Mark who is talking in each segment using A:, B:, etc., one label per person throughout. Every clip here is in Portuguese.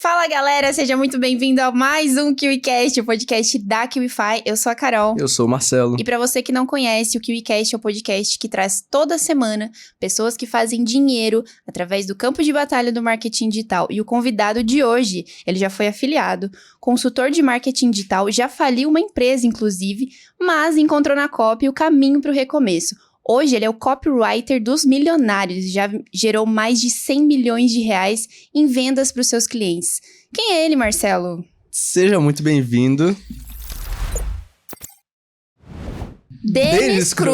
A: Fala galera, seja muito bem-vindo a mais um KiwiCast, o podcast da KiwiFi. Eu sou a Carol.
B: Eu sou o Marcelo.
A: E pra você que não conhece, o KiwiCast é o podcast que traz toda semana pessoas que fazem dinheiro através do campo de batalha do marketing digital. E o convidado de hoje, ele já foi afiliado, consultor de marketing digital, já faliu uma empresa inclusive, mas encontrou na Copy o caminho para o recomeço. Hoje ele é o copywriter dos milionários e já gerou mais de 100 milhões de reais em vendas para os seus clientes. Quem é ele, Marcelo?
B: Seja muito
A: Denis Cruz!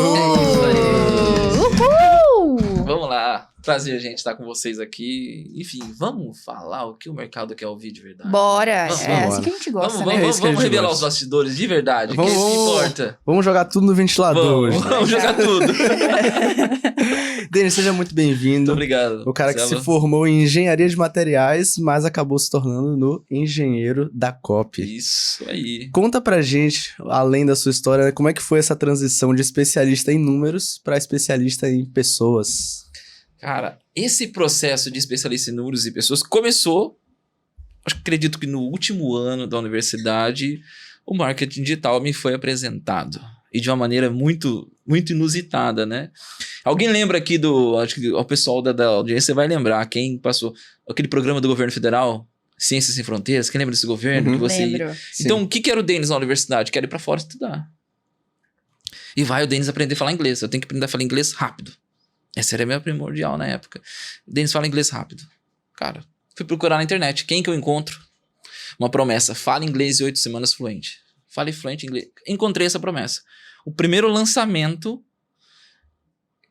C: Uhul!
A: Uhul!
C: Vamos lá, prazer a gente estar com vocês aqui. Enfim, vamos falar o que o mercado quer ouvir de verdade.
A: Bora!
C: Vamos,
A: é
B: vamos.
A: assim que a gente gosta,
C: Vamos,
A: né?
C: vamos revelar os bastidores de verdade, que é isso que importa.
B: Vamos jogar tudo no ventilador hoje.
C: Vamos jogar tudo.
B: Denis, seja muito
C: Muito
B: bem-vindo.
C: obrigado.
B: O cara que
C: Marcelo.
B: se formou em engenharia de materiais, mas acabou se tornando no engenheiro da Copy.
C: Isso aí.
B: Conta pra gente, além da sua história, como é que foi essa transição de especialista em números para especialista em pessoas?
C: Cara, esse processo de especialista em números e pessoas começou, acredito que no último ano da universidade, o marketing digital me foi apresentado. E de uma maneira muito, muito inusitada, né? Alguém lembra aqui acho que o pessoal da audiência vai lembrar, quem passou aquele programa do governo federal, Ciências Sem Fronteiras, quem lembra desse governo? Que você...
A: Lembro.
C: Então, o que era o Denis na universidade? Quero ir pra fora estudar. E vai o Denis aprender a falar inglês. Eu tenho que aprender a falar inglês rápido. Essa era a minha primordial na época. O Denis fala inglês rápido. Cara, fui procurar na internet. Quem que eu encontro? Uma promessa. Fala inglês em 8 semanas fluente. Fale fluente inglês. Encontrei essa promessa. O primeiro lançamento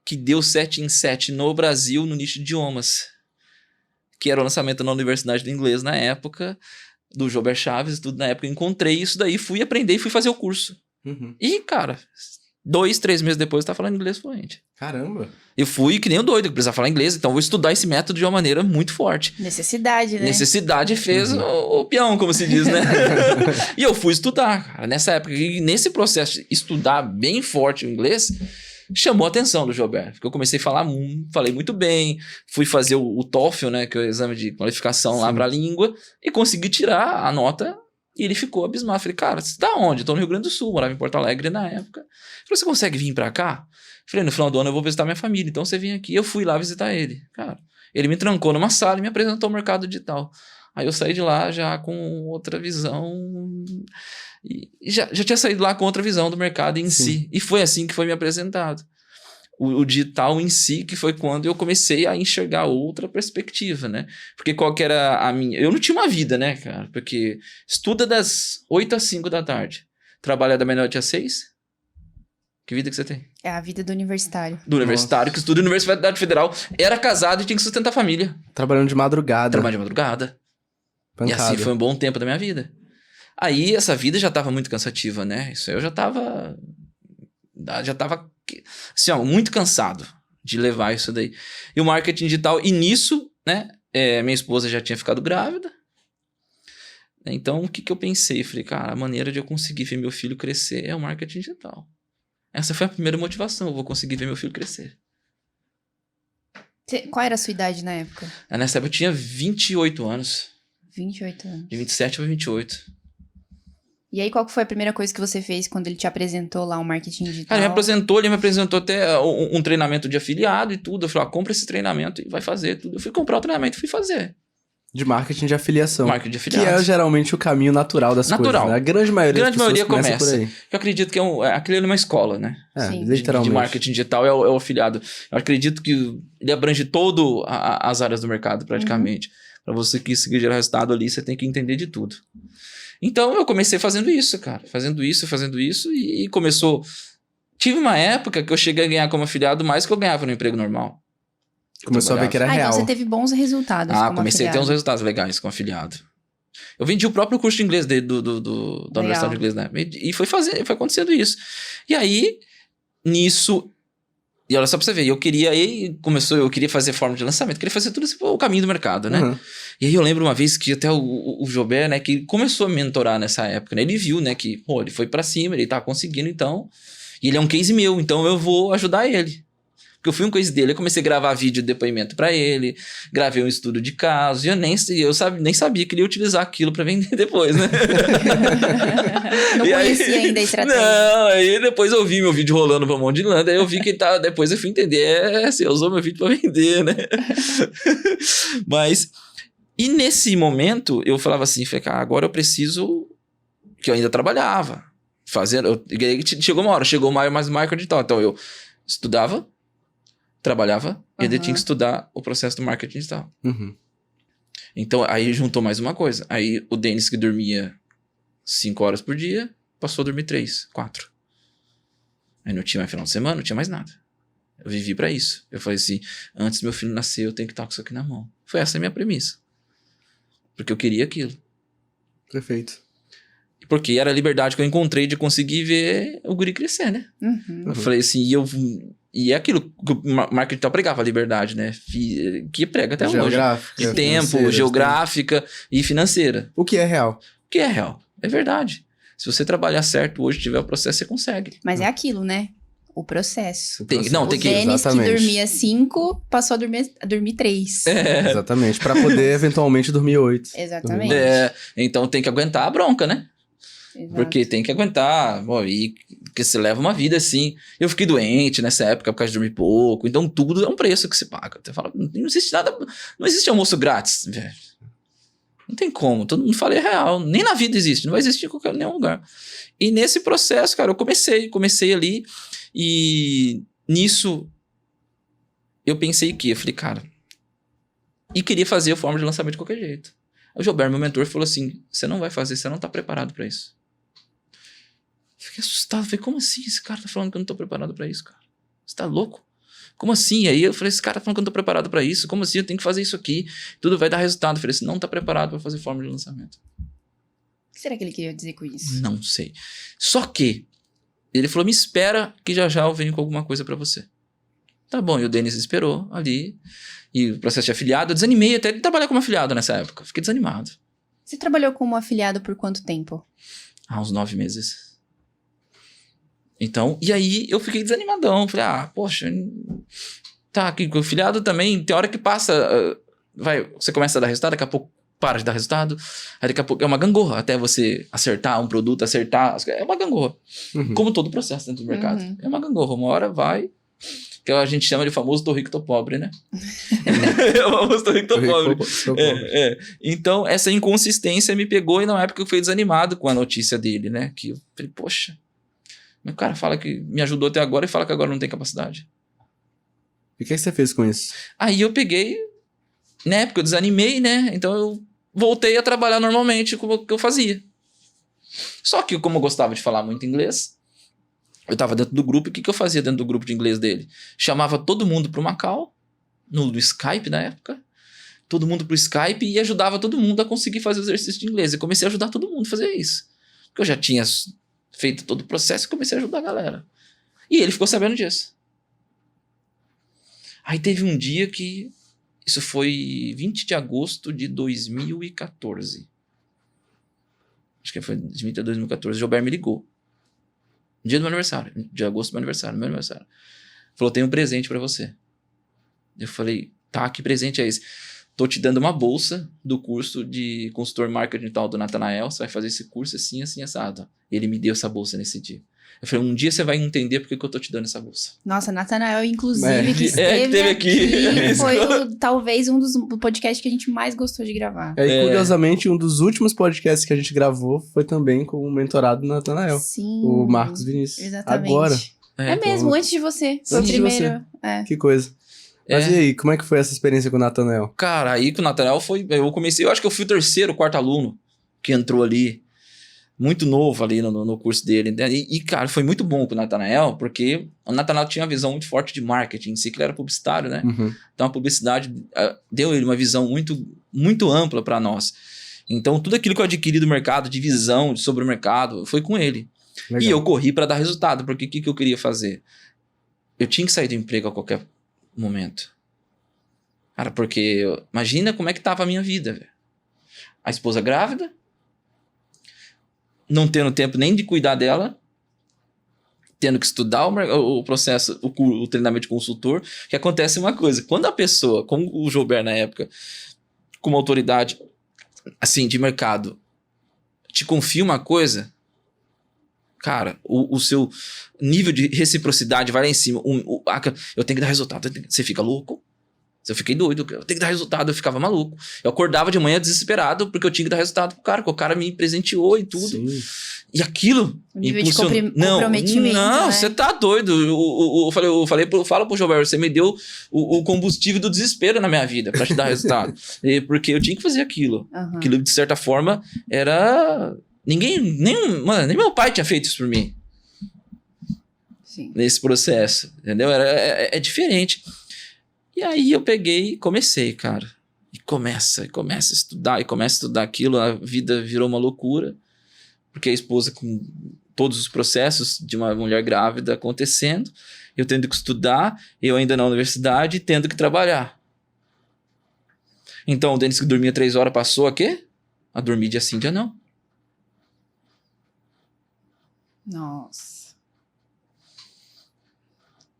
C: que deu 7 em 7 no Brasil no nicho de idiomas. Que era o lançamento na Universidade do Inglês na época, do Jober Chaves, tudo na época. Eu encontrei isso daí, fui aprender e fui fazer o curso. E, cara, 2, 3 meses depois eu tava falando inglês fluente.
B: Caramba!
C: Eu fui que nem o doido, que precisava falar inglês, então vou estudar esse método de uma maneira muito forte.
A: Necessidade, né?
C: Necessidade fez o peão, como se diz, né? E eu fui estudar, cara, nessa época. E nesse processo de estudar bem forte o inglês, chamou a atenção do Jober. Porque eu comecei a falar, falei muito bem, fui fazer o TOEFL, né, que é o exame de qualificação lá pra língua, e consegui tirar a nota, e ele ficou abismado. Falei, cara, você tá onde? Eu tô no Rio Grande do Sul, morava em Porto Alegre na época. Falei, você consegue vir pra cá? Falei, no final do ano eu vou visitar minha família, então você vem aqui. Eu fui lá visitar ele. Cara, ele me trancou numa sala e me apresentou o mercado digital. Aí eu saí de lá já com outra visão. E já tinha saído lá com outra visão do mercado em si. E foi assim que foi me apresentado. O digital em si, que foi quando eu comecei a enxergar outra perspectiva, né? Porque qual que era a minha... Eu não tinha uma vida, né, cara? Porque estuda das 8 às 5 da tarde. Trabalha da meia-noite às 6. Que vida que você tem?
A: É a vida do universitário.
C: Do universitário, que estuda na Universidade Federal. Era casado e tinha que sustentar a família.
B: Trabalhando de madrugada.
C: Trabalho de madrugada.
B: Pancada.
C: E assim foi um bom tempo da minha vida. Aí essa vida já tava muito cansativa, né? Isso aí eu já tava assim, ó, muito cansado de levar isso daí. E o marketing digital, e nisso, né? Minha esposa já tinha ficado grávida. Então, o que eu pensei? Falei, cara, a maneira de eu conseguir ver meu filho crescer é o marketing digital. Essa foi a primeira motivação. Eu vou conseguir ver meu filho crescer.
A: Qual era a sua idade na época?
C: Nessa época eu tinha 28 anos.
A: 28 anos.
C: De 27 para 28.
A: E aí, qual que foi a primeira coisa que você fez quando ele te apresentou lá o marketing digital?
C: Cara, ele me apresentou até um treinamento de afiliado e tudo. Eu falei, compra esse treinamento e vai fazer tudo. Eu fui comprar o treinamento e fui fazer.
B: De marketing de afiliação.
C: Marketing de
B: Que
C: afiliados.
B: é geralmente o caminho natural das coisas, né? A grande maioria das pessoas começa por aí.
C: Eu acredito que aquilo é uma escola, né?
A: Sim.
B: Literalmente.
C: De marketing digital é o afiliado. Eu acredito que ele abrange todo as áreas do mercado, praticamente. Para você conseguir gerar resultado ali, você tem que entender de tudo. Então, eu comecei fazendo isso, cara. Fazendo isso. E começou... Tive uma época que eu cheguei a ganhar como afiliado mais que eu ganhava no emprego normal.
B: Começou a ver que era real.
A: Então você teve bons resultados como
C: comecei
A: afiliado.
C: a ter uns resultados legais como afiliado. Eu vendi o próprio curso de inglês da Universidade de Inglês, né? E foi acontecendo isso. E aí, nisso... E olha só pra você ver, eu queria fazer forma de lançamento, queria fazer tudo o caminho do mercado, né? E aí eu lembro uma vez que até o Jober, né, que começou a me mentorar nessa época, né? Ele viu, né, que, ele foi pra cima, ele tá conseguindo, então... E ele é um case meu, então eu vou ajudar ele. Porque eu fui um coisa dele, eu comecei a gravar vídeo de depoimento pra ele, gravei um estudo de caso, e eu nem sabia que ele ia utilizar aquilo pra vender depois, né?
A: Não
C: E
A: conhecia ainda a estratégia.
C: Não, aí depois eu vi meu vídeo rolando pra mão de lã, daí eu vi que ele tá, depois eu fui entender, você usou meu vídeo pra vender, né? Mas, e nesse momento, eu falava assim, falei, cara, agora eu preciso, que eu ainda trabalhava, chegou uma hora, chegou mais marketing digital, então eu estudava, trabalhava e ainda tinha que estudar o processo do marketing digital.
B: Uhum.
C: Então, aí juntou mais uma coisa. Aí o Denis, que dormia 5 horas por dia, passou a dormir 3, 4. Aí não tinha mais final de semana, não tinha mais nada. Eu vivi pra isso. Eu falei assim, antes do meu filho nascer, eu tenho que estar com isso aqui na mão. Foi essa a minha premissa. Porque eu queria aquilo.
B: Perfeito.
C: Porque era a liberdade que eu encontrei de conseguir ver o guri crescer, né?
A: Uhum.
C: Eu falei assim, e é aquilo que o marketing digital pregava, a liberdade, né? Que prega até hoje.
B: Geográfica,
C: De tempo,
B: financeira,
C: geográfica e financeira.
B: O que é real?
C: O que é real? É verdade. Se você trabalhar certo hoje, tiver o processo, você consegue.
A: Mas é aquilo, né? O processo.
C: Tem
A: O
C: que...
A: Denis, que
B: Exatamente.
A: dormia 5, passou a dormir 3.
B: Exatamente. Pra poder, eventualmente, dormir 8.
A: Exatamente.
C: Então tem que aguentar a bronca, né?
A: Exato.
C: Porque tem que aguentar. Bom, e que você leva uma vida assim. Eu fiquei doente nessa época por causa de dormir pouco. Então tudo é um preço que se paga. Você fala, não existe nada. Não existe almoço grátis, velho. Não tem como. Todo mundo fala, é real. Nem na vida existe. Não vai existir em nenhum lugar. E nesse processo, cara, eu comecei ali. E nisso eu pensei que, eu falei, cara, e queria fazer a forma de lançamento de qualquer jeito. Aí o Gilberto, meu mentor, falou assim, você não vai fazer, você não tá preparado pra isso. Fiquei assustado, falei, como assim? Esse cara tá falando que eu não tô preparado pra isso, cara. Você tá louco? Como assim? Aí eu falei, esse cara tá falando que eu não tô preparado pra isso. Como assim? Eu tenho que fazer isso aqui. Tudo vai dar resultado. Eu falei, você não tá preparado pra fazer forma de lançamento.
A: O que será que ele queria dizer com isso?
C: Não sei. Só que ele falou, me espera que já eu venho com alguma coisa pra você. Tá bom, e o Denis esperou ali. E o processo de afiliado, eu desanimei até de trabalhar como afiliado nessa época. Fiquei desanimado.
A: Você trabalhou como afiliado por quanto tempo?
C: Há uns 9 meses. Então, e aí eu fiquei desanimadão. Falei, poxa, tá aqui com o afiliado também. Tem hora que passa, você começa a dar resultado, daqui a pouco para de dar resultado. Aí daqui a pouco é uma gangorra até você acertar um produto, é uma gangorra.
B: Uhum.
C: Como todo processo dentro do mercado.
A: Uhum.
C: É uma gangorra. Uma hora vai, que a gente chama de famoso tô rico, tô pobre, né? É o famoso tô rico, tô pobre. Então, essa inconsistência me pegou e na época eu fui desanimado com a notícia dele, né? Que eu falei, poxa, meu cara fala que me ajudou até agora e fala que agora não tem capacidade.
B: E o que você fez com isso?
C: Aí eu peguei, né? Porque eu desanimei, né? Então eu voltei a trabalhar normalmente como que eu fazia. Só que como eu gostava de falar muito inglês, eu tava dentro do grupo, e o que eu fazia dentro do grupo de inglês dele? Chamava todo mundo pro Macau, no Skype na época, todo mundo pro Skype e ajudava todo mundo a conseguir fazer o exercício de inglês. Eu comecei a ajudar todo mundo a fazer isso. Porque eu já tinha feito todo o processo e comecei a ajudar a galera. E ele ficou sabendo disso. Aí teve um dia que, isso foi 20 de agosto de 2014. Acho que foi 20 de 2014, o Gilberto me ligou. Dia do meu aniversário, de agosto do meu aniversário. Falou, tem um presente pra você. Eu falei, tá, que presente é esse? Tô te dando uma bolsa do curso de consultor marketing tal do Nathanael, você vai fazer esse curso assim, assim, assado. Ele me deu essa bolsa nesse dia. Eu falei, um dia você vai entender porque que eu tô te dando essa bolsa.
A: Nossa, Nathanael, inclusive, que
C: que teve aqui.
A: foi talvez um dos podcasts que a gente mais gostou de gravar.
B: E curiosamente, um dos últimos podcasts que a gente gravou foi também com o mentorado do Nathanael.
A: Sim.
B: O Marcos Vinícius.
A: Exatamente.
B: Agora.
A: É mesmo, antes de você. Foi o
B: Antes de
A: primeiro.
B: Que coisa. Mas e aí, como é que foi essa experiência com o Nathanael?
C: Cara, aí com o Nathanael eu acho que eu fui o 3º, 4º aluno que entrou ali, muito novo ali no curso dele. Né? E, cara, foi muito bom com o Nathanael, porque o Nathanael tinha uma visão muito forte de marketing, em si, que ele era publicitário, né?
B: Uhum.
C: Então a publicidade deu ele uma visão muito, muito ampla para nós. Então tudo aquilo que eu adquiri do mercado, de visão sobre o mercado, foi com ele.
B: Legal.
C: E eu corri para dar resultado, porque o que eu queria fazer? Eu tinha que sair do emprego a qualquer momento. Cara, porque imagina como é que tava a minha vida, velho. A esposa grávida, não tendo tempo nem de cuidar dela, tendo que estudar o processo, o treinamento de consultor, que acontece uma coisa. Quando a pessoa, como o Joubert na época, com uma autoridade assim, de mercado, te confia uma coisa, cara, o seu nível de reciprocidade vai lá em cima. Eu tenho que dar resultado. Você fica louco. Eu fiquei doido. Eu tenho que dar resultado. Eu ficava maluco. Eu acordava de manhã desesperado porque eu tinha que dar resultado pro cara. Porque o cara me presenteou e tudo.
B: Sim.
C: E aquilo...
A: O nível de comprometimento,
C: Não,
A: né?
C: você tá doido. Fala pro Joubert, você me deu o combustível do desespero na minha vida pra te dar resultado. Porque eu tinha que fazer aquilo.
A: Aham.
C: Aquilo, de certa forma, era... nem meu pai tinha feito isso por mim.
A: Sim.
C: Nesse processo, entendeu? É diferente. E aí eu peguei e comecei, cara. E começa a estudar aquilo. A vida virou uma loucura. Porque a esposa com todos os processos de uma mulher grávida acontecendo, eu tendo que estudar, eu ainda na universidade, tendo que trabalhar. Então, o Denis que dormia 3 horas passou a quê? A dormir dia sim, dia não.
A: Nossa.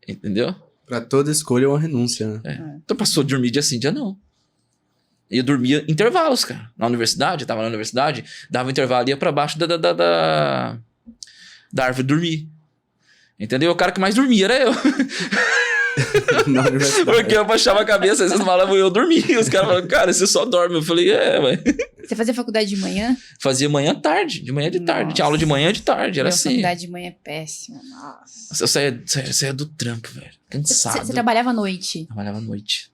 C: Entendeu?
B: Pra toda escolha é uma renúncia, né?
C: Então passou a dormir dia sim, dia não. E eu dormia intervalos, cara. Na universidade, eu tava na universidade, dava um intervalo e ia pra baixo da árvore dormir. Entendeu? O cara que mais dormia era eu.
B: Na universidade.
C: Porque eu abaixava a cabeça, às vezes falavam eu dormia. Os caras falavam, cara, você só dorme. Eu falei, ué.
A: Você fazia faculdade de manhã?
C: Fazia manhã tarde, de manhã de tarde.
A: Nossa.
C: Tinha aula de manhã e de tarde, era
A: Minha
C: assim.
A: faculdade de manhã é péssima, nossa.
C: Eu saía do trampo, velho. Cansado.
A: Você trabalhava à noite?
C: Trabalhava à noite.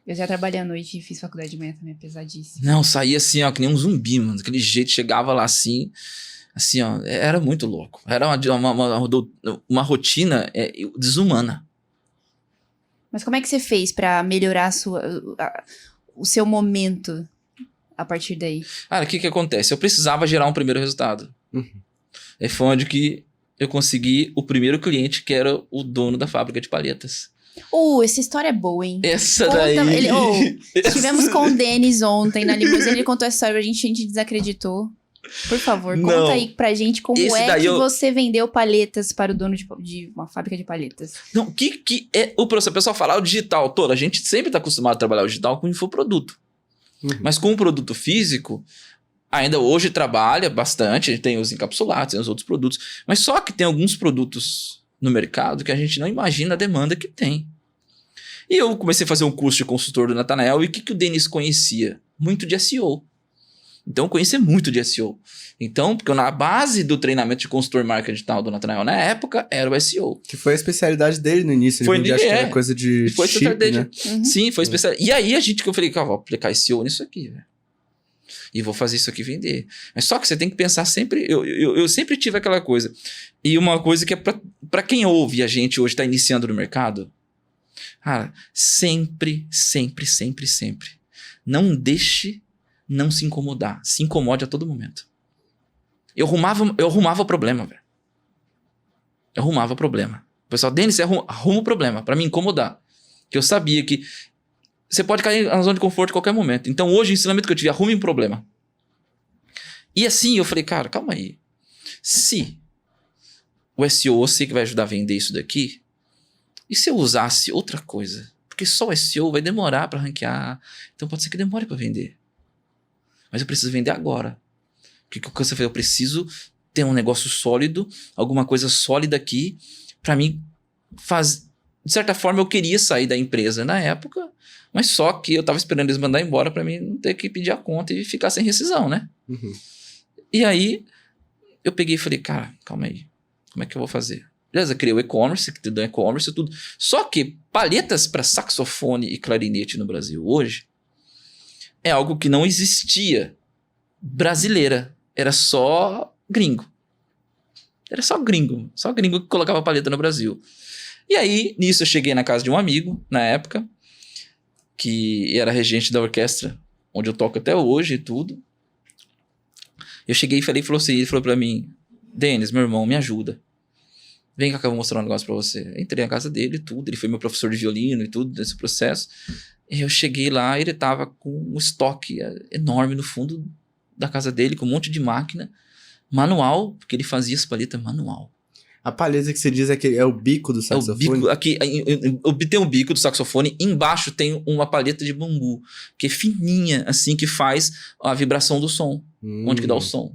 A: Eu já trabalhei à noite e fiz faculdade de manhã também, é pesadíssimo.
C: Não, saía assim, ó, que nem um zumbi, mano. Daquele jeito, chegava lá assim, ó, era muito louco. Era uma rotina desumana.
A: Mas como é que você fez pra melhorar o seu momento a partir daí?
C: Cara, o que acontece? Eu precisava gerar um primeiro resultado.
B: Uhum.
C: E foi onde que eu consegui o primeiro cliente, que era o dono da fábrica de palhetas.
A: Essa história é boa, hein?
C: Essa
A: Conta-
C: daí...
A: Estivemos com o Denis ontem na limusine, ele contou a história pra gente, a gente desacreditou. Por favor,
C: Não.
A: conta aí pra gente como
C: Esse
A: é
C: daí
A: que
C: eu-
A: você vendeu palhetas para o dono de uma fábrica de palhetas.
C: Não, o que é o processo? O pessoal fala o digital, todo. A gente sempre está acostumado a trabalhar o digital com infoproduto.
B: Uhum.
C: Mas com o produto físico, ainda hoje trabalha bastante. A gente tem os encapsulados, tem os outros produtos. Mas só que tem alguns produtos no mercado que a gente não imagina a demanda que tem. E eu comecei a fazer um curso de consultor do Natanael. E o que o Denis conhecia? Muito de SEO. Então, eu conhecia muito de SEO. Então, porque na base do treinamento de consultor marketing digital do Natanael, na época, era o SEO.
B: Que foi a especialidade dele no início. Ele
C: Foi
B: vendia, acho que era
C: é.
B: coisa de
C: Foi
B: chip,
C: estratégia.
B: né?
A: Uhum.
C: Sim, foi especial. E aí, que eu falei, cara, vou aplicar SEO nisso aqui, velho. E vou fazer isso aqui vender. Mas só que você tem que pensar sempre... Eu sempre tive aquela coisa. E uma coisa que é pra quem ouve a gente hoje, tá iniciando no mercado... Cara, sempre. Não deixe não se incomodar. Se incomode a todo momento. Eu arrumava o problema, velho. Eu arrumava o problema. O pessoal, Denis, você arruma o problema pra me incomodar. Que eu sabia que você pode cair na zona de conforto a qualquer momento. Então hoje o ensinamento que eu tive, arrume um problema. E assim eu falei, cara, calma aí. Se o SEO eu sei que vai ajudar a vender isso daqui, e se eu usasse outra coisa? Porque só o SEO vai demorar para ranquear. Então pode ser que demore para vender. Mas eu preciso vender agora. O que você fez? Eu preciso ter um negócio sólido, alguma coisa sólida aqui, para mim fazer. De certa forma, eu queria sair da empresa na época, mas só que eu tava esperando eles mandar embora para mim não ter que pedir a conta e ficar sem rescisão, né?
B: Uhum.
C: E aí, eu peguei e falei, cara, calma aí. Como é que eu vou fazer? Beleza, criei o e-commerce, que tudo é e-commerce e tudo. Só que palhetas para saxofone e clarinete no Brasil hoje é algo que não existia brasileira. Era só gringo. Era só gringo que colocava palheta no Brasil. E aí, nisso eu cheguei na casa de um amigo, na época, que era regente da orquestra, onde eu toco até hoje e tudo. Eu cheguei e falou assim, ele falou pra mim, Denis, meu irmão, me ajuda. Vem cá que eu vou mostrar um negócio pra você. Eu entrei na casa dele e tudo, ele foi meu professor de violino e tudo, nesse processo. E eu cheguei lá e ele tava com um estoque enorme no fundo da casa dele, com um monte de máquina, manual, porque ele fazia as palhetas manual.
B: A palheta que você diz é o bico do
C: É o
B: saxofone?
C: bico, aqui, tem um bico do saxofone, embaixo tem uma palheta de bambu, que é fininha, assim, que faz a vibração do som, onde que dá o som.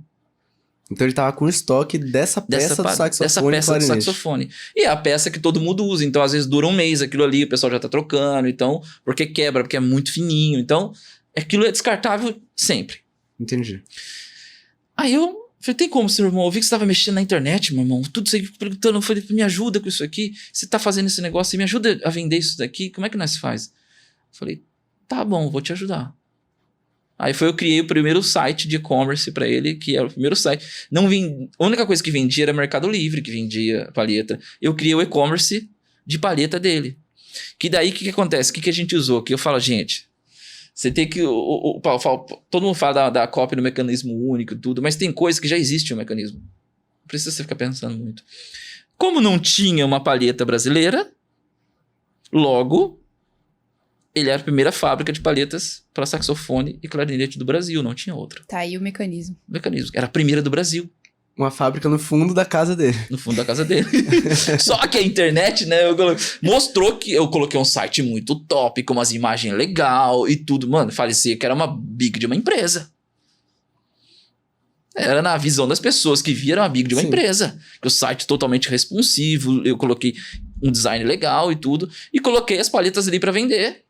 B: Então ele tava com estoque dessa peça do saxofone.
C: Dessa peça do saxofone. E é a peça que todo mundo usa, então às vezes dura um mês aquilo ali, o pessoal já tá trocando, então, porque quebra, porque é muito fininho, então, aquilo é descartável sempre.
B: Entendi.
C: Aí eu falei, tem como, seu irmão? Eu vi que você tava mexendo na internet, meu irmão. Tudo você perguntando. Eu falei, me ajuda com isso aqui. Você tá fazendo esse negócio, me ajuda a vender isso daqui. Como é que nós faz? Eu falei, tá bom, vou te ajudar. Aí eu criei o primeiro site de e-commerce pra ele, que era o primeiro site. A única coisa que vendia era Mercado Livre, que vendia palheta. Eu criei o e-commerce de palheta dele. Que daí, o que acontece? O que a gente usou? Que eu falo, gente... Você tem que... todo mundo fala da cópia do mecanismo único e tudo, mas tem coisa que já existe o mecanismo. Não precisa você ficar pensando muito. Como não tinha uma palheta brasileira, logo, ele era a primeira fábrica de palhetas para saxofone e clarinete do Brasil. Não tinha outra.
A: Tá aí o mecanismo.
C: O mecanismo. Era a primeira do Brasil.
B: Uma fábrica no fundo da casa dele.
C: No fundo da casa dele. Só que a internet, né, mostrou que eu coloquei um site muito top, com umas imagens legais e tudo. Mano, parecia que era uma big de uma empresa. Era na visão das pessoas que viram a big de uma empresa. Que o site totalmente responsivo, eu coloquei um design legal e tudo. E coloquei as palhetas ali para vender.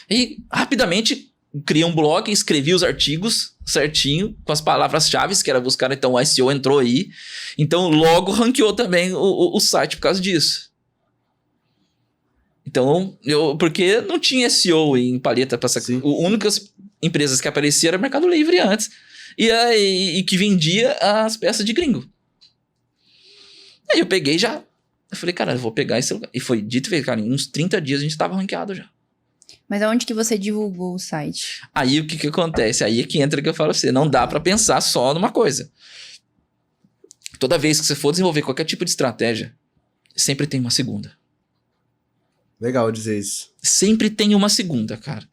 C: E rapidamente... criei um blog, escrevi os artigos certinho, com as palavras-chave que era buscar, então o SEO entrou aí. Então logo ranqueou também o site por causa disso. Então, porque não tinha SEO em palheta para saxofone. As únicas empresas que apareciam era o Mercado Livre antes. E que vendia as peças de gringo. Aí eu peguei já. Eu falei, cara, eu vou pegar esse lugar. E foi dito e feito, cara, em uns 30 dias a gente estava ranqueado já.
A: Mas aonde que você divulgou o site?
C: Aí o que acontece? Aí é que entra que eu falo assim, não dá pra pensar só numa coisa. Toda vez que você for desenvolver qualquer tipo de estratégia, sempre tem uma segunda.
B: Legal dizer isso.
C: Sempre tem uma segunda, cara.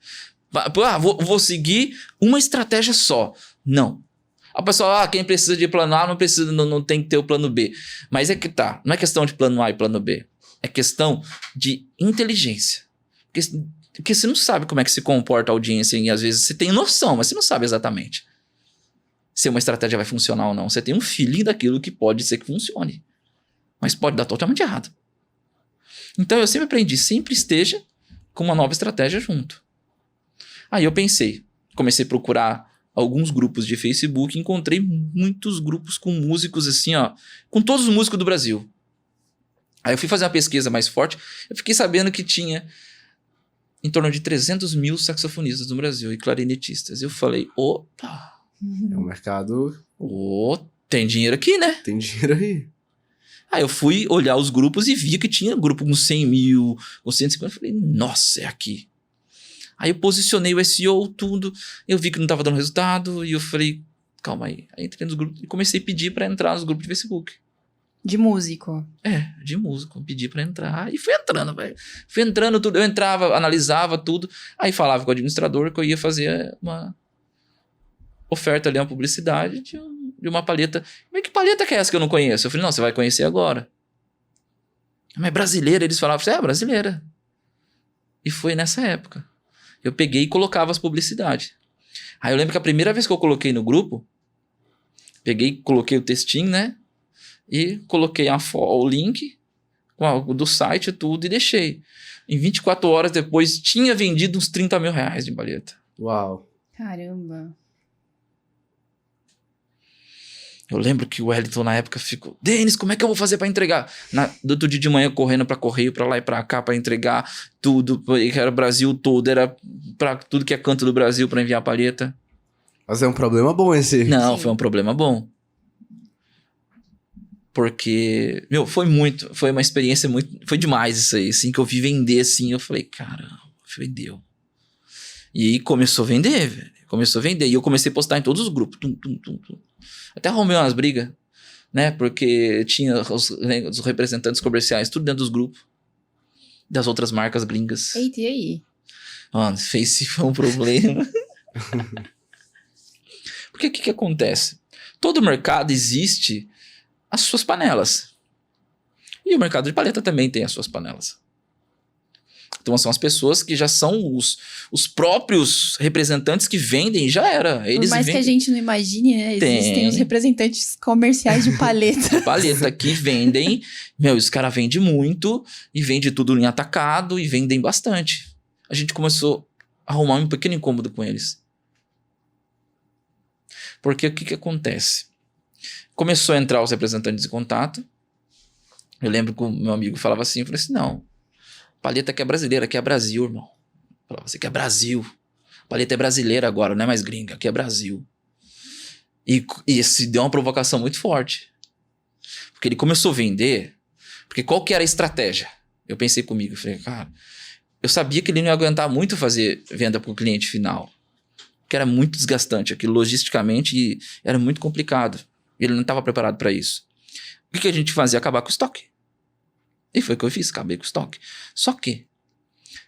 C: Vou seguir uma estratégia só. Não. A pessoa, quem precisa de plano A não tem que ter o plano B. Mas é que tá, não é questão de plano A e plano B. É questão de inteligência. Porque você não sabe como é que se comporta a audiência e às vezes você tem noção, mas você não sabe exatamente se uma estratégia vai funcionar ou não. Você tem um feeling daquilo que pode ser que funcione, mas pode dar totalmente errado. Então eu sempre aprendi, sempre esteja com uma nova estratégia junto. Aí eu comecei a procurar alguns grupos de Facebook, encontrei muitos grupos com músicos assim, ó, com todos os músicos do Brasil. Aí eu fui fazer uma pesquisa mais forte, eu fiquei sabendo que tinha em torno de 300 mil saxofonistas no Brasil e clarinetistas. Eu falei, opa!
B: É um mercado...
C: tem dinheiro aqui, né?
B: Tem dinheiro aí.
C: Aí eu fui olhar os grupos e vi que tinha grupo com 100 mil, com 150. Eu falei, nossa, é aqui. Aí eu posicionei o SEO, tudo. Eu vi que não estava dando resultado e eu falei, calma aí. Aí entrei nos grupos e comecei a pedir para entrar nos grupos de Facebook.
A: De músico?
C: De músico. Pedi pra entrar e fui entrando, velho. Fui entrando tudo. Eu entrava, analisava tudo. Aí falava com o administrador que eu ia fazer uma oferta ali, uma publicidade de uma palheta. Mas que palheta que é essa que eu não conheço? Eu falei, não, você vai conhecer agora. Mas brasileira? Eles falavam, é brasileira. E foi nessa época. Eu peguei e colocava as publicidades. Aí eu lembro que a primeira vez que eu coloquei no grupo, coloquei o textinho, né? E coloquei o link do site e tudo e deixei. Em 24 horas depois, tinha vendido uns 30 mil reais de palheta.
B: Uau.
A: Caramba.
C: Eu lembro que o Wellington na época ficou, Denis, como é que eu vou fazer pra entregar? Do outro dia de manhã correndo pra correio, pra lá e pra cá, pra entregar tudo, que era o Brasil todo, era pra tudo que é canto do Brasil pra enviar palheta.
B: Mas é um problema bom esse.
C: Não,
A: Sim.
C: Foi um problema bom. Porque, foi uma experiência foi demais isso aí, assim, que eu vi vender, assim, eu falei, caramba, vendeu. E aí começou a vender, velho, e eu comecei a postar em todos os grupos, até arrumei umas brigas, né, porque tinha os representantes comerciais, tudo dentro dos grupos, das outras marcas gringas.
A: Eita, e aí?
C: Mano, Face foi um problema. Porque o que acontece? Todo mercado existe as suas panelas. E o mercado de paleta também tem as suas panelas. Então são as pessoas que já são os próprios representantes que vendem, já era.
A: Por
C: Eles
A: mais que
C: vendem.
A: a gente não imagine, né? Existem os representantes comerciais de paleta.
C: Paleta que vendem, os caras vendem muito e vende tudo em atacado e vendem bastante. A gente começou a arrumar um pequeno incômodo com eles. Porque o que acontece? Começou a entrar os representantes de contato. Eu lembro que o meu amigo falava assim, eu falei assim, não, paleta que é brasileira, aqui é Brasil, irmão. Eu falava, você que é Brasil. Paleta é brasileira agora, não é mais gringa, aqui é Brasil. E se deu uma provocação muito forte. Porque ele começou a vender, porque qual que era a estratégia? Eu pensei comigo, eu falei, cara, eu sabia que ele não ia aguentar muito fazer venda para o cliente final. Porque era muito desgastante aquilo, logisticamente, e era muito complicado. Ele não estava preparado para isso. O que a gente fazia? Acabar com o estoque. E foi o que eu fiz, acabei com o estoque. Só que,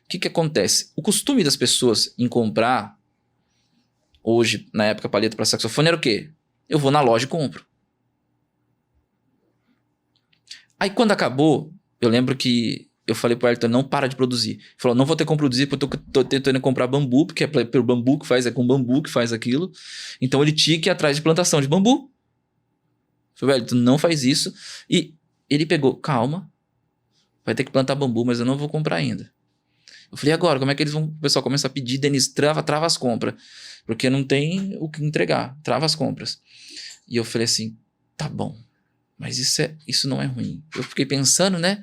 C: o que acontece? O costume das pessoas em comprar, hoje, na época, paleta para saxofone, era o quê? Eu vou na loja e compro. Aí, quando acabou, eu lembro que eu falei pro Ayrton, não para de produzir. Ele falou, não vou ter como produzir porque eu tô tentando comprar bambu, porque é pelo bambu que faz, é com bambu que faz aquilo. Então, ele tinha que ir atrás de plantação de bambu. Eu falei, velho, tu não faz isso. E ele pegou, calma, vai ter que plantar bambu, mas eu não vou comprar ainda. Eu falei, agora, como é que eles vão... O pessoal começa a pedir, Denis, trava as compras. Porque não tem o que entregar. Trava as compras. E eu falei assim, tá bom. Mas isso não é ruim. Eu fiquei pensando, né?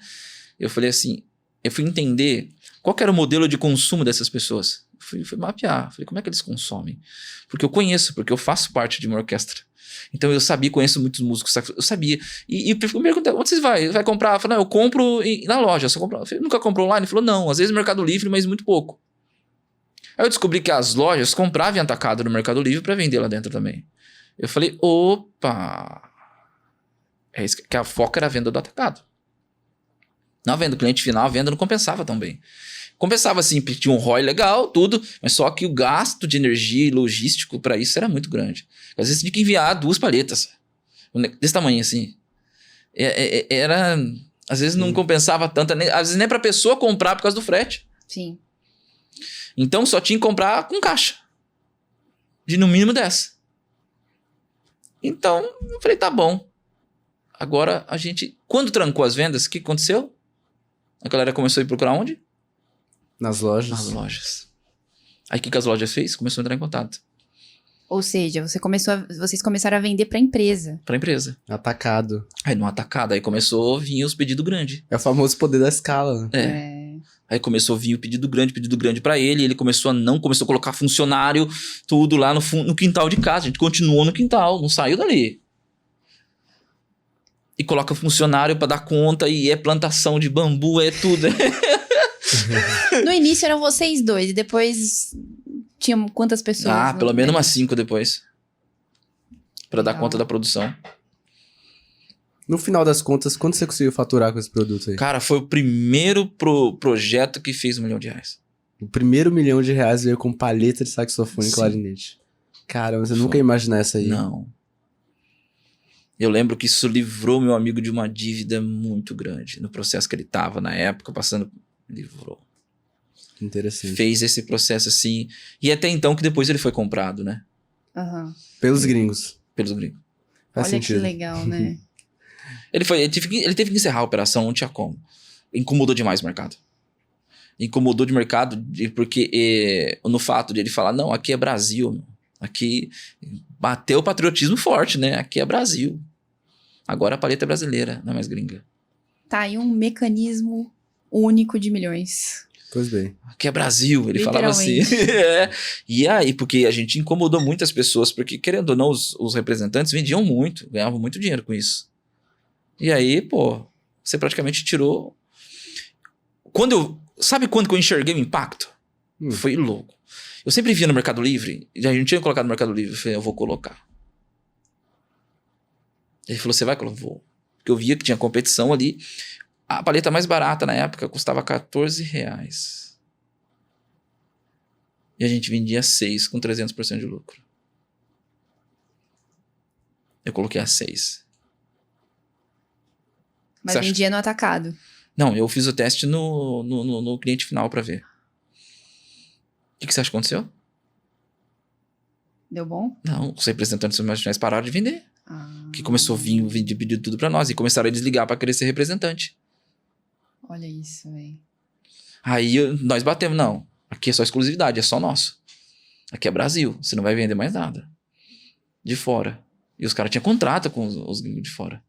C: Eu falei assim, eu fui entender qual que era o modelo de consumo dessas pessoas. Fui mapear. Falei, como é que eles consomem? Porque eu conheço, porque eu faço parte de uma orquestra. Então eu sabia, conheço muitos músicos, eu sabia. E eu perguntei, onde vocês vai? Vai comprar? Eu falei, não, eu compro na loja. Só compro. Eu falei, nunca comprou online? Ele falou, não, às vezes no Mercado Livre, mas muito pouco. Aí eu descobri que as lojas compravam em atacado no Mercado Livre para vender lá dentro também. Eu falei, opa, é isso que a foca era a venda do atacado. Não a venda do cliente final, a venda não compensava tão bem. Compensava assim, tinha um ROI legal, tudo, mas só que o gasto de energia e logístico para isso era muito grande. Às vezes tinha que enviar 2 paletas, desse tamanho assim. Era, às vezes não compensava tanto, às vezes nem para a pessoa comprar por causa do frete.
A: Sim.
C: Então só tinha que comprar com caixa, de no mínimo 10. Então eu falei, tá bom. Agora a gente, quando trancou as vendas, o que aconteceu? A galera começou a ir procurar onde?
B: Nas lojas.
C: Nas lojas. Aí o que as lojas fez? Começou a entrar em contato.
A: Ou seja, vocês começaram a vender para a empresa.
C: Pra empresa.
B: Atacado.
C: Aí no atacado, aí começou a vir os pedidos grandes.
B: É o famoso poder da escala.
A: É.
C: Aí começou a vir o pedido grande pra ele. Ele começou a colocar funcionário, tudo lá no quintal de casa. A gente continuou no quintal, não saiu dali. E coloca funcionário pra dar conta, e é plantação de bambu, é tudo.
A: No início eram vocês dois, e depois tinham quantas pessoas?
C: Pelo menos umas 5 depois. Pra dar
A: Legal.
C: conta da produção.
B: No final das contas, quanto você conseguiu faturar com esse produto aí?
C: Cara, foi o primeiro projeto que fez R$1 milhão.
B: O primeiro R$1 milhão veio com palheta de saxofone e
C: Sim.
B: clarinete. Caramba, você nunca ia imaginar essa aí.
C: Não. Eu lembro que isso livrou meu amigo de uma dívida muito grande. No processo que ele tava na época, passando... Livrou.
B: Interessante.
C: Fez esse processo assim. E até então que depois ele foi comprado, né?
A: Aham.
B: Pelos gringos.
C: Pelos gringos.
B: Faz
A: Olha
B: sentido.
A: que legal, né?
C: Ele teve que encerrar a operação, não tinha como. Incomodou demais o mercado. Incomodou de mercado porque no fato de ele falar, não, aqui é Brasil. Meu. Aqui bateu o patriotismo forte, né? Aqui é Brasil. Agora a paleta é brasileira, não é mais gringa.
A: Tá aí um mecanismo único de milhões.
B: Pois bem.
C: Aqui é Brasil, ele falava assim. É. E aí, porque a gente incomodou muitas pessoas, porque querendo ou não, os representantes vendiam muito, ganhavam muito dinheiro com isso. E aí, pô, você praticamente tirou... Sabe quando que eu enxerguei o impacto? Foi louco. Eu sempre via no Mercado Livre, a gente tinha colocado no Mercado Livre, eu falei, eu vou colocar. Ele falou, você vai colocar? Vou. Porque eu via que tinha competição ali. A paleta mais barata na época custava R$14. E a gente vendia 6 com 300% de lucro. Eu coloquei a 6.
A: Mas
C: Você acha-
A: vendia no atacado.
C: Não, eu fiz o teste no cliente final pra ver. O que você acha que aconteceu?
A: Deu bom?
C: Não, os representantes multinacionais pararam de vender.
A: Ah,
C: Que começou a vir pedir tudo pra nós. E começaram a desligar pra querer ser representante.
A: olha isso, velho.
C: Aí nós batemos. Não, aqui é só exclusividade, é só nosso. Aqui é Brasil, você não vai vender mais nada. De fora. E os caras tinham contrato com os gringos de fora.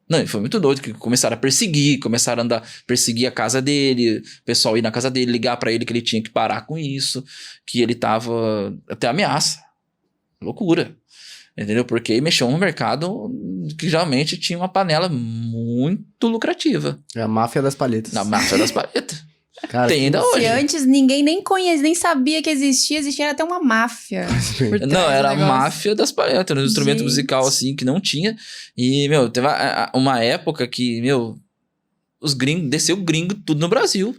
C: Não, e foi muito doido, que começaram a perseguir, começaram a perseguir a casa dele, o pessoal ir na casa dele, ligar pra ele que ele tinha que parar com isso, que ele tava até ameaça. Loucura. Entendeu? Porque ele mexeu num mercado que geralmente tinha uma panela muito lucrativa.
B: É a máfia das palhetas.
C: Na máfia das palhetas.
B: Cara,
C: Tem ainda
A: Se
C: hoje.
A: antes ninguém nem conhecia, nem sabia que existia até uma máfia. por trás
C: Não,
A: do
C: era a
A: negócio.
C: máfia das palhetas, um instrumento
A: Gente.
C: musical assim que não tinha. E, meu, teve uma época que, meu, os gringos, desceu gringo tudo no Brasil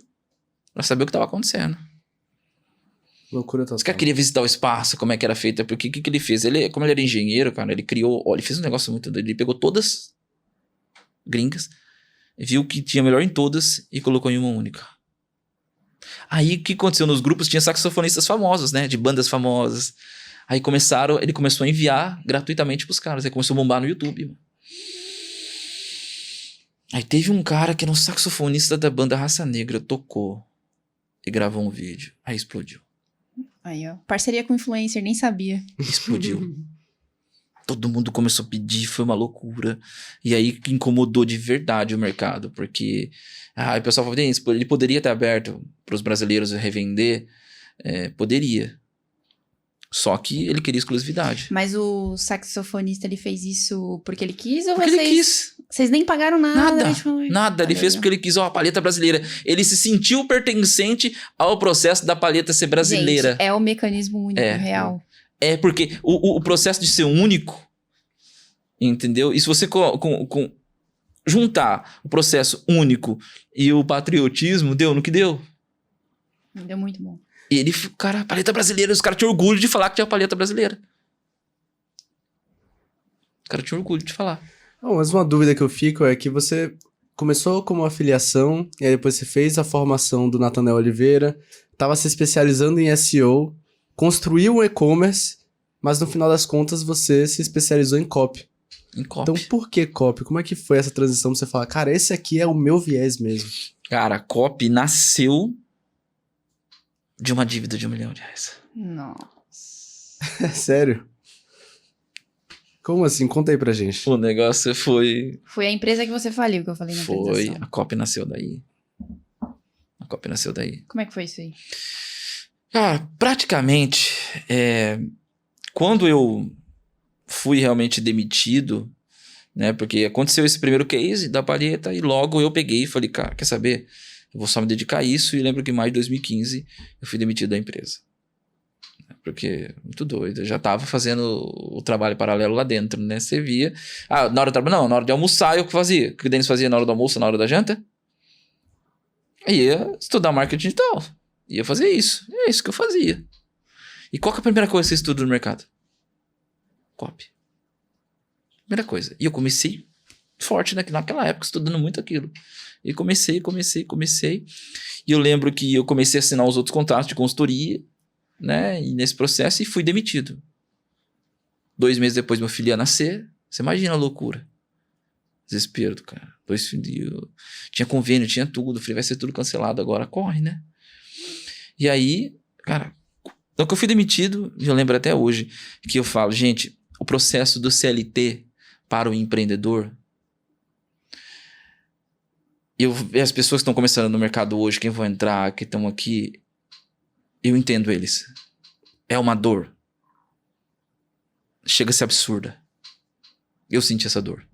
C: pra saber o que tava acontecendo.
B: Loucura total.
C: Os caras queriam visitar o espaço, como é que era feito, porque o que ele fez? Como ele era engenheiro, cara, ele criou, olha, ele fez um negócio muito doido, ele pegou todas gringas, viu que tinha melhor em todas e colocou em uma única. Aí o que aconteceu nos grupos? Tinha saxofonistas famosos, né? De bandas famosas. Aí ele começou a enviar gratuitamente pros caras. Aí começou a bombar no YouTube. Mano. Aí teve um cara que era um saxofonista da banda Raça Negra, tocou e gravou um vídeo. Aí explodiu.
A: Aí, ó. Parceria com influencer, nem sabia.
C: Explodiu. Todo mundo começou a pedir, foi uma loucura. E aí que incomodou de verdade o mercado, porque o pessoal falou, ele poderia ter aberto para os brasileiros revender, poderia. Só que ele queria exclusividade.
A: Mas o saxofonista, ele fez isso porque ele quis ou
C: Porque
A: vocês...
C: ele quis.
A: Vocês nem pagaram nada?
C: Nada,
A: tipo,
C: nada. Ele
A: olha
C: fez
A: aí, ó.
C: porque ele quis, a palheta brasileira. Ele se sentiu pertencente ao processo da palheta ser brasileira.
A: Gente, é o mecanismo único,
C: É.
A: real.
C: É porque o processo de ser único, entendeu? E se você juntar o processo único e o patriotismo, deu no que deu.
A: Deu muito bom.
C: E ele, cara, palheta brasileira, os caras tinham orgulho de falar que tinha palheta brasileira. Os caras tinham orgulho de falar.
B: Não, mas uma dúvida que eu fico é que você começou como afiliação, e aí depois você fez a formação do Nathanael Oliveira, estava se especializando em SEO, construiu um e-commerce, mas no final das contas você se especializou em copy.
C: Em copy.
B: Então por que copy? Como é que foi essa transição pra você falar, cara, esse aqui é o meu viés mesmo?
C: Cara, a copy nasceu de uma dívida de R$1 milhão.
A: Nossa.
B: Sério? Como assim? Conta aí pra gente.
C: O negócio foi...
A: Foi a empresa que você faliu, que eu falei na
C: Foi.
A: apresentação.
C: A copy nasceu daí. A copy nasceu daí.
A: Como é que foi isso aí?
C: Cara, praticamente, quando eu fui realmente demitido, né, porque aconteceu esse primeiro case da palheta e logo eu peguei e falei, cara, quer saber? Eu vou só me dedicar a isso e lembro que em maio de 2015 eu fui demitido da empresa. Porque, muito doido, eu já tava fazendo o trabalho paralelo lá dentro, né, você via. Na hora do trabalho, não, na hora de almoçar eu que fazia. O que o Denis fazia na hora do almoço, na hora da janta? Ia estudar marketing digital. Ia fazer isso. É isso que eu fazia. E qual que é a primeira coisa que você estuda no mercado? Copy. Primeira coisa. E eu comecei forte naquela época, estudando muito aquilo. E comecei. E eu lembro que eu comecei a assinar os outros contratos de consultoria, né? E nesse processo, e fui demitido. 2 meses depois, meu filho ia nascer. Você imagina a loucura. Desespero do cara. 2 filhos. Tinha convênio, tinha tudo. Falei, vai ser tudo cancelado agora. Corre, né? E aí, cara, então que eu fui demitido, eu lembro até hoje, que eu falo, gente, o processo do CLT para o empreendedor, as pessoas que estão começando no mercado hoje, quem vão entrar, que estão aqui, eu entendo eles. É uma dor. Chega a ser absurda. Eu senti essa dor.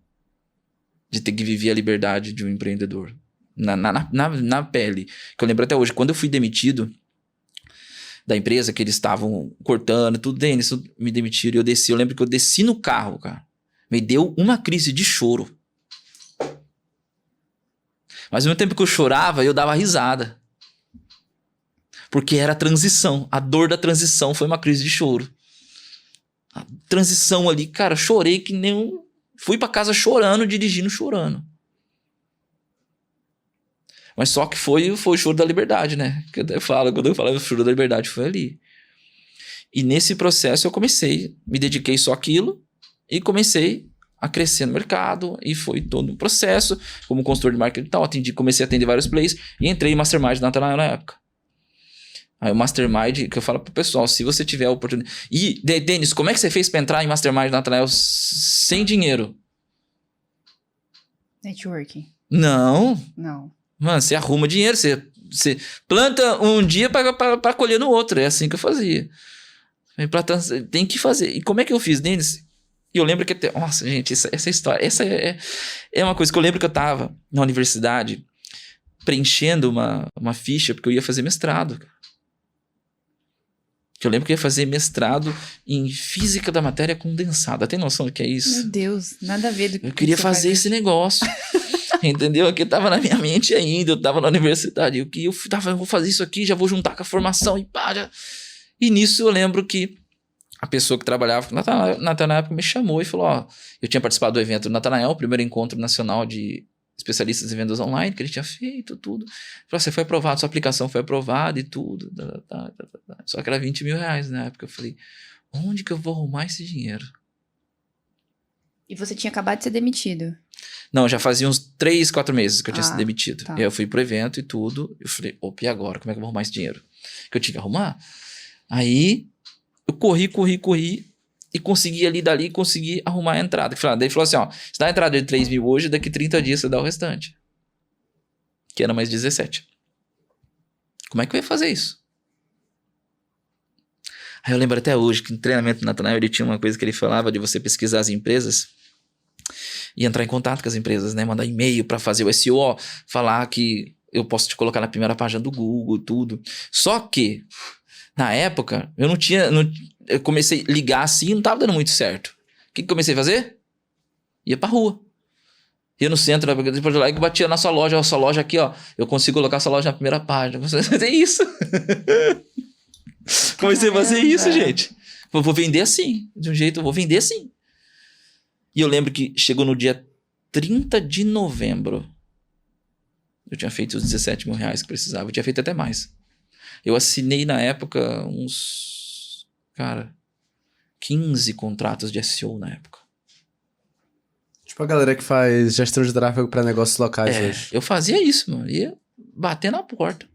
C: De ter que viver a liberdade de um empreendedor. Na pele. Que eu lembro até hoje, quando eu fui demitido da empresa, que eles estavam cortando, tudo, Denis, me demitiram, e eu desci. Eu lembro que eu desci no carro, cara. Me deu uma crise de choro. Mas ao mesmo tempo que eu chorava, eu dava risada. Porque era a transição. A dor da transição foi uma crise de choro. A transição ali, cara, chorei que nem um... Fui pra casa chorando, dirigindo, chorando. Mas só que foi o choro da liberdade, né? Quando eu falo o choro da liberdade, foi ali. E nesse processo eu me dediquei só àquilo e comecei a crescer no mercado e foi todo um processo, como consultor de marketing e tal, comecei a atender vários players e entrei em Mastermind na Natanael na época. Aí o Mastermind, que eu falo pro pessoal, se você tiver a oportunidade... E, Denis, como é que você fez pra entrar em Mastermind na Natanael sem dinheiro?
A: Networking.
C: Não. Mano, você arruma dinheiro, você planta um dia pra colher no outro, é assim que eu fazia. Tem que fazer. E como é que eu fiz, Denis? E eu lembro que... Nossa, gente, essa história... Essa é uma coisa que eu lembro que eu tava na universidade preenchendo uma ficha, porque eu ia fazer mestrado. Eu lembro que eu ia fazer mestrado em física da matéria condensada. Tem noção do que é isso?
A: Meu Deus, nada a ver do que
C: eu queria fazer esse negócio. Entendeu? Aqui tava na minha mente ainda. Eu tava na universidade. Eu vou fazer isso aqui, já vou juntar com a formação e pá. E nisso eu lembro que a pessoa que trabalhava com o Natanael me chamou e falou, ó, eu tinha participado do evento do Natanael, o primeiro encontro nacional de especialistas em vendas online, que ele tinha feito tudo. Falou, você foi aprovado, sua aplicação foi aprovada e tudo. Só que era 20 mil reais na época. Eu falei, onde que eu vou arrumar esse dinheiro?
A: E você tinha acabado de ser demitido?
C: Não, já fazia uns 3, 4 meses que eu tinha sido demitido.
A: Tá.
C: E aí eu fui pro evento e tudo. Eu falei, opa, e agora? Como é que eu vou arrumar esse dinheiro? Que eu tinha que arrumar. Aí eu corri e consegui ali dali, consegui arrumar a entrada. Daí ele falou assim, ó, você dá a entrada de 3 mil hoje, daqui 30 dias você dá o restante. Que era mais 17. Como é que eu ia fazer isso? Aí eu lembro até hoje que no treinamento do Natanael ele tinha uma coisa que ele falava de você pesquisar as empresas e entrar em contato com as empresas, né? Mandar e-mail para fazer o SEO, falar que eu posso te colocar na primeira página do Google, tudo. Só que na época, eu não tinha... eu comecei a ligar assim e não tava dando muito certo. O que comecei a fazer? Ia pra rua. Ia no centro, depois lá e batia na sua loja. Ó, sua loja aqui, ó. Eu consigo colocar sua loja na primeira página. Você fazer isso. Comecei a fazer isso, gente. Vou vender assim. De um jeito, eu vou vender assim. E eu lembro que chegou no dia 30 de novembro. Eu tinha feito os 17 mil reais que precisava. Eu tinha feito até mais. Eu assinei na época uns, 15 contratos de SEO na época.
B: Tipo a galera que faz gestão de tráfego para negócios locais hoje.
C: Eu fazia isso, mano. Ia bater na porta.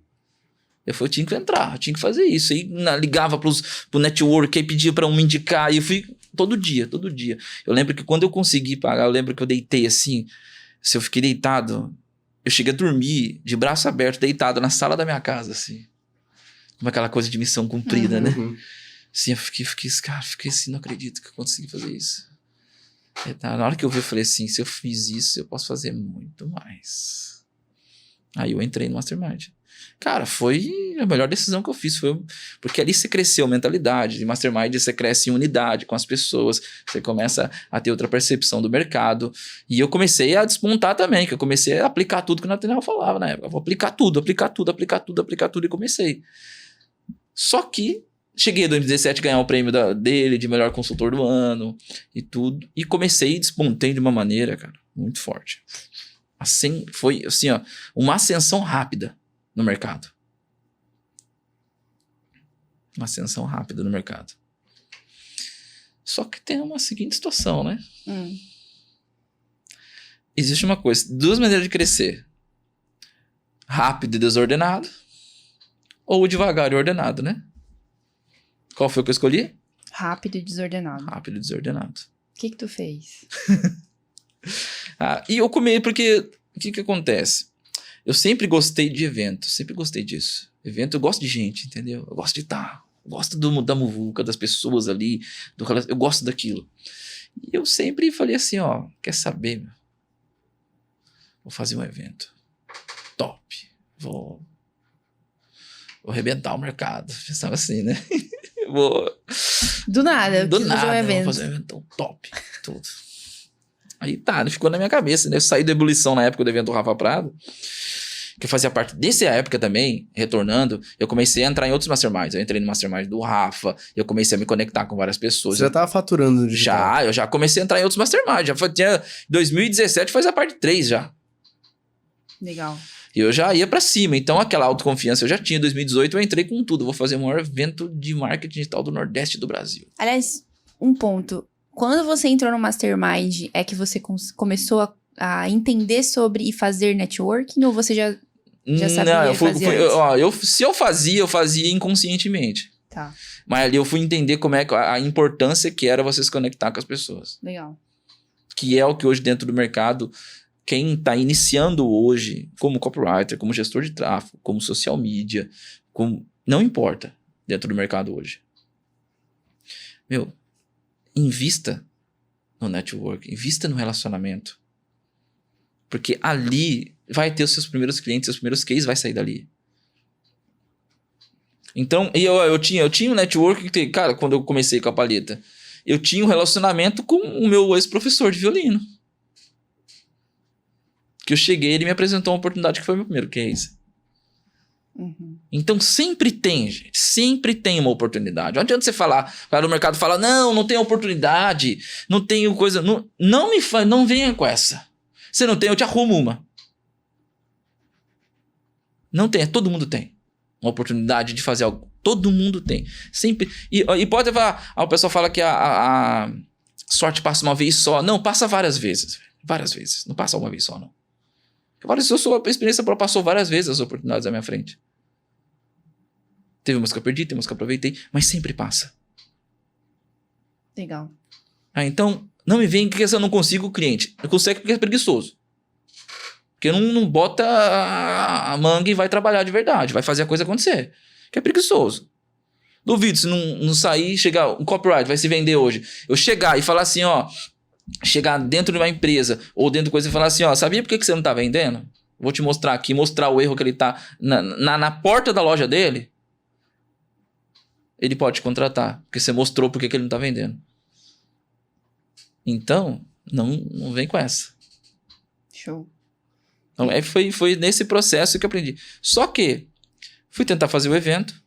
C: Eu tinha que entrar, eu tinha que fazer isso. Aí ligava pro network, aí pedia pra me indicar. E eu fui todo dia. Eu lembro que quando eu consegui pagar, eu lembro que eu deitei assim. Se eu fiquei deitado, eu cheguei a dormir de braço aberto, deitado na sala da minha casa, assim. Como aquela coisa de missão cumprida, né? Assim, eu fiquei assim, não acredito que eu consegui fazer isso. Na hora que eu vi, eu falei assim, se eu fiz isso, eu posso fazer muito mais. Aí eu entrei no Mastermind. Cara, foi a melhor decisão que eu fiz. Porque ali você cresceu mentalidade. Em Mastermind você cresce em unidade com as pessoas. Você começa a ter outra percepção do mercado. E eu comecei a despontar também. Que eu comecei a aplicar tudo que o Natanael falava na época. Eu vou aplicar tudo. E comecei. Só que cheguei em 2017 a ganhar o prêmio dele de melhor consultor do ano e tudo. E comecei e despontei de uma maneira, cara, muito forte. Assim, foi assim, ó, uma ascensão rápida no mercado. Uma ascensão rápida no mercado. Só que tem uma seguinte situação, né? Existe uma coisa, 2 maneiras de crescer. Rápido e desordenado. Ou devagar e ordenado, né? Qual foi o que eu escolhi?
A: Rápido e desordenado.
C: Rápido e desordenado.
A: O que tu fez?
C: E eu comi porque... O que acontece? Eu sempre gostei de evento. Sempre gostei disso. Evento, eu gosto de gente, entendeu? Eu gosto de estar. Eu gosto da muvuca, das pessoas ali. Eu gosto daquilo. E eu sempre falei assim, ó... Quer saber, meu? Vou fazer um evento. Top. Vou arrebentar o mercado. Pensava assim, né?
A: Do nada.
C: Vou fazer um evento top. Tudo. Aí ficou na minha cabeça, né? Eu saí da ebulição na época do evento do Rafa Prado, que eu fazia parte dessa época também, retornando, eu comecei a entrar em outros masterminds. Eu entrei no mastermind do Rafa, eu comecei a me conectar com várias pessoas.
B: Você já tava faturando no digital?
C: Eu já comecei a entrar em outros masterminds. Tinha 2017 faz a parte 3 já.
A: Legal.
C: Eu já ia pra cima. Então, aquela autoconfiança eu já tinha. Em 2018, eu entrei com tudo. Vou fazer o maior evento de marketing digital do Nordeste do Brasil.
A: Aliás, um ponto. Quando você entrou no Mastermind, é que você começou a entender sobre e fazer networking? Ou você já sabia
C: Não,
A: fazer
C: se eu fazia inconscientemente.
A: Tá,
C: Mas ali eu fui entender como é que a importância que era você se conectar com as pessoas.
A: legal.
C: Que é o que hoje dentro do mercado, quem está iniciando hoje como copywriter, como gestor de tráfego, como social media, não importa dentro do mercado hoje. Meu, invista no network, invista no relacionamento. Porque ali vai ter os seus primeiros clientes, seus primeiros cases vai sair dali. Então, eu tinha um network que, cara, quando eu comecei com a palheta, eu tinha um relacionamento com o meu ex-professor de violino. Que eu cheguei, ele me apresentou uma oportunidade que foi o meu primeiro case.
A: Uhum.
C: Então, sempre tem, gente. Sempre tem uma oportunidade. Não adianta você falar, o cara do mercado fala, não tem oportunidade, não tenho coisa... Não venha com essa. Você não tem, eu te arrumo uma. Não tem, todo mundo tem uma oportunidade de fazer algo. Todo mundo tem. Sempre. E pode falar, o pessoal fala que a sorte passa uma vez só. Não, passa várias vezes. Várias vezes. Não passa uma vez só, não. A experiência passou várias vezes as oportunidades à minha frente. Teve umas que eu perdi, tem umas que eu aproveitei, mas sempre passa.
A: Legal.
C: Então, não me vem que eu não consigo o cliente. Eu consigo porque é preguiçoso. Porque não bota a manga e vai trabalhar de verdade. Vai fazer a coisa acontecer. Que é preguiçoso. Duvido se não sair, chegar... Um copyright vai se vender hoje. Eu chegar e falar assim, ó... Chegar dentro de uma empresa ou dentro de coisa e falar assim, ó... Sabia por que você não tá vendendo? Vou te mostrar aqui. Mostrar o erro que ele tá na porta da loja dele. Ele pode te contratar. Porque você mostrou por que ele não tá vendendo. Então, não vem com essa.
A: Show.
C: Então, foi nesse processo que eu aprendi. Só que fui tentar fazer o evento.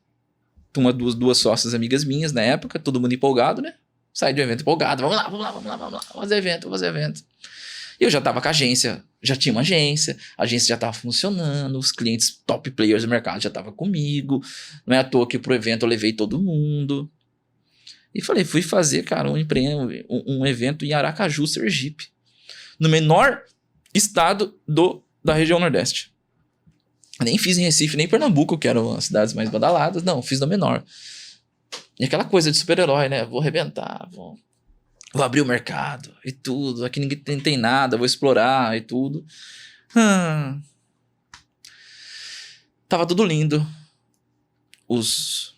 C: Duas sócias amigas minhas na época, todo mundo empolgado, né? Saí de um evento empolgado. Vamos lá. Vamos fazer evento. E eu já tava com a agência, já tinha uma agência, a agência já tava funcionando, os clientes top players do mercado já estavam comigo. Não é à toa que pro evento eu levei todo mundo. E fui fazer, cara, um evento em Aracaju, Sergipe. No menor estado da região Nordeste. Nem fiz em Recife, nem em Pernambuco, que eram as cidades mais badaladas. Não, fiz no menor. E aquela coisa de super-herói, né? Vou arrebentar, vou abrir o mercado e tudo. Aqui ninguém tem nada, vou explorar e tudo. Tava tudo lindo. Os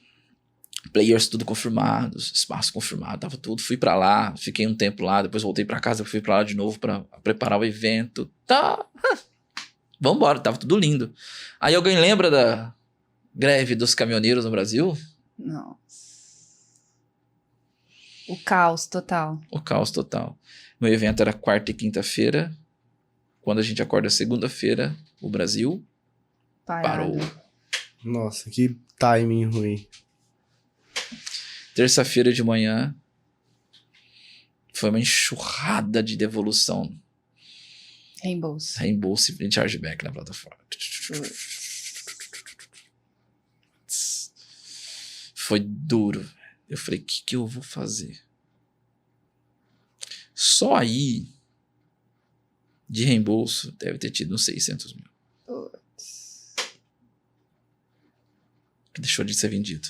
C: players tudo confirmados, espaço confirmado, tava tudo. Fui pra lá, fiquei um tempo lá, depois voltei pra casa, fui pra lá de novo pra preparar o evento. Vambora, tava tudo lindo. Aí alguém lembra da greve dos caminhoneiros no Brasil?
A: Nossa. O caos total.
C: O caos total. Meu evento era quarta e quinta-feira. Quando a gente acorda segunda-feira, o Brasil parou.
B: Nossa, que timing ruim.
C: Terça-feira de manhã foi uma enxurrada de devolução. Reembolso e chargeback na plataforma. Foi duro. Eu falei, o que eu vou fazer? Só aí, de reembolso, deve ter tido uns 600 mil. Que deixou de ser vendido.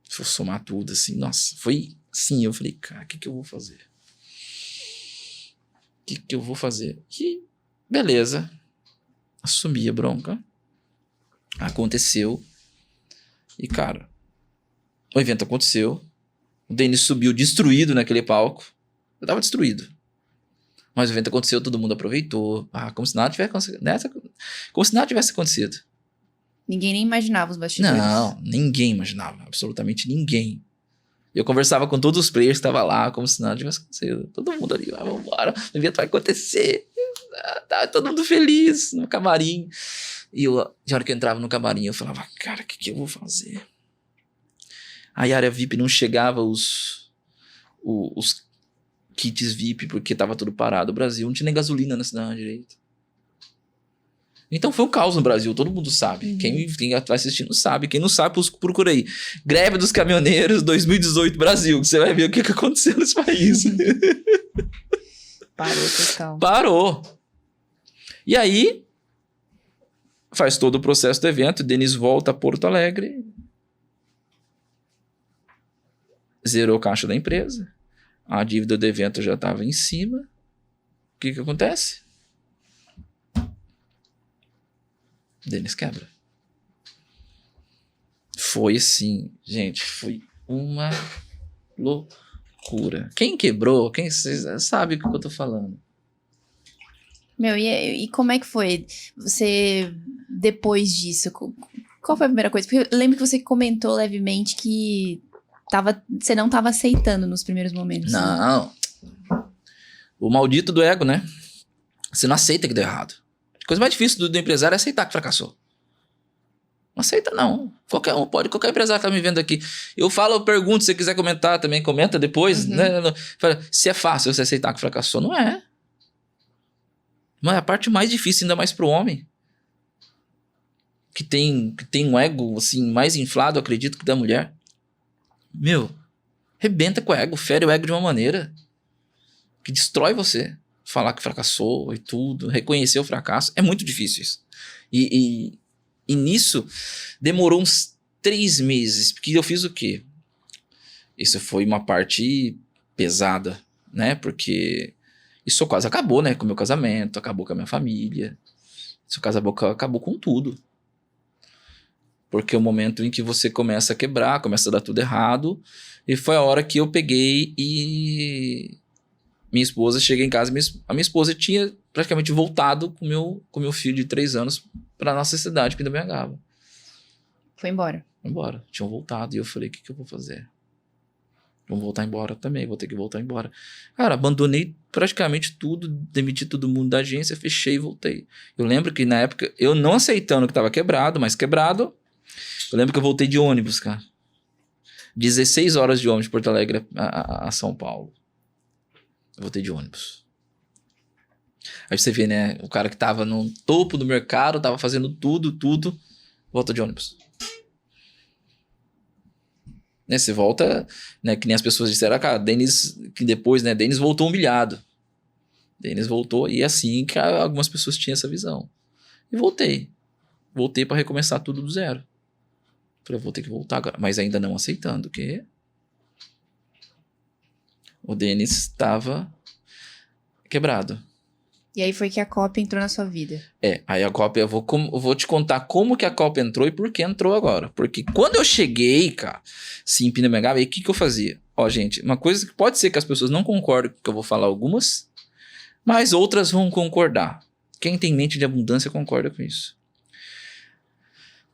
C: Se eu somar tudo, assim, nossa, foi sim. Eu falei, cara, o que eu vou fazer? O que eu vou fazer? E beleza. Assumi a bronca. Aconteceu. E, cara, o evento aconteceu. O Denis subiu destruído naquele palco. Eu tava destruído. Mas o evento aconteceu, todo mundo aproveitou. Como se nada tivesse acontecido. Como se nada tivesse acontecido.
A: Ninguém nem imaginava os bastidores.
C: Não, ninguém imaginava. Absolutamente ninguém. Eu conversava com todos os players que estavam lá, como se nada tivesse acontecido. Todo mundo ali, vambora, o evento vai acontecer. Tá todo mundo feliz no camarim. E de hora que eu entrava no camarim, eu falava, cara, o que eu vou fazer? Aí a área VIP não chegava os kits VIP, porque tava tudo parado. O Brasil não tinha nem gasolina na cidade direito. Então foi um caos no Brasil, todo mundo sabe. Quem vai assistindo sabe. Quem não sabe, procura aí. Greve dos caminhoneiros 2018 Brasil, que você vai ver o que aconteceu nesse país.
A: Parou total.
C: Parou. E aí, faz todo o processo do evento, Denis volta a Porto Alegre, zerou o caixa da empresa, a dívida do evento já estava em cima. O que acontece? Denis quebra. Foi assim, gente, foi uma loucura. Quem quebrou, quem sabe o que eu tô falando.
A: Meu, e como é que foi você, depois disso? Qual foi a primeira coisa? Porque eu lembro que você comentou levemente que você não tava aceitando nos primeiros momentos.
C: Não. O maldito do ego, né? Você não aceita que deu errado. A coisa mais difícil do empresário é aceitar que fracassou. Não aceita, não. Qualquer empresário que tá me vendo aqui. Eu pergunto, se você quiser comentar também, comenta depois. Né? Fala, se é fácil você aceitar que fracassou. Não é. Não é a parte mais difícil, ainda mais pro homem. Que tem um ego, assim, mais inflado, acredito, que da mulher. Meu, rebenta com o ego, fere o ego de uma maneira que destrói você. Falar que fracassou e tudo, reconhecer o fracasso, é muito difícil isso. E nisso, demorou uns 3 meses, porque eu fiz o quê? Isso foi uma parte pesada, né? Porque isso quase acabou, né? Com o meu casamento, acabou com a minha família. Isso acabou com tudo. Porque é o momento em que você começa a quebrar, começa a dar tudo errado. E foi a hora que eu peguei e... Minha esposa, cheguei em casa, a minha esposa tinha praticamente voltado com meu filho de 3 anos para nossa cidade, Pindamonhangaba.
A: Foi embora.
C: Tinham voltado. E eu falei, o que eu vou fazer? Vamos voltar embora também, vou ter que voltar embora. Cara, abandonei praticamente tudo, demiti todo mundo da agência, fechei e voltei. Eu lembro que na época, eu não aceitando que estava quebrado, mas quebrado, eu lembro que eu voltei de ônibus, cara. 16 horas de ônibus de Porto Alegre a São Paulo. Eu voltei de ônibus. Aí você vê, né? O cara que tava no topo do mercado, tava fazendo tudo, volta de ônibus. Né, você volta, né? Que nem as pessoas disseram, cara, Denis voltou humilhado. Denis voltou, e assim que algumas pessoas tinham essa visão. E voltei. Voltei pra recomeçar tudo do zero. Falei, vou ter que voltar agora. Mas ainda não aceitando que o Denis estava quebrado.
A: E aí foi que a Copa entrou na sua vida.
C: Aí a Copa, eu vou te contar como que a Copa entrou e por que entrou agora. Porque quando eu cheguei, cara, sim, em Pindamonhangaba, o que eu fazia? Ó, gente, uma coisa que pode ser que as pessoas não concordem com o que eu vou falar algumas, mas outras vão concordar. Quem tem mente de abundância concorda com isso.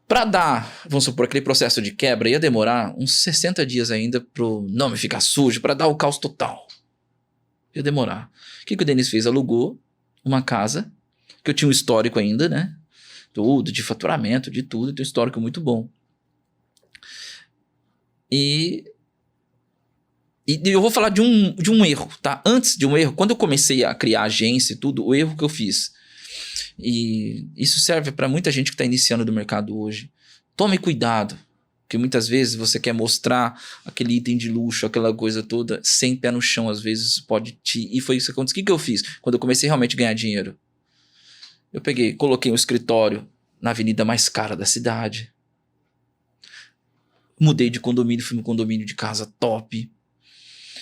C: Pra dar, vamos supor, aquele processo de quebra, ia demorar uns 60 dias ainda pro nome ficar sujo, pra dar o caos total. Ia demorar. O que o Denis fez? Alugou uma casa, que eu tinha um histórico ainda, né? Tudo, de faturamento, de tudo, tem um histórico muito bom. E eu vou falar de um erro, tá? Antes de um erro, quando eu comecei a criar agência e tudo, o erro que eu fiz. E isso serve para muita gente que está iniciando no mercado hoje. Tome cuidado, porque muitas vezes você quer mostrar aquele item de luxo, aquela coisa toda, sem pé no chão, às vezes pode E foi isso que aconteceu. O que eu fiz? Quando eu comecei realmente a ganhar dinheiro, eu coloquei um escritório na avenida mais cara da cidade. Mudei de condomínio, fui no condomínio de casa top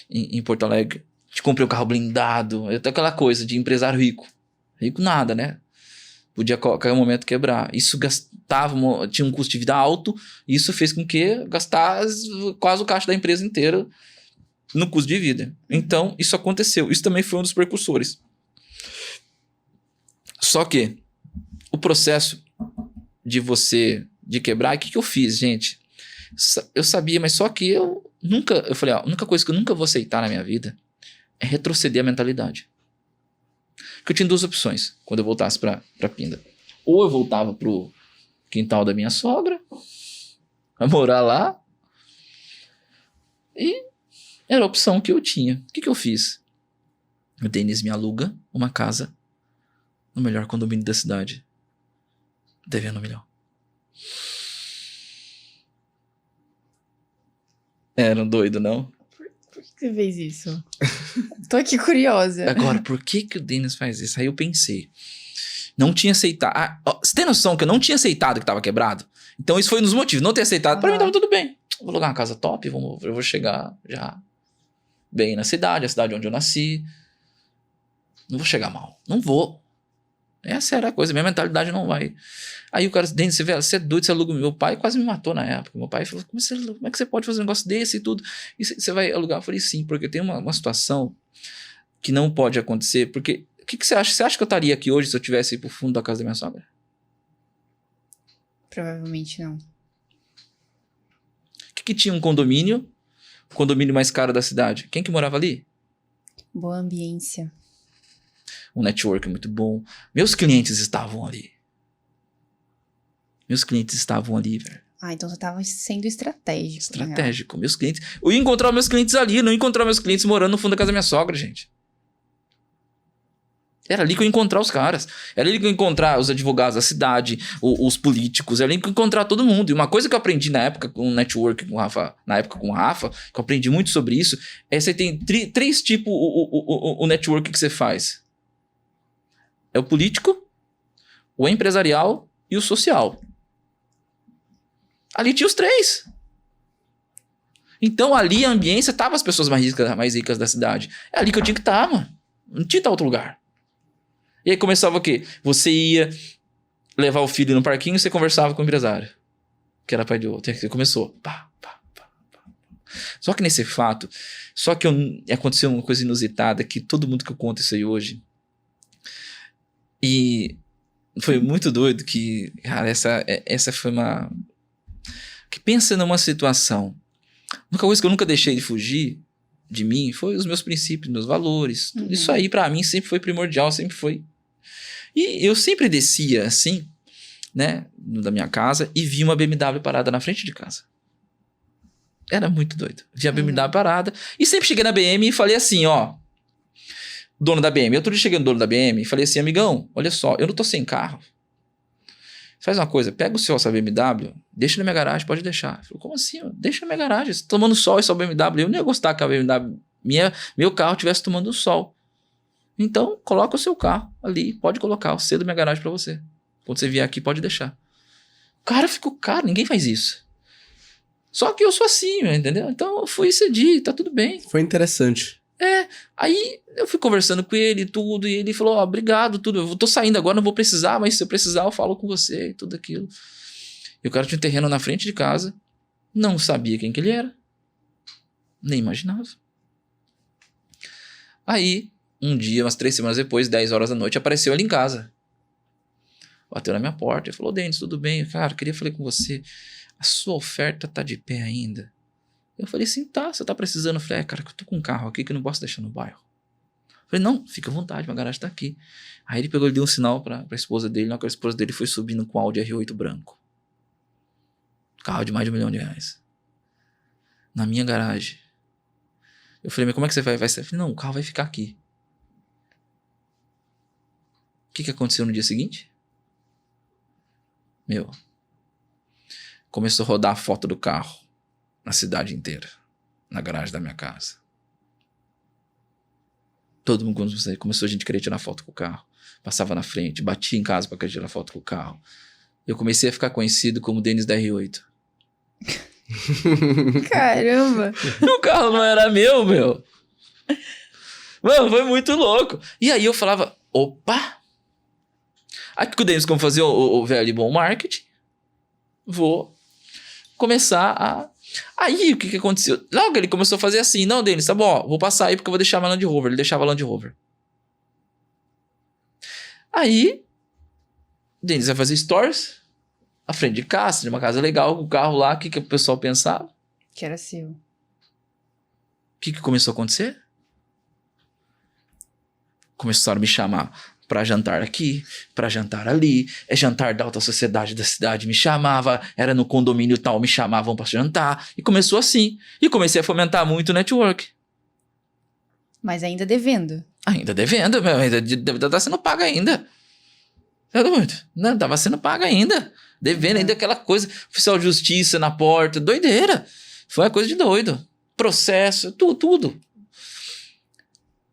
C: em Porto Alegre. Comprei um carro blindado, aquela coisa de empresário rico. Rico nada, né? Podia a qualquer momento quebrar. Isso tinha um custo de vida alto, e isso fez com que gastasse quase o caixa da empresa inteira no custo de vida. Então, isso aconteceu. Isso também foi um dos precursores. Só que o processo de quebrar, o que eu fiz, gente? Eu sabia, mas só que eu falei, a única coisa que eu nunca vou aceitar na minha vida é retroceder a mentalidade. Porque eu tinha 2 opções quando eu voltasse pra Pinda. Ou eu voltava pro quintal da minha sogra, a morar lá, e era a opção que eu tinha. O que eu fiz? O Denis me aluga uma casa no melhor condomínio da cidade. devendo 1 milhão. Era um doido, não?
A: Por que você fez isso? Tô aqui curiosa.
C: Agora, por que o Denis faz isso? Aí eu pensei. Não tinha aceitado. Você tem noção que eu não tinha aceitado que tava quebrado? Então isso foi um dos motivos. Não ter aceitado. Pra mim tava tudo bem. Vou alugar uma casa top. Eu vou chegar já bem na cidade. A cidade onde eu nasci. Não vou chegar mal. Não vou. Essa era a coisa. Minha mentalidade não vai. Aí o cara disse, Denis, você é doido, você aluga. Meu pai quase me matou na época. Meu pai falou, como é que você pode fazer um negócio desse e tudo? E você vai alugar? Eu falei, sim, porque tem uma situação que não pode acontecer. Porque, o que você acha? Você acha que eu estaria aqui hoje se eu tivesse ido pro fundo da casa da minha sogra?
A: Provavelmente não.
C: O que tinha um condomínio? O condomínio mais caro da cidade. Quem que morava ali?
A: Boa ambiência.
C: Um network muito bom. Meus clientes estavam ali. Velho.
A: Ah, então você tava sendo estratégico.
C: Estratégico. Meus clientes. Eu ia encontrar meus clientes ali, não ia encontrar meus clientes morando no fundo da casa da minha sogra, gente. Era ali que eu ia encontrar os caras. Era ali que eu ia encontrar os advogados da cidade, os políticos. Era ali que eu ia encontrar todo mundo. E uma coisa que eu aprendi na época com o network, com o Rafa, que eu aprendi muito sobre isso, é você tem três tipos o network que você faz. É o político, o empresarial e o social. Ali tinha os 3. Então ali a ambiência tava as pessoas mais ricas da cidade. É ali que eu tinha que estar, mano. Não tinha que estar em outro lugar. E aí começava o quê? Você ia levar o filho no parquinho e você conversava com o empresário. Que era pai de outro. Você começou. Pá. Só que nesse fato, aconteceu uma coisa inusitada que todo mundo que eu conto isso aí hoje. E foi muito doido que, cara, essa foi uma... Que pensa numa situação. A única coisa que eu nunca deixei de fugir de mim foi os meus princípios, meus valores. Tudo isso aí pra mim sempre foi primordial, sempre foi. E eu sempre descia assim, né, da minha casa e via uma BMW parada na frente de casa. Era muito doido. Via a BMW parada e sempre cheguei na BM e falei assim, ó, dono da BM. Outro dia cheguei no dono da BM e falei assim, amigão, olha só, eu não tô sem carro. Faz uma coisa, pega essa BMW, deixa na minha garagem, pode deixar. Eu falei, como assim? Deixa na minha garagem, você tá tomando sol e só BMW. Eu não ia gostar que a BMW, meu carro estivesse tomando sol. Então, coloca o seu carro ali, pode colocar, eu cedo minha garagem pra você. Quando você vier aqui, pode deixar. O cara ficou, ninguém faz isso. Só que eu sou assim, entendeu? Então, eu fui cedi, tá tudo bem.
B: Foi interessante.
C: Aí eu fui conversando com ele e tudo, e ele falou, obrigado, tudo, eu tô saindo agora, não vou precisar, mas se eu precisar eu falo com você e tudo aquilo. E o cara tinha um terreno na frente de casa, não sabia quem que ele era, nem imaginava. Aí, um dia, umas 3 semanas depois, 10 horas da noite, apareceu ele em casa. Bateu na minha porta e falou, Denis, tudo bem? Cara, queria falar com você, a sua oferta tá de pé ainda? Eu falei assim, tá, você tá precisando? Eu falei, cara, eu tô com um carro aqui que eu não posso deixar no bairro. Eu falei, não, fica à vontade, minha garagem tá aqui. Aí ele pegou e deu um sinal pra esposa dele, na hora que a esposa dele foi subindo com o Audi R8 branco. Carro de mais de R$1 milhão. Na minha garagem. Eu falei, mas como é que você vai? Eu falei, não, o carro vai ficar aqui. O que aconteceu no dia seguinte? Começou a rodar a foto do carro na cidade inteira, na garagem da minha casa. Todo mundo começou a gente querer tirar foto com o carro. Passava na frente, batia em casa pra querer tirar foto com o carro. Eu comecei a ficar conhecido como Denis da R8.
A: Caramba!
C: O carro não era meu. Mano, foi muito louco. E aí eu falava, opa! Aqui que o Denis, como fazer o velho e bom marketing, vou começar a... Aí, o que aconteceu? Logo ele começou a fazer assim, não, Denis, tá bom, ó, vou passar aí porque eu vou deixar minha Land Rover. Ele deixava a Land Rover. Aí, o Denis vai fazer stories à frente de casa, de uma casa legal, com o carro lá, o que o pessoal pensava?
A: Que era seu.
C: O que começou a acontecer? Começaram a me chamar pra jantar aqui, pra jantar ali, jantar da alta sociedade da cidade me chamava, era no condomínio tal, me chamavam pra jantar, e começou assim, e comecei a fomentar muito o network.
A: Mas ainda devendo.
C: Ainda devendo, ainda tá sendo pago ainda. Tá doido? Não, tava sendo pago ainda. Devendo ainda aquela coisa. Oficial de justiça na porta. Doideira. Foi uma coisa de doido. Processo, tudo.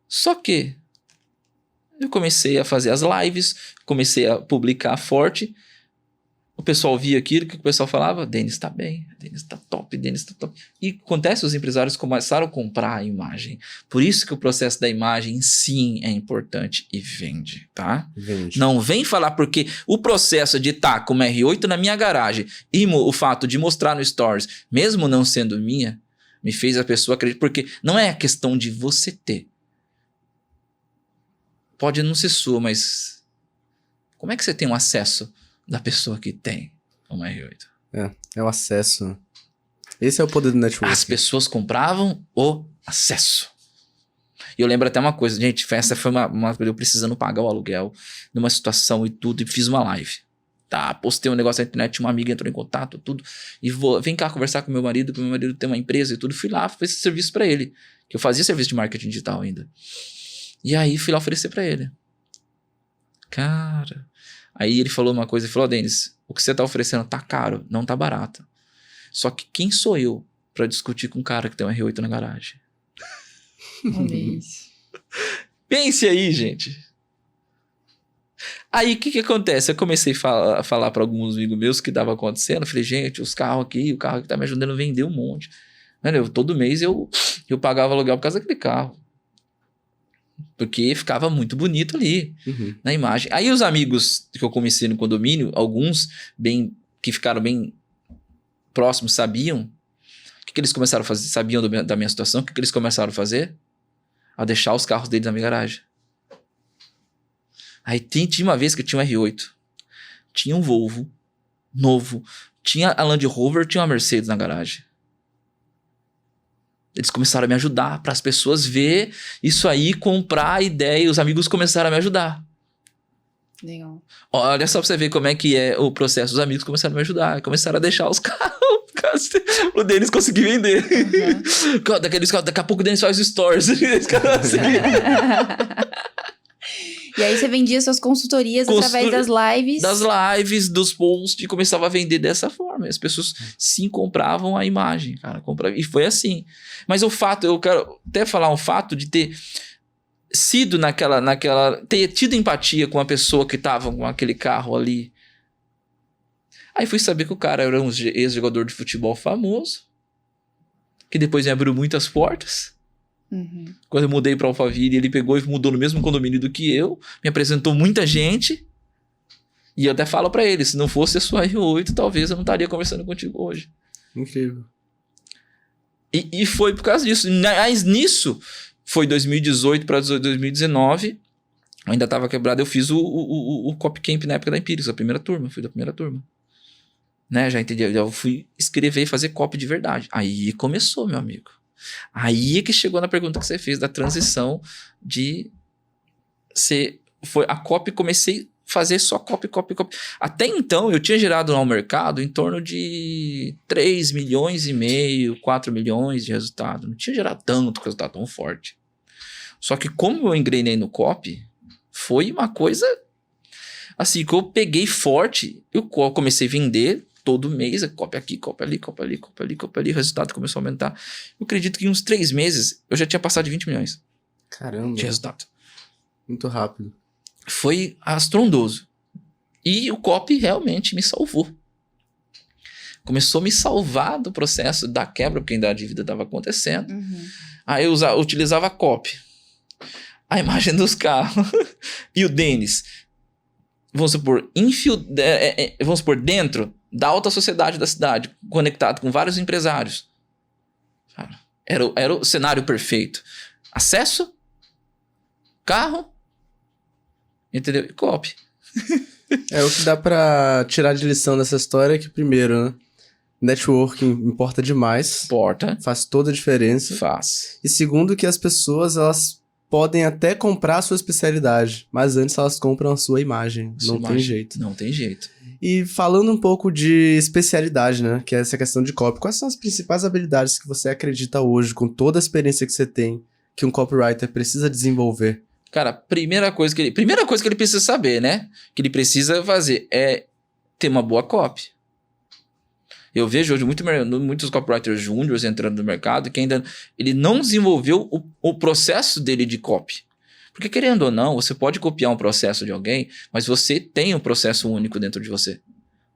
C: Só que eu comecei a fazer as lives, comecei a publicar forte. O pessoal via aquilo, que o pessoal falava? Denis tá bem, Denis tá top, Denis tá top. E acontece, os empresários começaram a comprar a imagem. Por isso que o processo da imagem, sim, é importante e vende, tá?
B: Vende.
C: Não vem falar porque o processo de estar com uma R8 na minha garagem e o fato de mostrar no Stories, mesmo não sendo minha, me fez a pessoa acreditar. Porque não é a questão de você ter. Pode não ser sua, mas como é que você tem um acesso da pessoa que tem uma R8?
B: É o acesso. Esse é o poder do network.
C: As pessoas compravam o acesso. E eu lembro até uma coisa, gente, essa foi uma eu precisando pagar o aluguel, numa situação e tudo, e fiz uma live. Tá, postei um negócio na internet, uma amiga entrou em contato, tudo, e vem cá conversar com meu marido, que meu marido tem uma empresa e tudo, fui lá, fiz esse serviço pra ele, que eu fazia serviço de marketing digital ainda. E aí fui lá oferecer pra ele. Cara, aí ele falou uma coisa, ele falou, Denis, o que você tá oferecendo tá caro, não tá barato. Só que quem sou eu pra discutir com um cara que tem um R8 na garagem?
A: Olha isso.
C: Pense aí, gente. Aí o que acontece? Eu comecei a falar para alguns amigos meus que estava acontecendo. Eu falei, gente, o carro aqui tá me ajudando a vender um monte. Mano, todo mês eu pagava aluguel por causa daquele carro. Porque ficava muito bonito ali, na imagem. Aí os amigos que eu comecei no condomínio, alguns que ficaram bem próximos, sabiam. O que eles começaram a fazer? Sabiam da minha situação. O que eles começaram a fazer? A deixar os carros deles na minha garagem. Aí tinha uma vez que eu tinha um R8. Tinha um Volvo novo. Tinha a Land Rover, tinha uma Mercedes na garagem. Eles começaram a me ajudar para as pessoas ver isso aí, comprar a ideia. E os amigos começaram a me ajudar.
A: Legal.
C: Olha só pra você ver como é que é o processo. Os amigos começaram a me ajudar. Começaram a deixar os carros. O Denis conseguir vender. Daqui a pouco o Denis faz stories.
A: E aí você vendia suas consultorias através das lives.
C: Das lives, dos posts, e começava a vender dessa forma. E as pessoas sim compravam a imagem, cara. E foi assim. Mas o fato, eu quero até falar um fato de ter sido ter tido empatia com a pessoa que tava com aquele carro ali. Aí fui saber que o cara era um ex-jogador de futebol famoso, que depois me abriu muitas portas. Quando eu mudei pra Alphaville, ele pegou e mudou no mesmo condomínio do que eu, me apresentou muita gente, e eu até falo pra ele, se não fosse a sua R8, talvez eu não estaria conversando contigo hoje.
B: Incrível.
C: E foi por causa disso. Mas nisso, foi 2018 pra 2019, eu ainda tava quebrado, eu fiz o Cop Camp na época da Empíricos, fui da primeira turma. Né, já entendi, eu fui escrever e fazer copy de verdade. Aí começou, meu amigo. Aí é que chegou na pergunta que você fez da transição de ser... Foi a copy, comecei a fazer só copy. Até então, eu tinha gerado ao mercado em torno de 3,5 milhões, 4 milhões de resultado. Não tinha gerado tanto resultado tão forte. Só que como eu engrenei no copy, foi uma coisa assim, que eu peguei forte, eu comecei a vender todo mês, copy aqui, copy ali, o resultado começou a aumentar. Eu acredito que em uns 3 meses, eu já tinha passado de 20 milhões.
B: Caramba.
C: De resultado.
B: Muito rápido.
C: Foi astrondoso. E o copy realmente me salvou. Começou a me salvar do processo da quebra, porque ainda a dívida estava acontecendo. Aí eu utilizava a copy. A imagem dos carros. E o Denis, vamos supor, dentro da alta sociedade da cidade, conectado com vários empresários. Era o cenário perfeito. Acesso, carro, entendeu? E copy.
B: O que dá pra tirar de lição dessa história é que, primeiro, né? Networking importa demais.
C: Importa.
B: Faz toda a diferença.
C: Faz.
B: E segundo, que as pessoas, elas podem até comprar a sua especialidade, mas antes elas compram a sua imagem. Tem jeito.
C: Não tem jeito.
B: E falando um pouco de especialidade, né? Que é essa questão de copy. Quais são as principais habilidades que você acredita hoje, com toda a experiência que você tem, que um copywriter precisa desenvolver
C: Cara, primeira coisa que ele precisa saber, né? Que ele precisa fazer é ter uma boa copy. Eu vejo hoje muitos copywriters júniors entrando no mercado que ainda ele não desenvolveu o processo dele de copy. Porque querendo ou não, você pode copiar um processo de alguém, mas você tem um processo único dentro de você.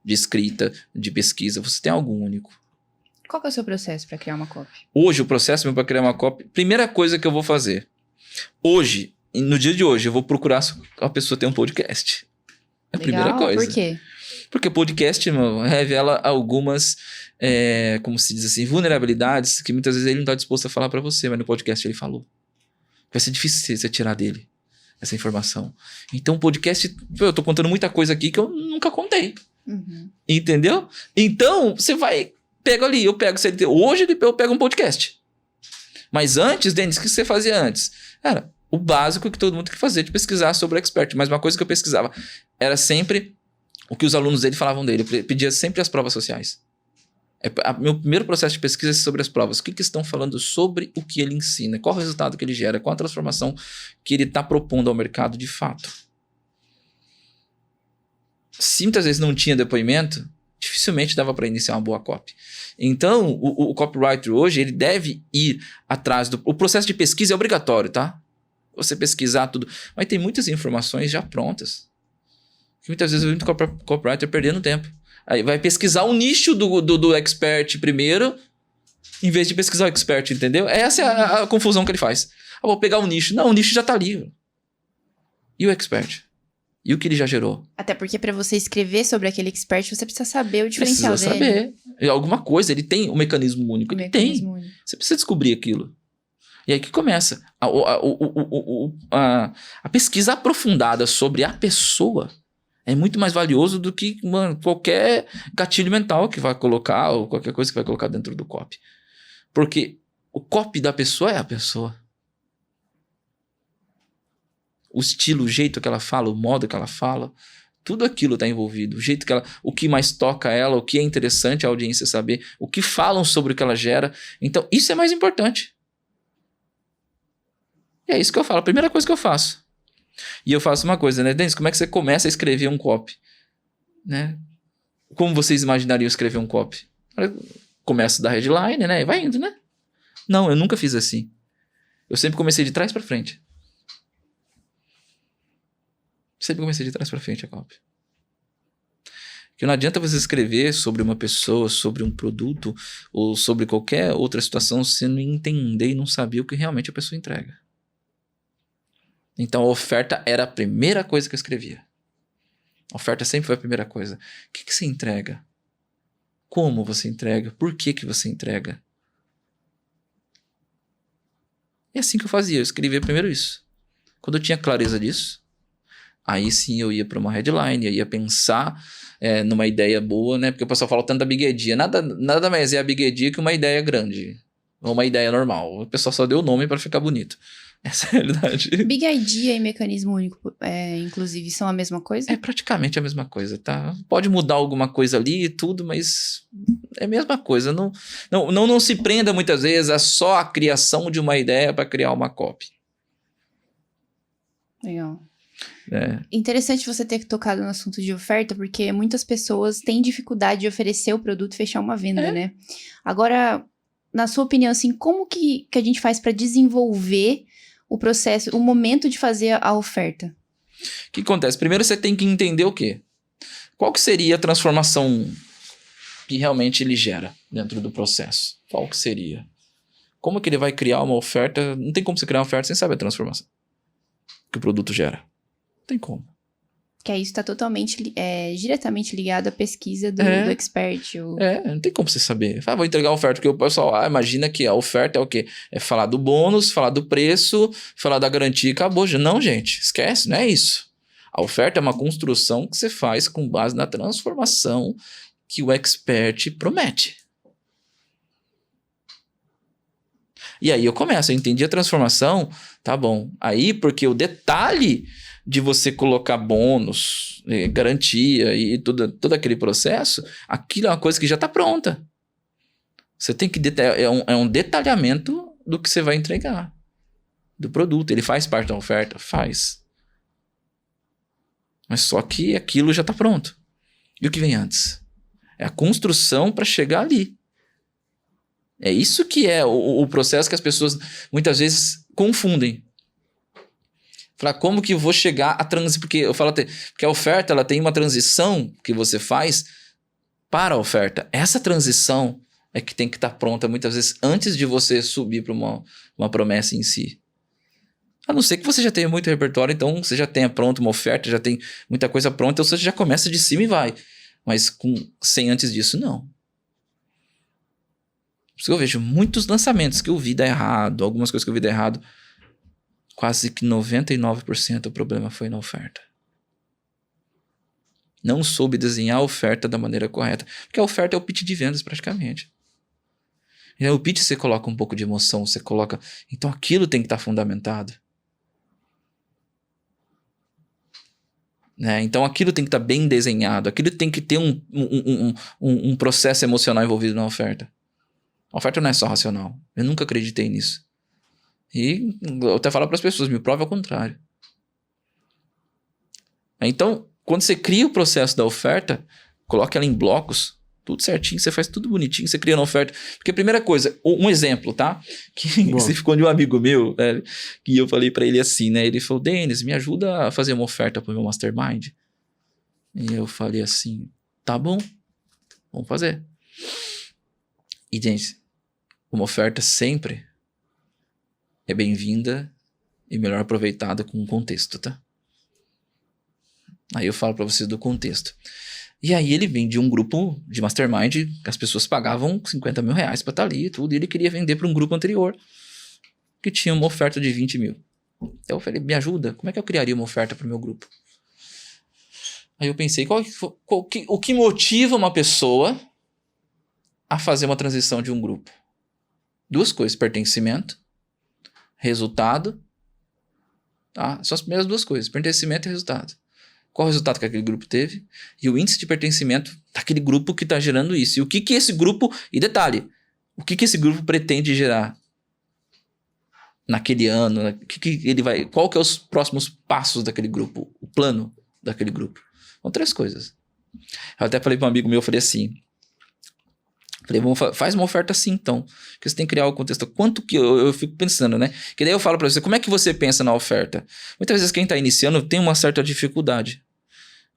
C: De escrita, de pesquisa, você tem algo único.
A: Qual que é o seu processo para criar uma copy?
C: Hoje, o processo meu para criar uma copy, primeira coisa que eu vou fazer. Hoje, no dia de hoje, eu vou procurar se a pessoa tem um podcast. É a primeira coisa.
A: Por quê?
C: Porque o podcast, meu, revela algumas, como se diz assim, vulnerabilidades que muitas vezes ele não está disposto a falar para você, mas no podcast ele falou. Vai ser difícil você tirar dele essa informação. Então, o podcast, eu tô contando muita coisa aqui que eu nunca contei.
A: Uhum.
C: Entendeu? Então, você vai, pega ali, eu pego CLT. Hoje eu pego um podcast. Mas antes, Denis, o que você fazia antes? Era o básico que todo mundo tem que fazer, de pesquisar sobre o expert. Mas uma coisa que eu pesquisava era sempre o que os alunos dele falavam dele. Eu pedia sempre as provas sociais. Meu primeiro processo de pesquisa é sobre as provas. O que estão falando sobre o que ele ensina? Qual o resultado que ele gera? Qual a transformação que ele está propondo ao mercado de fato? Se muitas vezes não tinha depoimento, dificilmente dava para iniciar uma boa copy. Então, o copywriter hoje, ele deve ir atrás do... O processo de pesquisa é obrigatório, tá? Você pesquisar tudo. Mas tem muitas informações já prontas. Que muitas vezes eu vejo muito copywriter perdendo tempo. Aí vai pesquisar o nicho do expert primeiro, em vez de pesquisar o expert, entendeu? Essa é a confusão que ele faz. Eu vou pegar o nicho. Não, o nicho já tá ali. E o expert? E o que ele já gerou?
A: Até porque para você escrever sobre aquele expert, você precisa saber o diferencial dele.
C: Precisa saber. Alguma coisa, ele tem um mecanismo único. Ele tem. Você precisa descobrir aquilo. E aí que começa. A pesquisa aprofundada sobre a pessoa é muito mais valioso do que qualquer gatilho mental que vai colocar ou qualquer coisa que vai colocar dentro do copy. Porque o copy da pessoa é a pessoa. O estilo, o jeito que ela fala, o modo que ela fala, tudo aquilo está envolvido. O jeito que ela, o que mais toca ela, o que é interessante a audiência saber, o que falam sobre o que ela gera. Então, isso é mais importante. E é isso que eu falo, a primeira coisa que eu faço. E eu faço uma coisa, né, Denis? Como é que você começa a escrever um copy? Né? Como vocês imaginariam escrever um copy? Começo da headline, né? E vai indo, né? Não, eu nunca fiz assim. Eu sempre comecei de trás para frente. Sempre comecei de trás para frente a copy. Porque não adianta você escrever sobre uma pessoa, sobre um produto ou sobre qualquer outra situação se não entender e não saber o que realmente a pessoa entrega. Então a oferta era a primeira coisa que eu escrevia. A oferta sempre foi a primeira coisa. O que você entrega? Como você entrega? Por que você entrega? E assim que eu fazia, eu escrevia primeiro isso. Quando eu tinha clareza disso, aí sim eu ia para uma headline, eu ia pensar numa ideia boa, né? Porque o pessoal fala tanto da big idea. Nada mais é a big idea que uma ideia grande. Ou uma ideia normal. O pessoal só deu o nome para ficar bonito. Essa é a realidade.
A: Big idea e mecanismo único, inclusive, são a mesma coisa?
C: É praticamente a mesma coisa, tá? Pode mudar alguma coisa ali e tudo, mas é a mesma coisa. Não se prenda muitas vezes a só a criação de uma ideia para criar uma copy.
A: Legal. Interessante você ter tocado no assunto de oferta, porque muitas pessoas têm dificuldade de oferecer o produto e fechar uma venda, né? Agora, na sua opinião, assim, como que a gente faz para desenvolver o processo, o momento de fazer a oferta?
C: O que acontece? Primeiro você tem que entender o quê? Qual que seria a transformação que realmente ele gera dentro do processo? Qual que seria? Como que ele vai criar uma oferta? Não tem como você criar uma oferta sem saber a transformação que o produto gera. Não tem como.
A: Que aí isso está totalmente, diretamente ligado à pesquisa do expert.
C: Não tem como você saber. Vou entregar a oferta, porque o pessoal imagina que a oferta é o quê? É falar do bônus, falar do preço, falar da garantia e acabou. Não, gente, esquece, não é isso. A oferta é uma construção que você faz com base na transformação que o expert promete. E aí eu começo, eu entendi a transformação, tá bom. Aí, porque o detalhe de você colocar bônus, garantia e todo aquele processo, aquilo é uma coisa que já está pronta. Você tem que é um detalhamento do que você vai entregar. do produto. Ele faz parte da oferta? Faz. Mas só que aquilo já está pronto. E o que vem antes? É a construção para chegar ali. É isso que é o processo que as pessoas muitas vezes confundem. Falar, como que eu vou chegar a transição? Porque eu falo até, porque a oferta ela tem uma transição que você faz para a oferta. Essa transição é que tem que estar pronta muitas vezes antes de você subir para uma promessa em si. A não ser que você já tenha muito repertório, então você já tenha pronto uma oferta, já tem muita coisa pronta, então você já começa de cima e vai. Mas sem antes disso, não. Por isso que eu vejo muitos lançamentos que eu vi dar errado, algumas coisas que eu vi dar errado. Quase que 99% o problema foi na oferta. Não soube desenhar a oferta da maneira correta. Porque a oferta é o pitch de vendas praticamente. E aí, o pitch você coloca um pouco de emoção, você coloca... Então aquilo tem que estar fundamentado. Né? Então aquilo tem que estar bem desenhado. Aquilo tem que ter um processo emocional envolvido na oferta. A oferta não é só racional. Eu nunca acreditei nisso. E eu até falo para as pessoas, me prove ao contrário. Então, quando você cria o processo da oferta, coloca ela em blocos, tudo certinho, você faz tudo bonitinho, você cria uma oferta. Porque a primeira coisa, um exemplo, tá? Que você ficou de um amigo meu, né? Que eu falei para ele assim, né? Ele falou, Denis, me ajuda a fazer uma oferta para o meu mastermind. E eu falei assim, tá bom, vamos fazer. E, gente, uma oferta sempre é bem-vinda e melhor aproveitada com o contexto, tá? Aí eu falo pra vocês do contexto. E aí ele vem de um grupo de mastermind que as pessoas pagavam 50 mil reais pra estar ali e tudo, e ele queria vender para um grupo anterior que tinha uma oferta de 20 mil. Então eu falei, me ajuda, como é que eu criaria uma oferta pro meu grupo? Aí eu pensei, o que motiva uma pessoa a fazer uma transição de um grupo? Duas coisas, pertencimento, resultado, tá? São as primeiras duas coisas, pertencimento e resultado. Qual o resultado que aquele grupo teve? E o índice de pertencimento daquele grupo que está gerando isso. E o que esse grupo... E detalhe, o que esse grupo pretende gerar naquele ano? Qual que é os próximos passos daquele grupo? O plano daquele grupo? São três coisas. Eu até falei para um amigo meu, eu falei assim... faz uma oferta assim, então. Porque você tem que criar o contexto. Quanto que eu fico pensando, né? Que daí eu falo pra você, como é que você pensa na oferta? Muitas vezes quem tá iniciando tem uma certa dificuldade.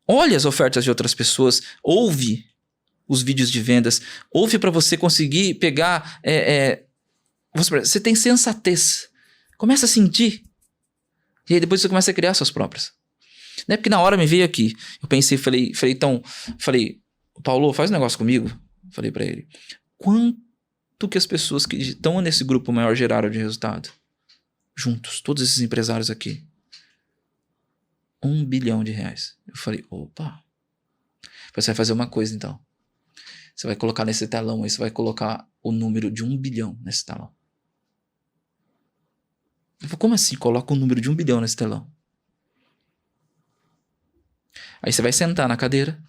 C: Olha as ofertas de outras pessoas, ouve os vídeos de vendas, ouve pra você conseguir pegar... você tem sensatez. Começa a sentir. E aí depois você começa a criar suas próprias. Não é porque na hora me veio aqui. Eu pensei, falei, Paulo, faz um negócio comigo. Falei pra ele, quanto que as pessoas que estão nesse grupo maior geraram de resultado? Juntos, todos esses empresários aqui. 1 bilhão de reais. Eu falei, opa. Você vai fazer uma coisa então. Você vai colocar nesse telão aí, você vai colocar o número de 1 bilhão nesse telão. Eu falei, como assim? Coloca o número de 1 bilhão nesse telão. Aí você vai sentar na cadeira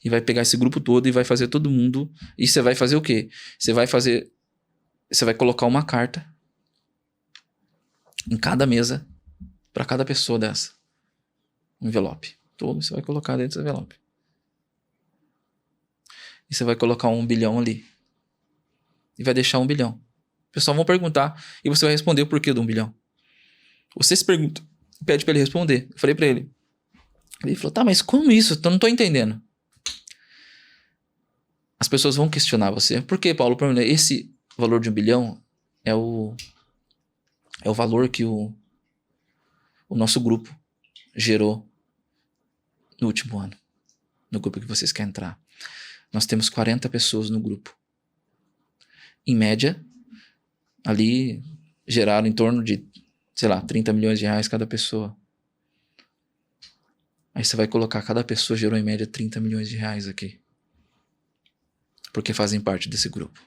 C: e vai pegar esse grupo todo e vai fazer todo mundo. E você vai fazer o quê? Você vai colocar uma carta em cada mesa para cada pessoa dessa. Um envelope. Todo você vai colocar dentro desse envelope. E você vai colocar 1 bilhão ali. E vai deixar 1 bilhão. O pessoal vão perguntar e você vai responder o porquê do 1 bilhão. Você se pergunta, pede para ele responder. Eu falei para ele. Ele falou, tá, mas como isso? Eu não tô entendendo. As pessoas vão questionar você. Por que, Paulo? Esse valor de 1 bilhão é o valor que o nosso grupo gerou no último ano. No grupo que vocês querem entrar. Nós temos 40 pessoas no grupo. Em média, ali geraram em torno de, 30 milhões de reais cada pessoa. Aí você vai colocar, cada pessoa gerou em média 30 milhões de reais aqui. Porque fazem parte desse grupo.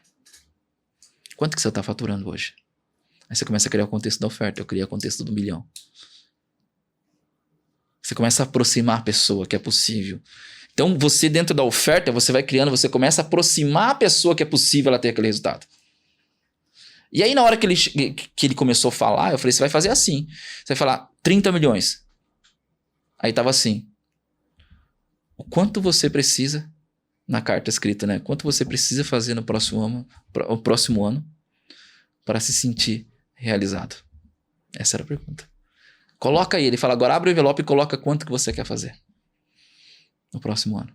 C: Quanto que você está faturando hoje? Aí você começa a criar o contexto da oferta. Eu criei o contexto do 1 bilhão. Você começa a aproximar a pessoa que é possível. Então você dentro da oferta, você vai criando, você começa a aproximar a pessoa que é possível ela ter aquele resultado. E aí, na hora que ele começou a falar, eu falei, você vai fazer assim. Você vai falar 30 milhões. Aí tava assim. O quanto você precisa, na carta escrita, né? Quanto você precisa fazer no próximo ano para se sentir realizado? Essa era a pergunta. Coloca aí. Ele fala, agora abre o envelope e coloca quanto que você quer fazer no próximo ano.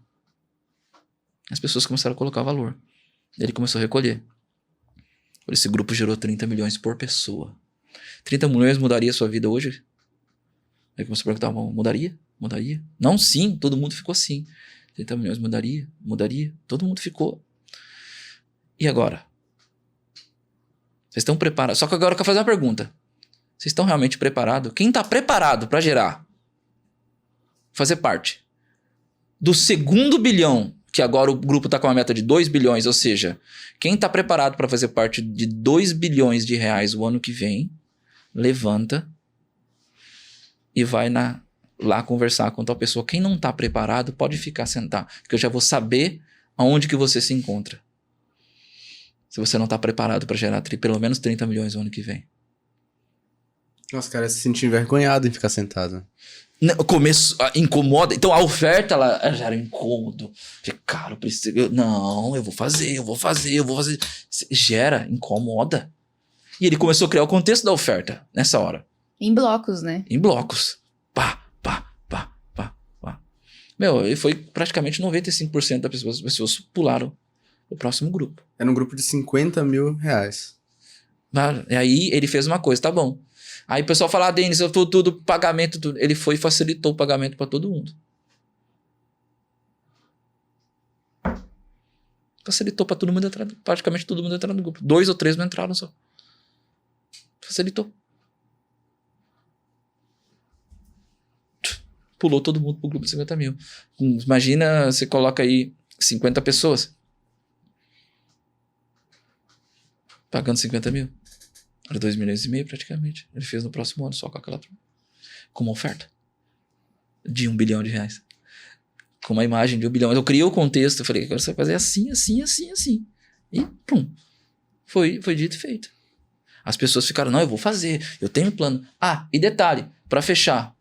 C: As pessoas começaram a colocar valor. Ele começou a recolher. Esse grupo gerou 30 milhões por pessoa. 30 milhões mudaria a sua vida hoje? Aí começou a perguntar, mudaria? Mudaria? Não, sim, todo mundo ficou sim. 30 milhões mudaria? Mudaria? Todo mundo ficou. E agora? Vocês estão preparados? Só que agora eu quero fazer uma pergunta. Vocês estão realmente preparados? Quem está preparado para gerar? Fazer parte do segundo bilhão, que agora o grupo está com uma meta de 2 bilhões, ou seja, quem está preparado para fazer parte de 2 bilhões de reais o ano que vem, levanta e vai lá conversar com tal pessoa. Quem não está preparado pode ficar sentado, porque eu já vou saber aonde que você se encontra. Se você não está preparado para gerar pelo menos 30 milhões o ano que vem.
B: Nossa, cara, se sentir envergonhado em ficar sentado.
C: Começo incomoda. Então a oferta ela já era incômodo. Cara, eu preciso. Não, eu vou fazer. Gera, incomoda. E ele começou a criar o contexto da oferta nessa hora.
A: Em blocos, né?
C: Em blocos. Pá, pá, pá, pá, pá. Meu, e foi praticamente 95% das pessoas pularam o próximo grupo.
B: Era um grupo de 50 mil reais.
C: E aí ele fez uma coisa, tá bom. Aí o pessoal fala, Denis, eu tô tudo, pagamento, tudo. Ele foi e facilitou o pagamento para todo mundo. Facilitou para todo mundo entrar, praticamente todo mundo entrar no grupo. 2 ou 3 não entraram só. Facilitou. Pulou todo mundo pro grupo de 50 mil. Imagina, você coloca aí 50 pessoas. Pagando 50 mil. Era 2 milhões e meio praticamente. Ele fez no próximo ano só com aquela turma. Com uma oferta de 1 bilhão de reais. Com uma imagem de 1 bilhão. Eu criei o contexto. Eu falei, agora você vai fazer assim, assim, assim, assim. E pum. Foi dito e feito. As pessoas ficaram, não, eu vou fazer. Eu tenho um plano. Ah, e detalhe, para fechar.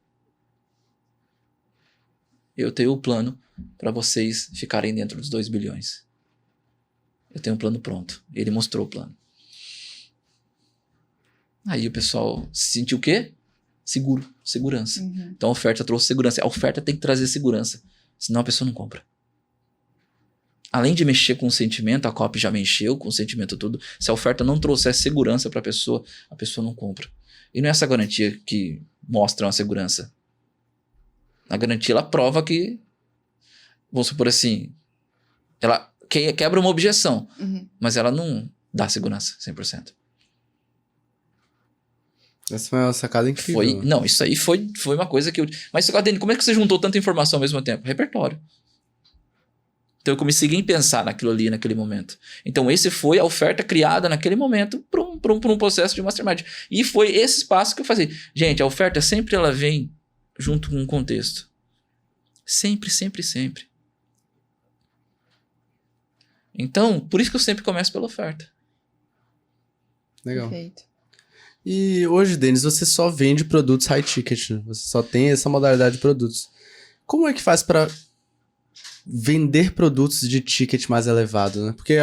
C: Eu tenho o plano para vocês ficarem dentro dos 2 bilhões. Eu tenho um plano pronto. Ele mostrou o plano. Aí o pessoal se sentiu o quê? Seguro, segurança.
A: Uhum.
C: Então a oferta trouxe segurança. A oferta tem que trazer segurança, senão a pessoa não compra. Além de mexer com o sentimento, a copy já mexeu com o sentimento tudo. Se a oferta não trouxer segurança para a pessoa não compra. E não é essa garantia que mostra uma segurança. A garantia, ela prova que, vamos supor assim, ela quebra uma objeção, mas ela não dá segurança 100%.
B: Essa foi uma sacada incrível.
C: Não, isso aí foi uma coisa que eu... Mas, Adene, como é que você juntou tanta informação ao mesmo tempo? Repertório. Então eu consegui pensar naquilo ali, naquele momento. Então esse foi a oferta criada naquele momento para um processo de mastermind. E foi esse espaço que eu fazia. Gente, a oferta sempre ela vem junto com um contexto. Sempre, sempre, sempre. Então, por isso que eu sempre começo pela oferta.
B: Legal.
A: Perfeito.
B: E hoje, Denis, você só vende produtos high ticket, né? Você só tem essa modalidade de produtos. Como é que faz para vender produtos de ticket mais elevado, né? Porque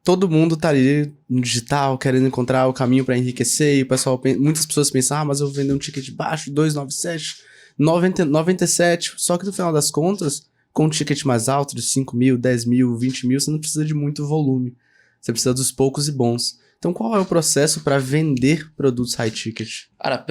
B: todo mundo tá ali no digital, querendo encontrar o caminho para enriquecer, e o pessoal, muitas pessoas pensam, mas eu vou vender um ticket baixo, 297, 97, só que no final das contas, com um ticket mais alto, de 5 mil, 10 mil, 20 mil, você não precisa de muito volume. Você precisa dos poucos e bons. Então, qual é o processo para vender produtos high ticket?
C: Cara,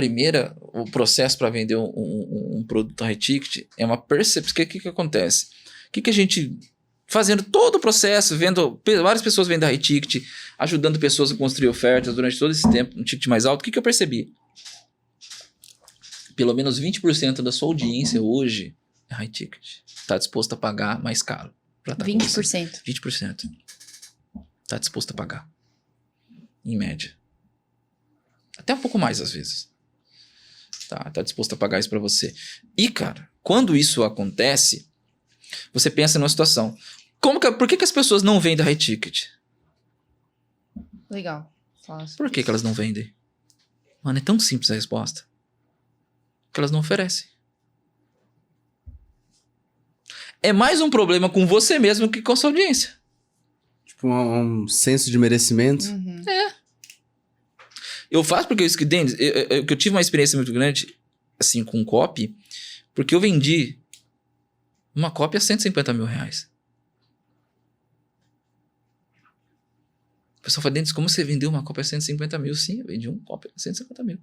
C: o processo para vender um produto high ticket é uma percepção. O que acontece? O que a gente... Fazendo todo o processo, vendo várias pessoas vendendo high ticket, ajudando pessoas a construir ofertas durante todo esse tempo, um ticket mais alto, o que eu percebi? Pelo menos 20% da sua audiência hoje é high ticket. Está disposto a pagar mais caro.
A: 20%.
C: 20%. Está disposto a pagar. Em média. Até um pouco mais, às vezes. Tá disposto a pagar isso para você. E, cara, quando isso acontece, você pensa numa situação. Por que as pessoas não vendem high ticket?
A: Legal. falar sobre
C: Por que
A: isso.
C: elas não vendem? Mano, é tão simples a resposta. Que elas não oferecem. É mais um problema com você mesmo que com a sua audiência.
B: Tipo, um senso de merecimento.
A: Uhum.
C: Eu faço porque isso que Denis, eu tive uma experiência muito grande, assim, com copy, porque eu vendi uma copy a R$150 mil. O pessoal fala, Denis, como você vendeu uma copy a 150 mil? Sim, eu vendi um copy a 150 mil.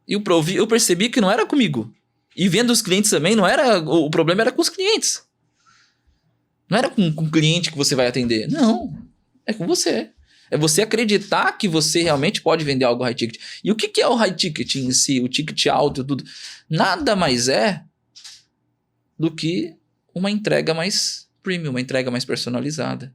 C: E eu percebi que não era comigo. E vendo os clientes também, não era. O problema era com os clientes. Não era com o cliente que você vai atender. Não. É com você. É você acreditar que você realmente pode vender algo high ticket. E o que é o high ticket em si? O ticket alto e tudo. Nada mais é do que uma entrega mais premium, uma entrega mais personalizada.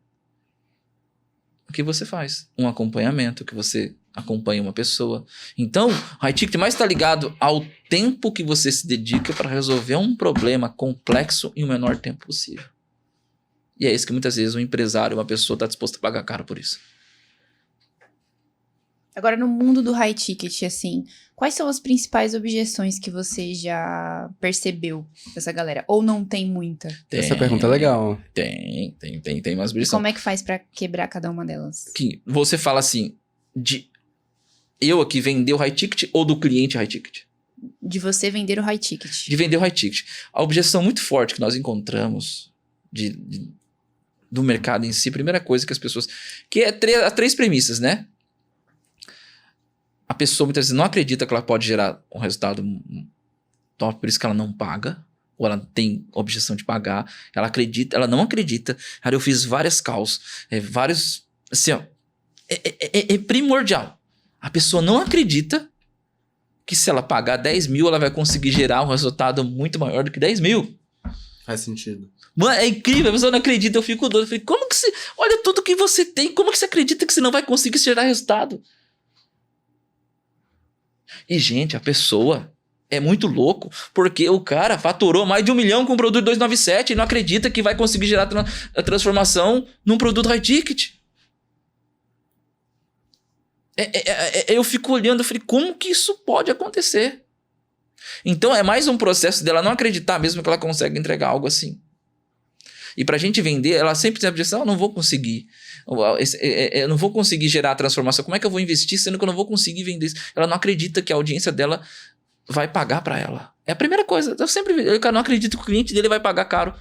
C: O que você faz? Um acompanhamento, que você acompanha uma pessoa. Então, o high ticket mais está ligado ao tempo que você se dedica para resolver um problema complexo em o menor tempo possível. E é isso que muitas vezes um empresário, uma pessoa está disposto a pagar caro por isso.
A: Agora, no mundo do high ticket, assim, quais são as principais objeções que você já percebeu dessa galera? Ou não tem muita?
B: Essa pergunta é legal.
C: Tem umas
A: E
C: brigas.
A: como é que faz pra quebrar cada uma delas?
C: Que você fala assim, de eu aqui vender o high ticket ou do cliente high ticket?
A: De você vender o high ticket.
C: De vender o high ticket. A objeção muito forte que nós encontramos do mercado em si, a primeira coisa que as pessoas... Que é três premissas, né? A pessoa muitas vezes não acredita que ela pode gerar um resultado top, por isso que ela não paga, ou ela tem objeção de pagar, ela não acredita. Cara, eu fiz várias calls, vários... Assim, ó, é primordial. A pessoa não acredita que se ela pagar 10 mil, ela vai conseguir gerar um resultado muito maior do que 10 mil.
B: Faz sentido.
C: Mano, é incrível, a pessoa não acredita, eu fico doido. Eu falei, como que você... Olha tudo que você tem, como que você acredita que você não vai conseguir gerar resultado? E, gente, a pessoa é muito louco, porque o cara faturou mais de 1 milhão com o produto 297 e não acredita que vai conseguir gerar a transformação num produto high ticket. Eu fico olhando, eu falei, como que isso pode acontecer? Então, é mais um processo dela não acreditar mesmo que ela consegue entregar algo assim. E pra gente vender, ela sempre tem a objeção, eu não vou conseguir. Eu não vou conseguir gerar a transformação. Como é que eu vou investir sendo que eu não vou conseguir vender isso? Ela não acredita que a audiência dela vai pagar pra ela. É a primeira coisa. Eu sempre não acredito que o cliente dele vai pagar caro.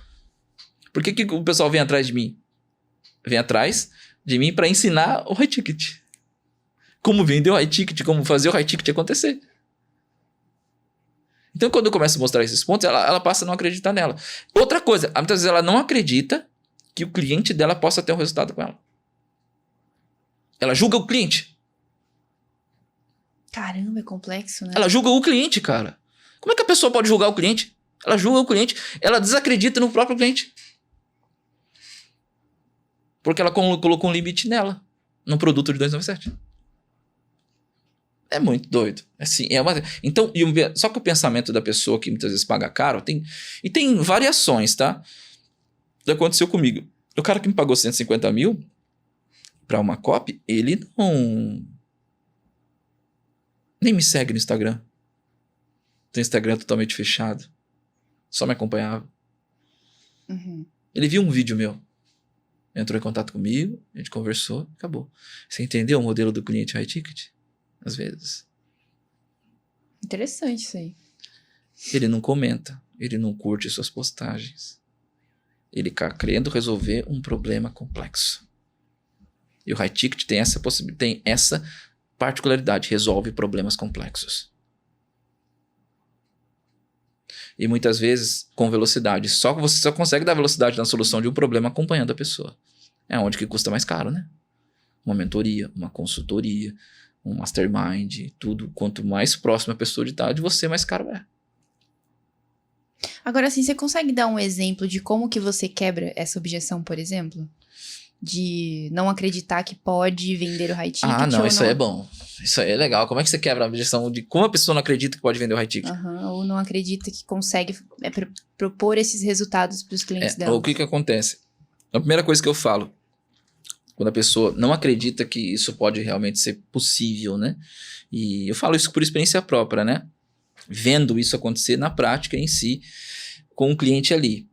C: Por que o pessoal vem atrás de mim? Vem atrás de mim pra ensinar o high ticket. Como vender o high ticket, como fazer o high ticket acontecer. Então, quando eu começo a mostrar esses pontos, ela passa a não acreditar nela. Outra coisa, muitas vezes ela não acredita que o cliente dela possa ter um resultado com ela. Ela julga o cliente.
A: Caramba, é complexo, né?
C: Ela julga o cliente, cara. Como é que a pessoa pode julgar o cliente? Ela julga o cliente. Ela desacredita no próprio cliente. Porque ela colocou um limite nela. Num produto de 297. É muito doido. Assim, então, só que o pensamento da pessoa que muitas vezes paga caro tem variações, tá? Já aconteceu comigo. O cara que me pagou 150 mil pra uma copy, ele nem me segue no Instagram. Tem Instagram totalmente fechado. Só me acompanhava.
A: Uhum.
C: Ele viu um vídeo meu. Entrou em contato comigo, a gente conversou, acabou. Você entendeu o modelo do cliente high ticket? Às vezes.
A: Interessante isso aí.
C: Ele não comenta, ele não curte suas postagens. Ele está querendo resolver um problema complexo. E o high ticket tem essa particularidade, resolve problemas complexos. E muitas vezes com velocidade. Você só consegue dar velocidade na solução de um problema acompanhando a pessoa. É onde que custa mais caro, né? Uma mentoria, uma consultoria, um mastermind, tudo. Quanto mais próxima a pessoa de você, mais caro é.
A: Agora, assim, você consegue dar um exemplo de como que você quebra essa objeção, por exemplo? De não acreditar que pode vender o high ticket?
C: Ah, não,
A: ou
C: isso aí é bom. Isso aí é legal. Como é que você quebra a objeção de como a pessoa não acredita que pode vender o high ticket?
A: Ou não acredita que consegue propor esses resultados para os clientes dela?
C: O que acontece? A primeira coisa que eu falo, Quando a pessoa não acredita que isso pode realmente ser possível, né? E eu falo isso por experiência própria, né? Vendo isso acontecer na prática em si, com um cliente ali.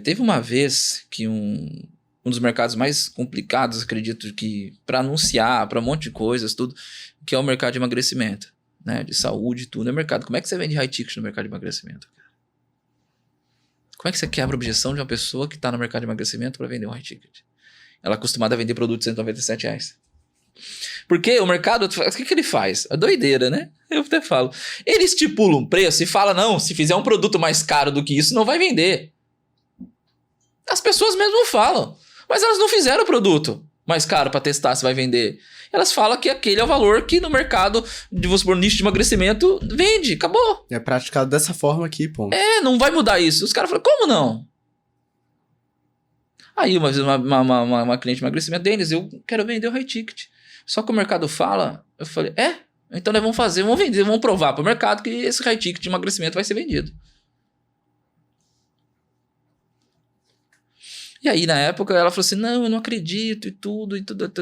C: Teve uma vez que um dos mercados mais complicados, acredito que para anunciar, para um monte de coisas, tudo, que é o mercado de emagrecimento, né? De saúde, tudo é mercado. Como é que você vende high ticket no mercado de emagrecimento? Como é que você quebra a objeção de uma pessoa que está no mercado de emagrecimento para vender um high ticket? Ela é acostumada a vender produtos de R$197. Porque o mercado, o que ele faz? É doideira, né? Eu até falo. Ele estipula um preço e fala, não, se fizer um produto mais caro do que isso, não vai vender. As pessoas mesmo falam. Mas elas não fizeram o produto mais caro para testar se vai vender. Elas falam que aquele é o valor que no mercado de, vamos supor, nicho de emagrecimento vende. Acabou.
B: É praticado dessa forma aqui, ponto.
C: Não vai mudar isso. Os caras falam, como não? Aí uma vez uma cliente de emagrecimento, Denis, eu quero vender o high ticket. Só que o mercado fala, eu falei, então nós vamos fazer, vamos vender, vamos provar para o mercado que esse high ticket de emagrecimento vai ser vendido. E aí, na época, ela falou assim, não, eu não acredito e tudo.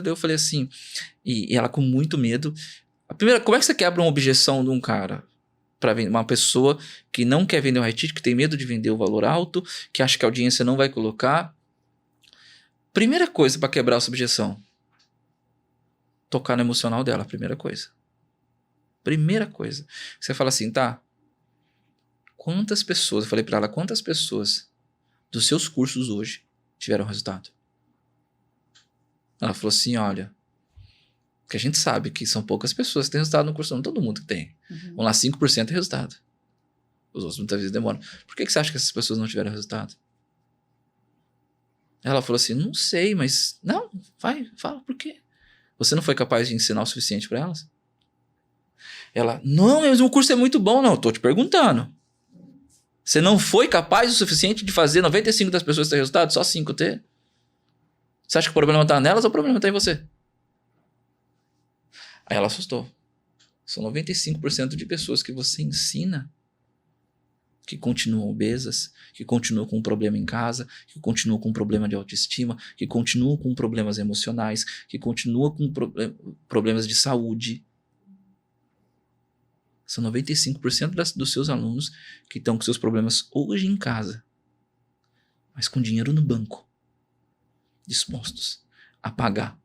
C: Eu falei assim, e ela com muito medo. A primeira, como é que você quebra uma objeção de um cara? Para uma pessoa que não quer vender o high ticket, que tem medo de vender o valor alto, que acha que a audiência não vai colocar. Primeira coisa para quebrar essa objeção, tocar no emocional dela, primeira coisa. Primeira coisa. Você fala assim, tá, quantas pessoas, eu falei para ela, quantas pessoas dos seus cursos hoje tiveram resultado? Ela falou assim, olha, que a gente sabe que são poucas pessoas que têm resultado no curso, não todo mundo que tem. Vamos lá, 5% é resultado. Os outros muitas vezes demoram. Por que você acha que essas pessoas não tiveram resultado? Ela falou assim, não sei, mas... Não, vai, fala, por quê? Você não foi capaz de ensinar o suficiente para elas? Ela, não, mas o curso é muito bom. Não, eu tô te perguntando. Você não foi capaz o suficiente de fazer 95 das pessoas ter resultado? Só 5 ter? Você acha que o problema tá nelas ou o problema tá em você? Aí ela assustou. São 95% de pessoas que você ensina que continuam obesas, que continuam com um problema em casa, que continuam com um problema de autoestima, que continuam com problemas emocionais, que continuam com problemas de saúde. São 95% dos seus alunos que estão com seus problemas hoje em casa, mas com dinheiro no banco, dispostos a pagar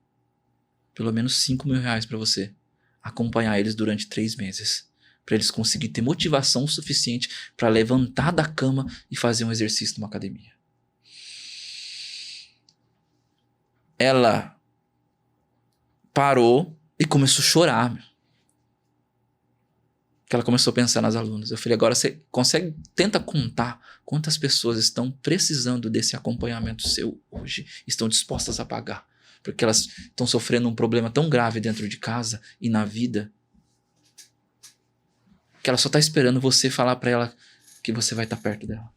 C: pelo menos R$5.000 para você acompanhar eles durante 3 meses. Para eles conseguirem ter motivação suficiente para levantar da cama e fazer um exercício numa academia. Ela parou e começou a chorar. Que ela começou a pensar nas alunas. Eu falei, agora você tenta contar quantas pessoas estão precisando desse acompanhamento seu hoje, estão dispostas a pagar, porque elas estão sofrendo um problema tão grave dentro de casa e na vida, que ela só está esperando você falar para ela que você vai estar perto dela.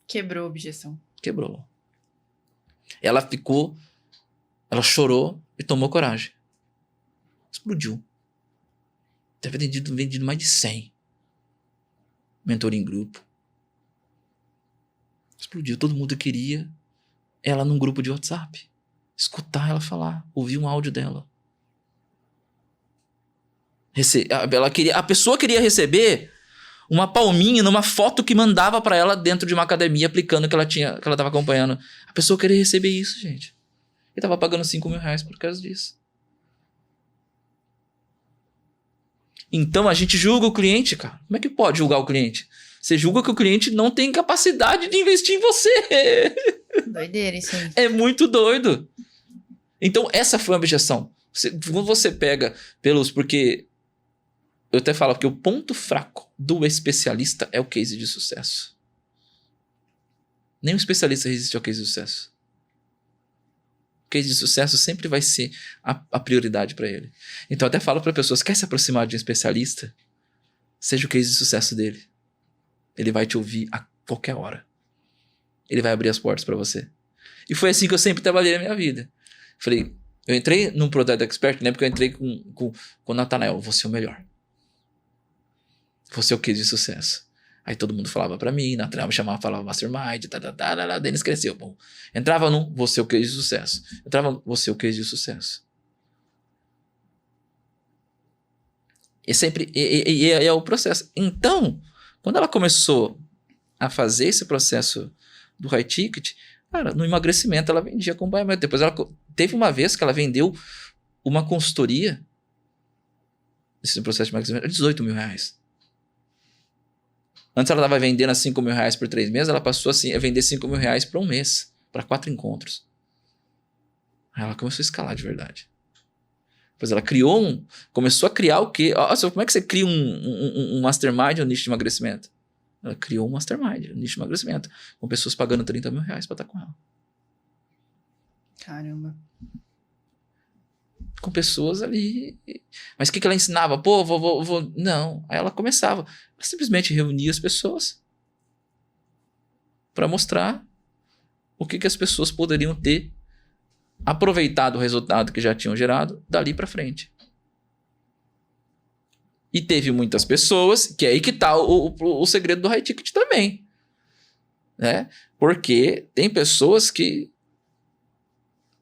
A: Quebrou a objeção.
C: Quebrou. Ela chorou e tomou coragem. Explodiu. Deve ter vendido mais de 100. Mentoria em grupo. Explodiu. Todo mundo queria ela num grupo de WhatsApp. Escutar ela falar. Ouvir um áudio dela. A pessoa queria receber uma palminha numa foto que mandava pra ela dentro de uma academia aplicando que ela tava acompanhando. A pessoa queria receber isso, gente. E tava pagando R$5.000 por causa disso. Então a gente julga o cliente, cara. Como é que pode julgar o cliente? Você julga que o cliente não tem capacidade de investir em você.
A: Doideira isso aí.
C: É muito doido. Então essa foi a objeção. Quando você pega porque eu até falo que o ponto fraco do especialista é o case de sucesso. Nem o especialista resiste ao case de sucesso. O case de sucesso sempre vai ser a prioridade para ele. Então eu até falo para pessoas, quer se aproximar de um especialista? Seja o case de sucesso dele. Ele vai te ouvir a qualquer hora. Ele vai abrir as portas para você. E foi assim que eu sempre trabalhei na minha vida. Falei, eu entrei num Product Expert, lembro que eu entrei com o Nathanael, vou ser o melhor. Vou ser o case de sucesso. Aí todo mundo falava pra mim, na trama chamava, falava Mastermind, Denis cresceu. Bom, entrava num, você o case de sucesso. Entrava no, você o case de sucesso. E sempre, é o processo. Então, quando ela começou a fazer esse processo do high ticket, cara, no emagrecimento ela vendia acompanhamento. Depois ela teve uma vez que ela vendeu uma consultoria, esse processo de emagrecimento, R$18 mil. Antes ela estava vendendo a R$5 mil por 3 meses, ela passou assim, a vender R$5 mil para um mês, para 4 encontros. Aí ela começou a escalar de verdade. Depois ela começou a criar o quê? Nossa, como é que você cria um mastermind, um nicho de emagrecimento? Ela criou um mastermind, um nicho de emagrecimento, com pessoas pagando R$30 mil para estar com ela.
A: Caramba.
C: Com pessoas ali. Mas o que ela ensinava? Pô, vou. Não. Aí ela começava. Ela simplesmente reunia as pessoas para mostrar o que as pessoas poderiam ter aproveitado o resultado que já tinham gerado dali para frente. E teve muitas pessoas, que é aí que tá o segredo do high ticket também. Né? Porque tem pessoas que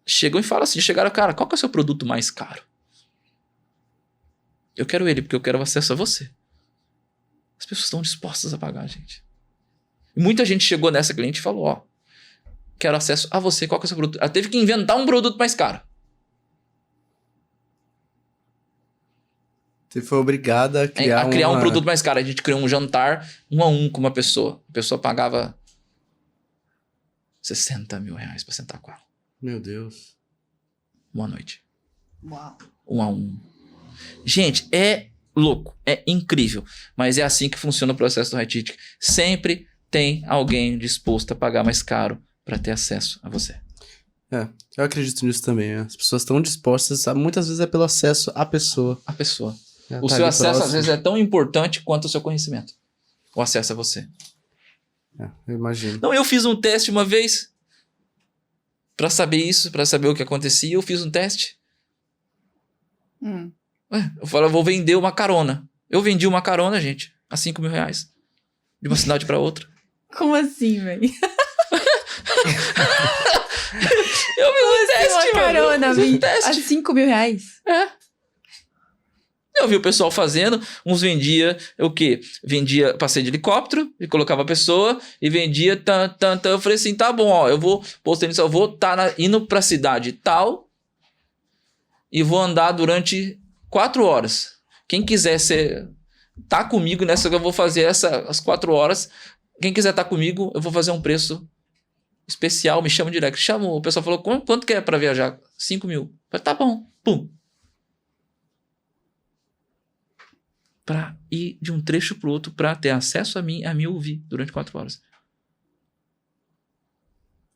C: chegam e falam assim, cara, qual que é o seu produto mais caro? Eu quero ele, porque eu quero acesso a você. As pessoas estão dispostas a pagar, gente. E muita gente chegou nessa cliente e falou, quero acesso a você, qual que é o seu produto? Ela teve que inventar um produto mais caro.
B: Você foi obrigada a criar
C: um produto mais caro. A gente criou um jantar 1 a 1 com uma pessoa. A pessoa pagava R$60 mil pra sentar com ela.
B: Meu Deus.
C: Uma noite.
A: Uau.
C: 1 a 1. Gente, é louco. É incrível. Mas é assim que funciona o processo do high ticket. Sempre tem alguém disposto a pagar mais caro para ter acesso a você.
B: Eu acredito nisso também. As pessoas estão dispostas, muitas vezes é pelo acesso à pessoa.
C: A pessoa.
B: Ela
C: O
B: tá
C: seu
B: ali
C: acesso,
B: próximo.
C: às vezes, é tão importante quanto o seu conhecimento. O acesso a você.
B: Eu imagino.
C: Não, eu fiz um teste uma vez para saber isso, para saber o que acontecia. Eu fiz um teste. Eu falei, eu vou vender uma carona. Eu vendi uma carona, gente, a R$5 mil. De uma cidade para outra.
A: Como assim, velho?
C: Eu fiz um teste,
A: Uma carona,
C: eu fiz um
A: a
C: teste.
A: R$5 mil.
C: Eu vi o pessoal fazendo, uns vendia o quê? Vendia passeio de helicóptero e colocava a pessoa e vendia eu falei assim, tá bom, ó, eu vou indo pra cidade tal e vou andar durante 4 horas. Quem quiser tá comigo nessa que eu vou fazer as 4 horas, quem quiser tá comigo, eu vou fazer um preço especial, me chama direct. O pessoal falou, quanto que é pra viajar? R$5 mil. Eu falei, tá bom, pum. Pra ir de um trecho pro outro, pra ter acesso a mim ouvir durante 4 horas.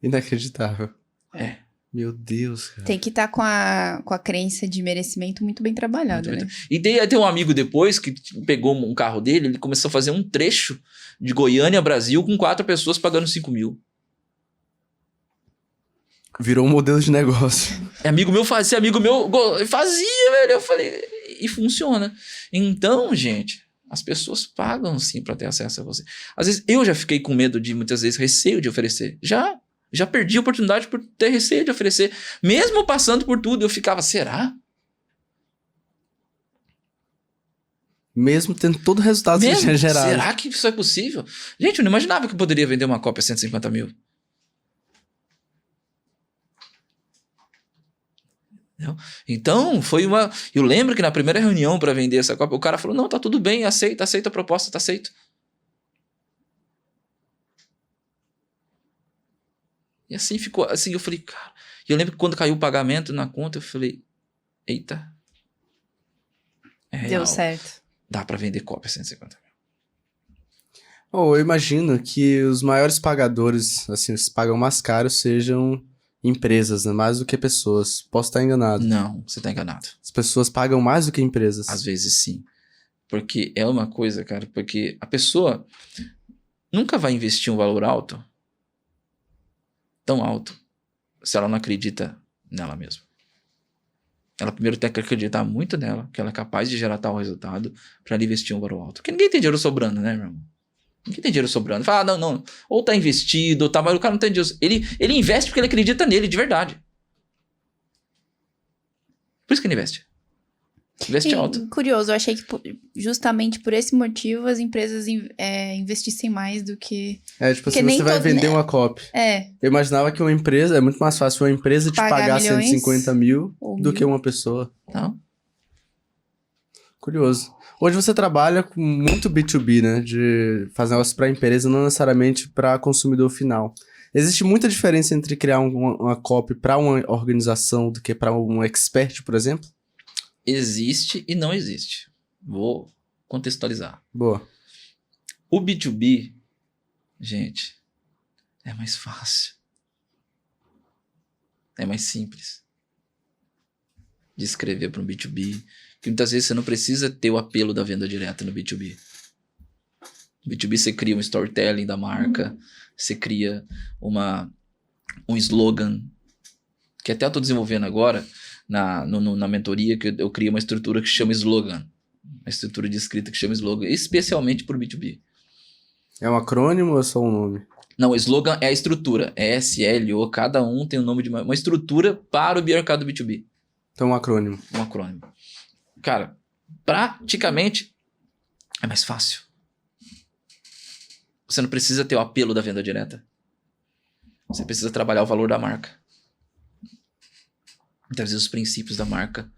B: Inacreditável.
C: É.
B: Meu Deus, cara.
A: Tem que estar com a crença de merecimento muito bem trabalhada, né?
C: E tem um amigo depois que pegou um carro dele, ele começou a fazer um trecho de Goiânia a Brasil com 4 pessoas pagando R$5 mil.
B: Virou um modelo de negócio.
C: Amigo meu fazia, velho. Eu falei, e funciona. Então, gente, as pessoas pagam sim pra ter acesso a você. Às vezes, eu já fiquei com medo de, muitas vezes, receio de oferecer. Já perdi a oportunidade por ter receio de oferecer. Mesmo passando por tudo, eu ficava, será?
B: Mesmo tendo todo o resultado que você tinha gerado.
C: Será que isso é possível? Gente, eu não imaginava que eu poderia vender uma cópia a 150 mil. Então, foi uma... Eu lembro que na primeira reunião para vender essa cópia, o cara falou, não, tá tudo bem, aceita a proposta, tá aceito. E assim ficou, assim, eu falei, cara... E eu lembro que quando caiu o pagamento na conta, eu falei, eita. É real.
A: Deu certo.
C: Dá para vender cópia a 150 mil.
B: Eu imagino que os maiores pagadores, assim, os que pagam mais caro, sejam empresas, né? Mais do que pessoas. Posso estar enganado.
C: Não, você tá enganado.
B: As pessoas pagam mais do que empresas.
C: Às vezes sim. Porque é uma coisa, cara, porque a pessoa nunca vai investir um valor alto, tão alto, se ela não acredita nela mesma. Ela primeiro tem que acreditar muito nela, que ela é capaz de gerar tal resultado, para ela investir um valor alto. Porque ninguém tem dinheiro sobrando, né, meu irmão? Ninguém tem dinheiro sobrando. Fala, não. Ou tá investido, ou tá... Mas o cara não tem dinheiro. Ele investe porque ele acredita nele, de verdade. Por isso que ele investe. Investe alto.
A: Curioso, eu achei que justamente por esse motivo as empresas investissem mais do que...
B: Tipo assim, você vai vender uma copy. Eu imaginava que uma empresa, é muito mais fácil uma empresa te pagar
A: milhões,
B: 150 mil do
A: mil.
B: que uma pessoa.
C: Não.
B: Curioso. Hoje você trabalha com muito B2B, né? De fazer negócio para empresa, não necessariamente para consumidor final. Existe muita diferença entre criar uma copy para uma organização do que para um expert, por exemplo?
C: Existe e não existe. Vou contextualizar.
B: Boa.
C: O B2B, gente, é mais fácil. É mais simples de escrever para um B2B. Porque muitas vezes você não precisa ter o apelo da venda direta no B2B. No B2B você cria um storytelling da marca, você cria um slogan, que até eu estou desenvolvendo agora na mentoria, que eu criei uma estrutura que chama slogan. Uma estrutura de escrita que chama slogan, especialmente para o B2B.
B: É um acrônimo ou é só um nome?
C: Não, slogan é a estrutura. É SLO, cada um tem o nome de uma estrutura para o mercado B2B.
B: Então um acrônimo.
C: Um acrônimo. Cara, praticamente é mais fácil. Você não precisa ter o apelo da venda direta. Você precisa trabalhar o valor da marca. Trazer os princípios da marca.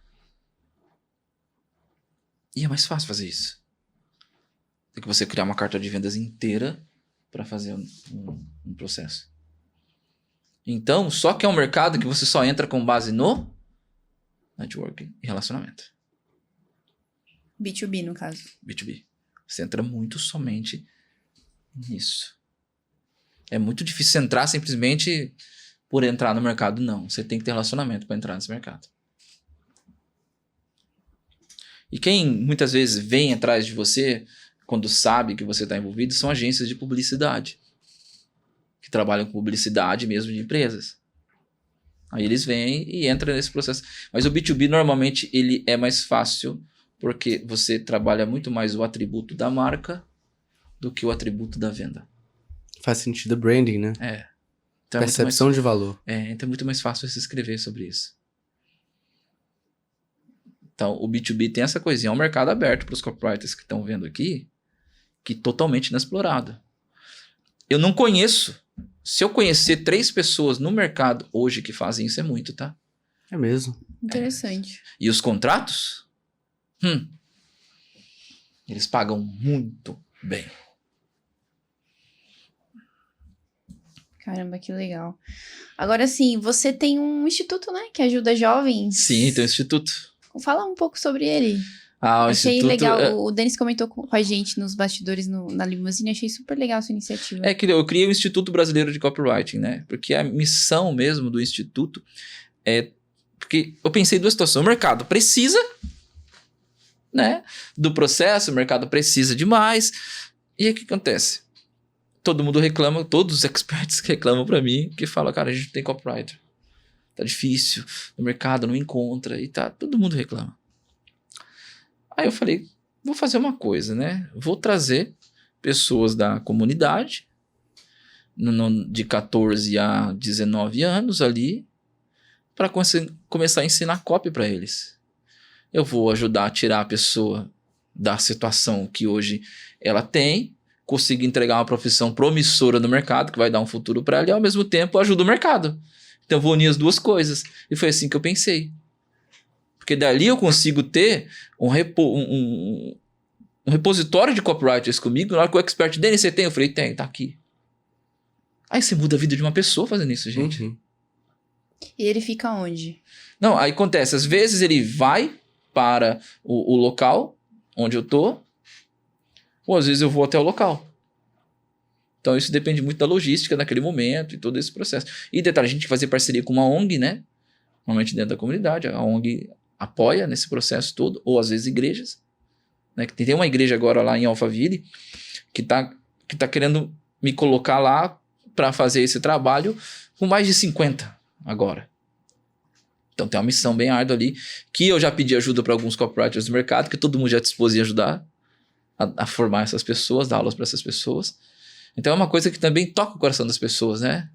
C: E é mais fácil fazer isso do que você criar uma carta de vendas inteira para fazer um processo. Então, só que é um mercado que você só entra com base no networking e relacionamento.
A: B2B, no caso.
C: B2B. Você entra muito somente nisso. É muito difícil entrar simplesmente por entrar no mercado, não. Você tem que ter relacionamento para entrar nesse mercado. E quem muitas vezes vem atrás de você, quando sabe que você está envolvido, são agências de publicidade. Que trabalham com publicidade mesmo de empresas. Aí eles vêm e entram nesse processo. Mas o B2B normalmente ele é mais fácil porque você trabalha muito mais o atributo da marca do que o atributo da venda.
B: Faz sentido branding, né?
C: Então
B: percepção de valor.
C: Então é muito mais fácil você escrever sobre isso. Então, o B2B tem essa coisinha. É um mercado aberto para os copywriters que estão vendo aqui, que totalmente inexplorado. Eu não conheço. Se eu conhecer 3 pessoas no mercado hoje que fazem isso, é muito, tá?
B: É mesmo.
A: Interessante.
C: E os contratos? Eles pagam muito bem.
A: Caramba, que legal. Agora sim, você tem um instituto, né? Que ajuda jovens.
C: Sim, tem um instituto.
A: Fala um pouco sobre ele.
C: O
A: achei
C: instituto,
A: legal. O Denis comentou com a gente nos bastidores na limusine. Achei super legal a sua iniciativa.
C: É que eu criei o Instituto Brasileiro de Copywriting, né? Porque a missão mesmo do instituto é... Porque eu pensei em 2 situações. O mercado precisa, né? Do processo, o mercado precisa demais. E aí o que acontece? Todo mundo reclama, todos os experts reclamam pra mim, que falam, cara, a gente não tem copywriter. Tá difícil, no mercado não encontra e tá, todo mundo reclama. Aí eu falei, vou fazer uma coisa, né? Vou trazer pessoas da comunidade, de 14 a 19 anos ali, para começar a ensinar copy para eles. Eu vou ajudar a tirar a pessoa da situação que hoje ela tem, conseguir entregar uma profissão promissora no mercado, que vai dar um futuro para ela, e ao mesmo tempo ajuda o mercado. Então eu vou unir as 2 coisas. E foi assim que eu pensei. Porque dali eu consigo ter um repositório de copywriters comigo. Na hora que o expert dele você tem, eu falei, tem, tá aqui. Aí você muda a vida de uma pessoa fazendo isso, gente.
B: Uhum.
A: E ele fica onde?
C: Não, aí acontece, às vezes ele vai para o local onde eu tô, ou às vezes eu vou até o local. Então isso depende muito da logística naquele momento e todo esse processo. E detalhe, a gente fazer parceria com uma ONG, né? Normalmente dentro da comunidade, a ONG apoia nesse processo todo, ou às vezes igrejas, né? Tem uma igreja agora lá em Alphaville que tá querendo me colocar lá para fazer esse trabalho com mais de 50 agora. Então tem uma missão bem árdua ali, que eu já pedi ajuda para alguns copywriters do mercado, que todo mundo já dispôs em ajudar. a formar essas pessoas, dar aulas para essas pessoas. Então é uma coisa que também toca o coração das pessoas, né?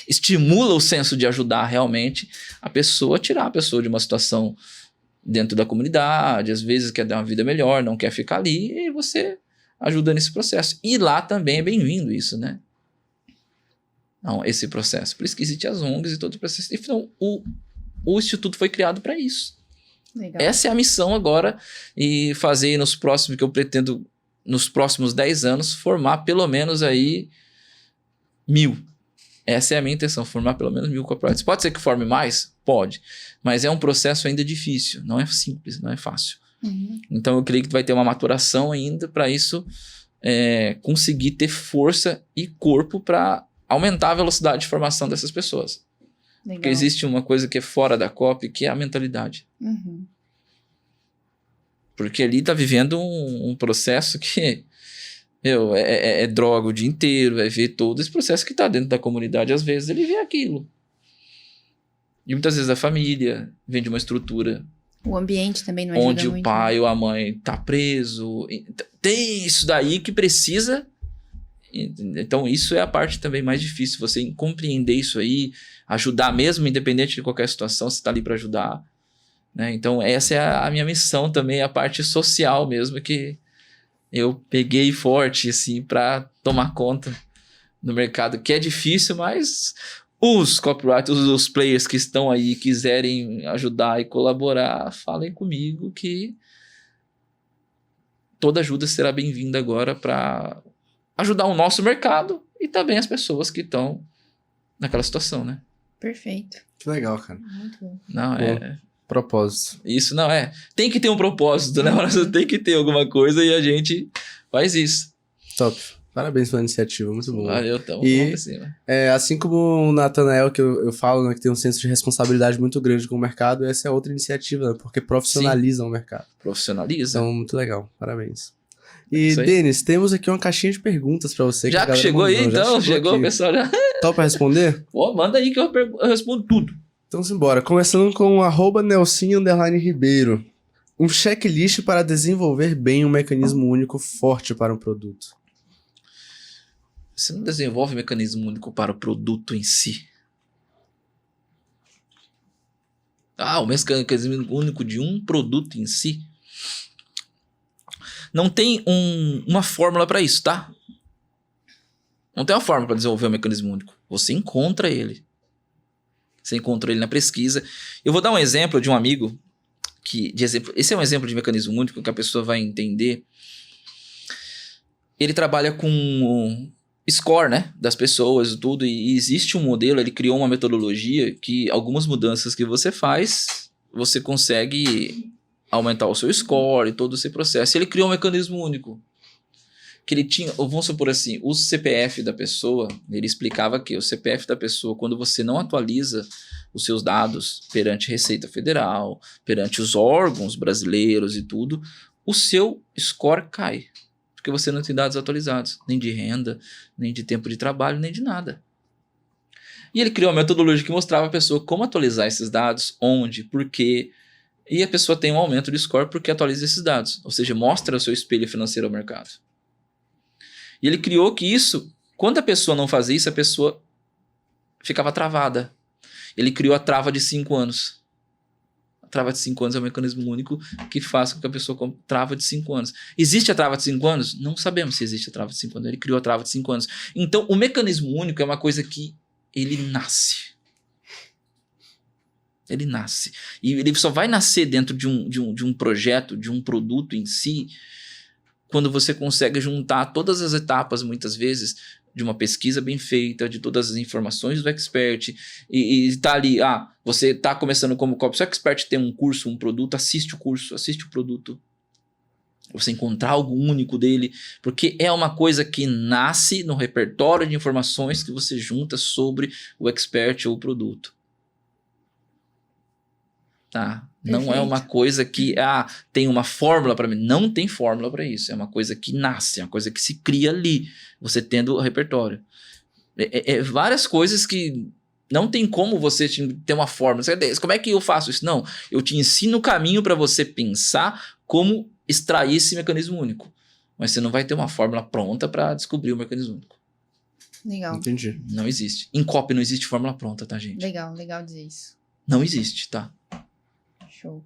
C: Estimula o senso de ajudar realmente a pessoa, tirar a pessoa de uma situação dentro da comunidade, às vezes quer dar uma vida melhor, não quer ficar ali, e você ajuda nesse processo. E lá também é bem-vindo isso, né? Não, esse processo. Por isso que existem as ONGs e todo o processo. Então, o Instituto foi criado para isso.
A: Legal.
C: Essa é a missão agora, e fazer nos próximos, que eu pretendo, nos próximos 10 anos, formar pelo menos aí 1.000. Essa é a minha intenção, formar pelo menos 1.000 copyrights. Pode ser que forme mais? Pode. Mas é um processo ainda difícil, não é simples, não é fácil.
A: Uhum.
C: Então eu creio que vai ter uma maturação ainda para isso conseguir ter força e corpo para aumentar a velocidade de formação dessas pessoas.
A: Legal.
C: Porque existe uma coisa que é fora da copy, que é a mentalidade.
A: Uhum.
C: Porque ali tá vivendo um processo que é droga o dia inteiro, vai ver todo esse processo que tá dentro da comunidade. Às vezes ele vê aquilo. E muitas vezes a família vem de uma estrutura
A: O ambiente também não ajuda
C: onde
A: muito.
C: o pai ou a mãe tá preso. Tem isso daí que precisa. Então isso é a parte também mais difícil, você compreender isso aí, ajudar mesmo, independente de qualquer situação, você tá ali para ajudar, né? Então essa é a minha missão também, a parte social mesmo, que eu peguei forte assim para tomar conta no mercado, que é difícil, mas os copywriters, os players que estão aí, quiserem ajudar e colaborar, falem comigo que toda ajuda será bem-vinda agora para ajudar o nosso mercado e também as pessoas que estão naquela situação, né?
A: Perfeito.
B: Que legal, cara.
A: Muito bom.
C: Não,
B: Propósito.
C: isso não é. Tem que ter um propósito, né? Você tem que ter alguma coisa e a gente faz isso.
B: Top. Parabéns pela iniciativa, muito bom.
C: Valeu, então.
B: E-
C: Vamos pra cima.
B: Assim como o Nathanael, que eu falo, né, que tem um senso de responsabilidade muito grande com o mercado, essa é outra iniciativa, né, porque profissionaliza o mercado.
C: Profissionaliza.
B: Então, muito legal. Parabéns. E,
C: Isso aí.
B: Denis, temos aqui uma caixinha de perguntas pra você.
C: Já
B: a
C: que
B: galera
C: chegou aí,
B: mandou. Já
C: então, chegou o
B: aqui.
C: pessoal já.
B: Top pra responder?
C: Pô, manda aí que eu respondo tudo.
B: Então, simbora. Começando com o @Nelson_Ribeiro. Um checklist para desenvolver bem um mecanismo único forte para um produto.
C: Você não desenvolve mecanismo único para o produto em si. O mecanismo único de um produto em si. Não tem uma fórmula para isso, tá? Não tem uma fórmula para desenvolver um mecanismo único. Você encontra ele. Você encontra ele na pesquisa. Eu vou dar um exemplo de um amigo. Esse é um exemplo de mecanismo único que a pessoa vai entender. Ele trabalha com score, né, das pessoas e tudo, e existe um modelo, ele criou uma metodologia que algumas mudanças que você faz, você consegue aumentar o seu score e todo esse processo. E ele criou um mecanismo único, que ele tinha, vamos supor assim, o CPF da pessoa, ele explicava que o CPF da pessoa, quando você não atualiza os seus dados perante a Receita Federal, perante os órgãos brasileiros e tudo, o seu score cai. Porque você não tem dados atualizados, nem de renda, nem de tempo de trabalho, nem de nada. E ele criou uma metodologia que mostrava a pessoa como atualizar esses dados, onde, por quê, e a pessoa tem um aumento de score porque atualiza esses dados, ou seja, mostra o seu espelho financeiro ao mercado. E ele criou que isso, quando a pessoa não fazia isso, a pessoa ficava travada. Ele criou a trava de 5 anos. A trava de 5 anos é um mecanismo único que faz com que a pessoa trava de 5 anos. Existe a trava de 5 anos? Não sabemos se existe a trava de 5 anos. Ele criou a trava de 5 anos. Então, o mecanismo único é uma coisa que ele nasce. Ele nasce. E ele só vai nascer dentro de um projeto, de um produto em si, quando você consegue juntar todas as etapas, muitas vezes, de uma pesquisa bem feita, de todas as informações do expert, e tá ali, você tá começando como copy, se o expert tem um curso, um produto, assiste o curso, assiste o produto. Você encontrar algo único dele, porque é uma coisa que nasce no repertório de informações que você junta sobre o expert ou o produto. Tá? Não é
A: Perfeito.
C: uma coisa que tem uma fórmula para mim. Não tem fórmula para isso. É uma coisa que nasce, é uma coisa que se cria ali, você tendo o repertório. Várias coisas que não tem como você ter uma fórmula. Como é que eu faço isso? Não, eu te ensino o caminho para você pensar como extrair esse mecanismo único. Mas você não vai ter uma fórmula pronta para descobrir o mecanismo único.
A: Legal.
B: Entendi.
C: Não existe. Em copy não existe fórmula pronta, tá, gente?
A: Legal dizer isso.
C: Não existe, tá?
A: Show.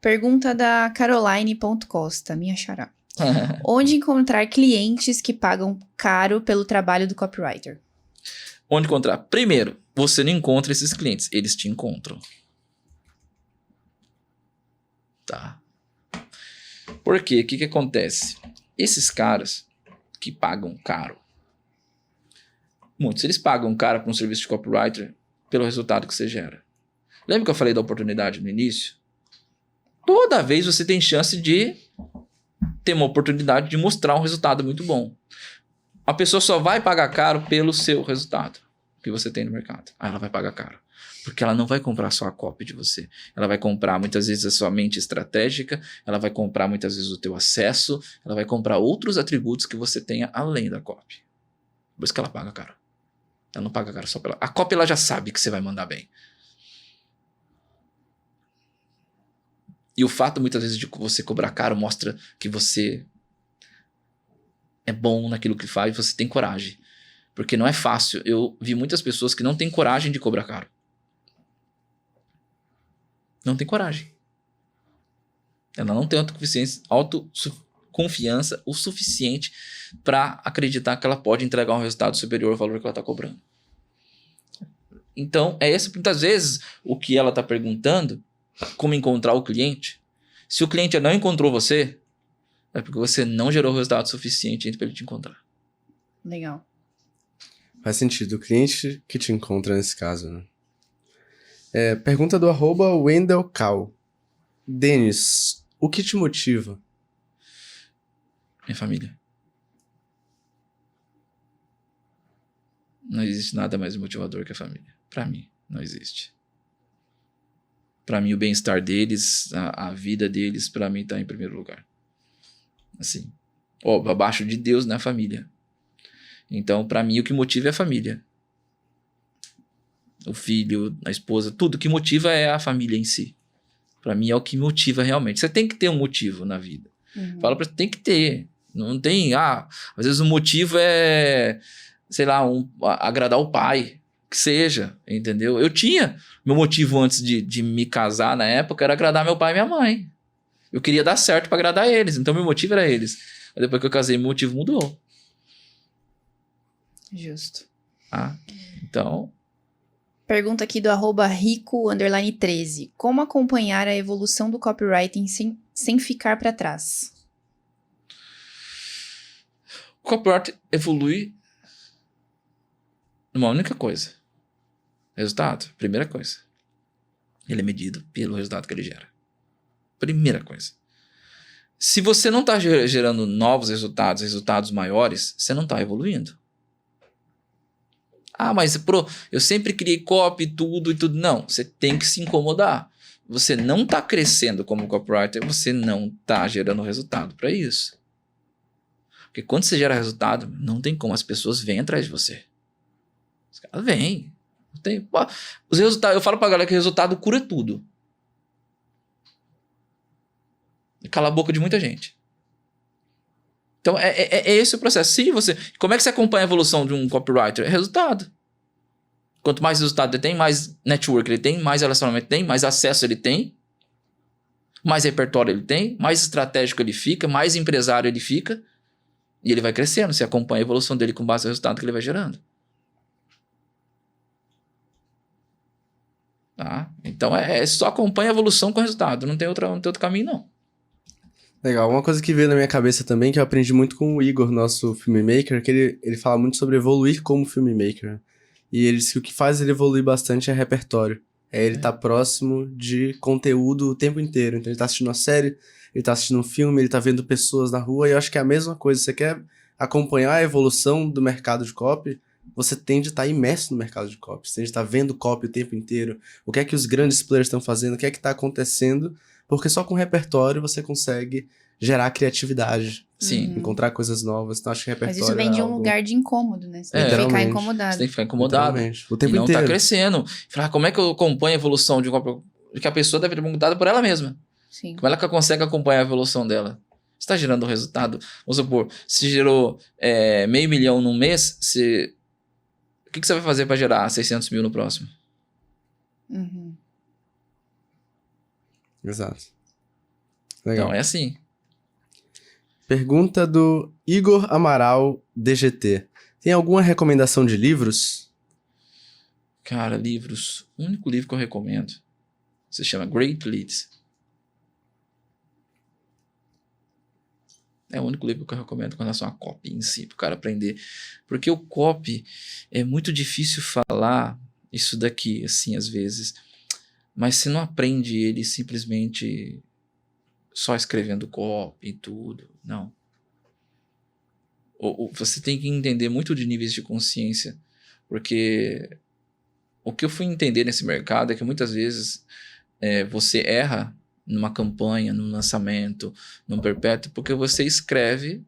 A: Pergunta da Caroline.costa, minha xará. Onde encontrar clientes que pagam caro pelo trabalho do copywriter?
C: Onde encontrar? Primeiro, você não encontra esses clientes, eles te encontram. Tá? Por quê? O que acontece? Esses caras que pagam caro, muitos, eles pagam caro por um serviço de copywriter pelo resultado que você gera. Lembra que eu falei da oportunidade no início? Toda vez você tem chance de ter uma oportunidade de mostrar um resultado muito bom. A pessoa só vai pagar caro pelo seu resultado que você tem no mercado. Aí ela vai pagar caro. Porque ela não vai comprar só a copy de você. Ela vai comprar muitas vezes a sua mente estratégica, ela vai comprar muitas vezes o teu acesso, ela vai comprar outros atributos que você tenha além da copy. Por isso que ela paga caro. Ela não paga caro só pela... A copy ela já sabe que você vai mandar bem. E o fato muitas vezes de você cobrar caro mostra que você é bom naquilo que faz, você tem coragem. Porque não é fácil. Eu vi muitas pessoas que não têm coragem de cobrar caro. Não tem coragem. Ela não tem autoconfiança o suficiente para acreditar que ela pode entregar um resultado superior ao valor que ela está cobrando. Então, é esse muitas vezes o que ela está perguntando, como encontrar o cliente. Se o cliente não encontrou você, é porque você não gerou resultado suficiente para ele te encontrar.
A: Legal.
B: Faz sentido. O cliente que te encontra nesse caso, né? Pergunta do @WendellCal. Denis, o que te motiva?
C: Minha família. Não existe nada mais motivador que a família. Pra mim, não existe. Pra mim, o bem-estar deles, a vida deles, pra mim, tá em primeiro lugar. Assim, abaixo de Deus, né, a família. Então, pra mim, o que motiva é a família. O filho, a esposa, tudo que motiva é a família em si. Pra mim, é o que motiva realmente. Você tem que ter um motivo na vida. Fala pra você, tem que ter. Não tem, às vezes o motivo é, sei lá, agradar o pai, que seja, entendeu? Eu tinha, meu motivo antes de me casar na época era agradar meu pai e minha mãe. Eu queria dar certo pra agradar eles, então meu motivo era eles. Mas depois que eu casei, meu motivo mudou.
A: Justo.
C: Então...
A: Pergunta aqui do @rico_13. Como acompanhar a evolução do copywriting sem ficar para trás?
C: O copywriting evolui numa única coisa. Resultado, primeira coisa. Ele é medido pelo resultado que ele gera. Primeira coisa. Se você não está gerando novos resultados maiores, você não está evoluindo. Mas eu sempre criei copy, tudo e tudo. Não, você tem que se incomodar. Você não está crescendo como copywriter, você não está gerando resultado para isso. Porque quando você gera resultado, não tem como, as pessoas vêm atrás de você. Os caras vêm. Os resultados, eu falo pra galera que o resultado cura tudo. E cala a boca de muita gente. Então, é esse o processo. Como é que você acompanha a evolução de um copywriter? É resultado. Quanto mais resultado ele tem, mais network ele tem, mais relacionamento ele tem, mais acesso ele tem, mais repertório ele tem, mais estratégico ele fica, mais empresário ele fica, e ele vai crescendo. Você acompanha a evolução dele com base no resultado que ele vai gerando. Tá? Então, só acompanha a evolução com o resultado. Não tem outro caminho, não.
B: Legal, uma coisa que veio na minha cabeça também, que eu aprendi muito com o Igor, nosso filmmaker, que ele fala muito sobre evoluir como filmmaker. E ele disse que o que faz ele evoluir bastante é repertório. Ele tá próximo de conteúdo o tempo inteiro. Então ele tá assistindo uma série, ele tá assistindo um filme, ele tá vendo pessoas na rua, e eu acho que é a mesma coisa. Você quer acompanhar a evolução do mercado de copy, você tem de estar imerso no mercado de copy. Você tem de estar vendo copy o tempo inteiro. O que é que os grandes players estão fazendo, o que é que tá acontecendo, porque só com repertório você consegue gerar criatividade.
C: Sim.
B: Encontrar coisas novas. Então acho que repertório
A: Mas isso vem de um lugar de incômodo, né? Você tem que ficar
B: Literalmente.
A: incomodado.
C: Você tem que ficar incomodado.
B: O tempo
C: e não
B: inteiro.
C: tá crescendo. Falar, como é que eu acompanho a evolução de uma... Que a pessoa deve ter mudado por ela mesma.
A: Sim.
C: Como ela consegue acompanhar a evolução dela? Você está gerando um resultado? Vamos supor, se gerou R$500 mil num mês, o que você vai fazer para gerar 600 mil no próximo?
A: Uhum.
B: Exato. Legal.
C: Então, é assim.
B: Pergunta do Igor Amaral, DGT. Tem alguma recomendação de livros?
C: Cara, livros. O único livro que eu recomendo se chama Great Leads. É o único livro que eu recomendo com relação a copy em si, para o cara aprender. Porque o copy é muito difícil falar isso daqui, assim, às vezes. Mas você não aprende ele simplesmente só escrevendo copy e tudo. Não. Você tem que entender muito de níveis de consciência. Porque o que eu fui entender nesse mercado é que muitas vezes você erra numa campanha, num lançamento, num perpétuo, porque você escreve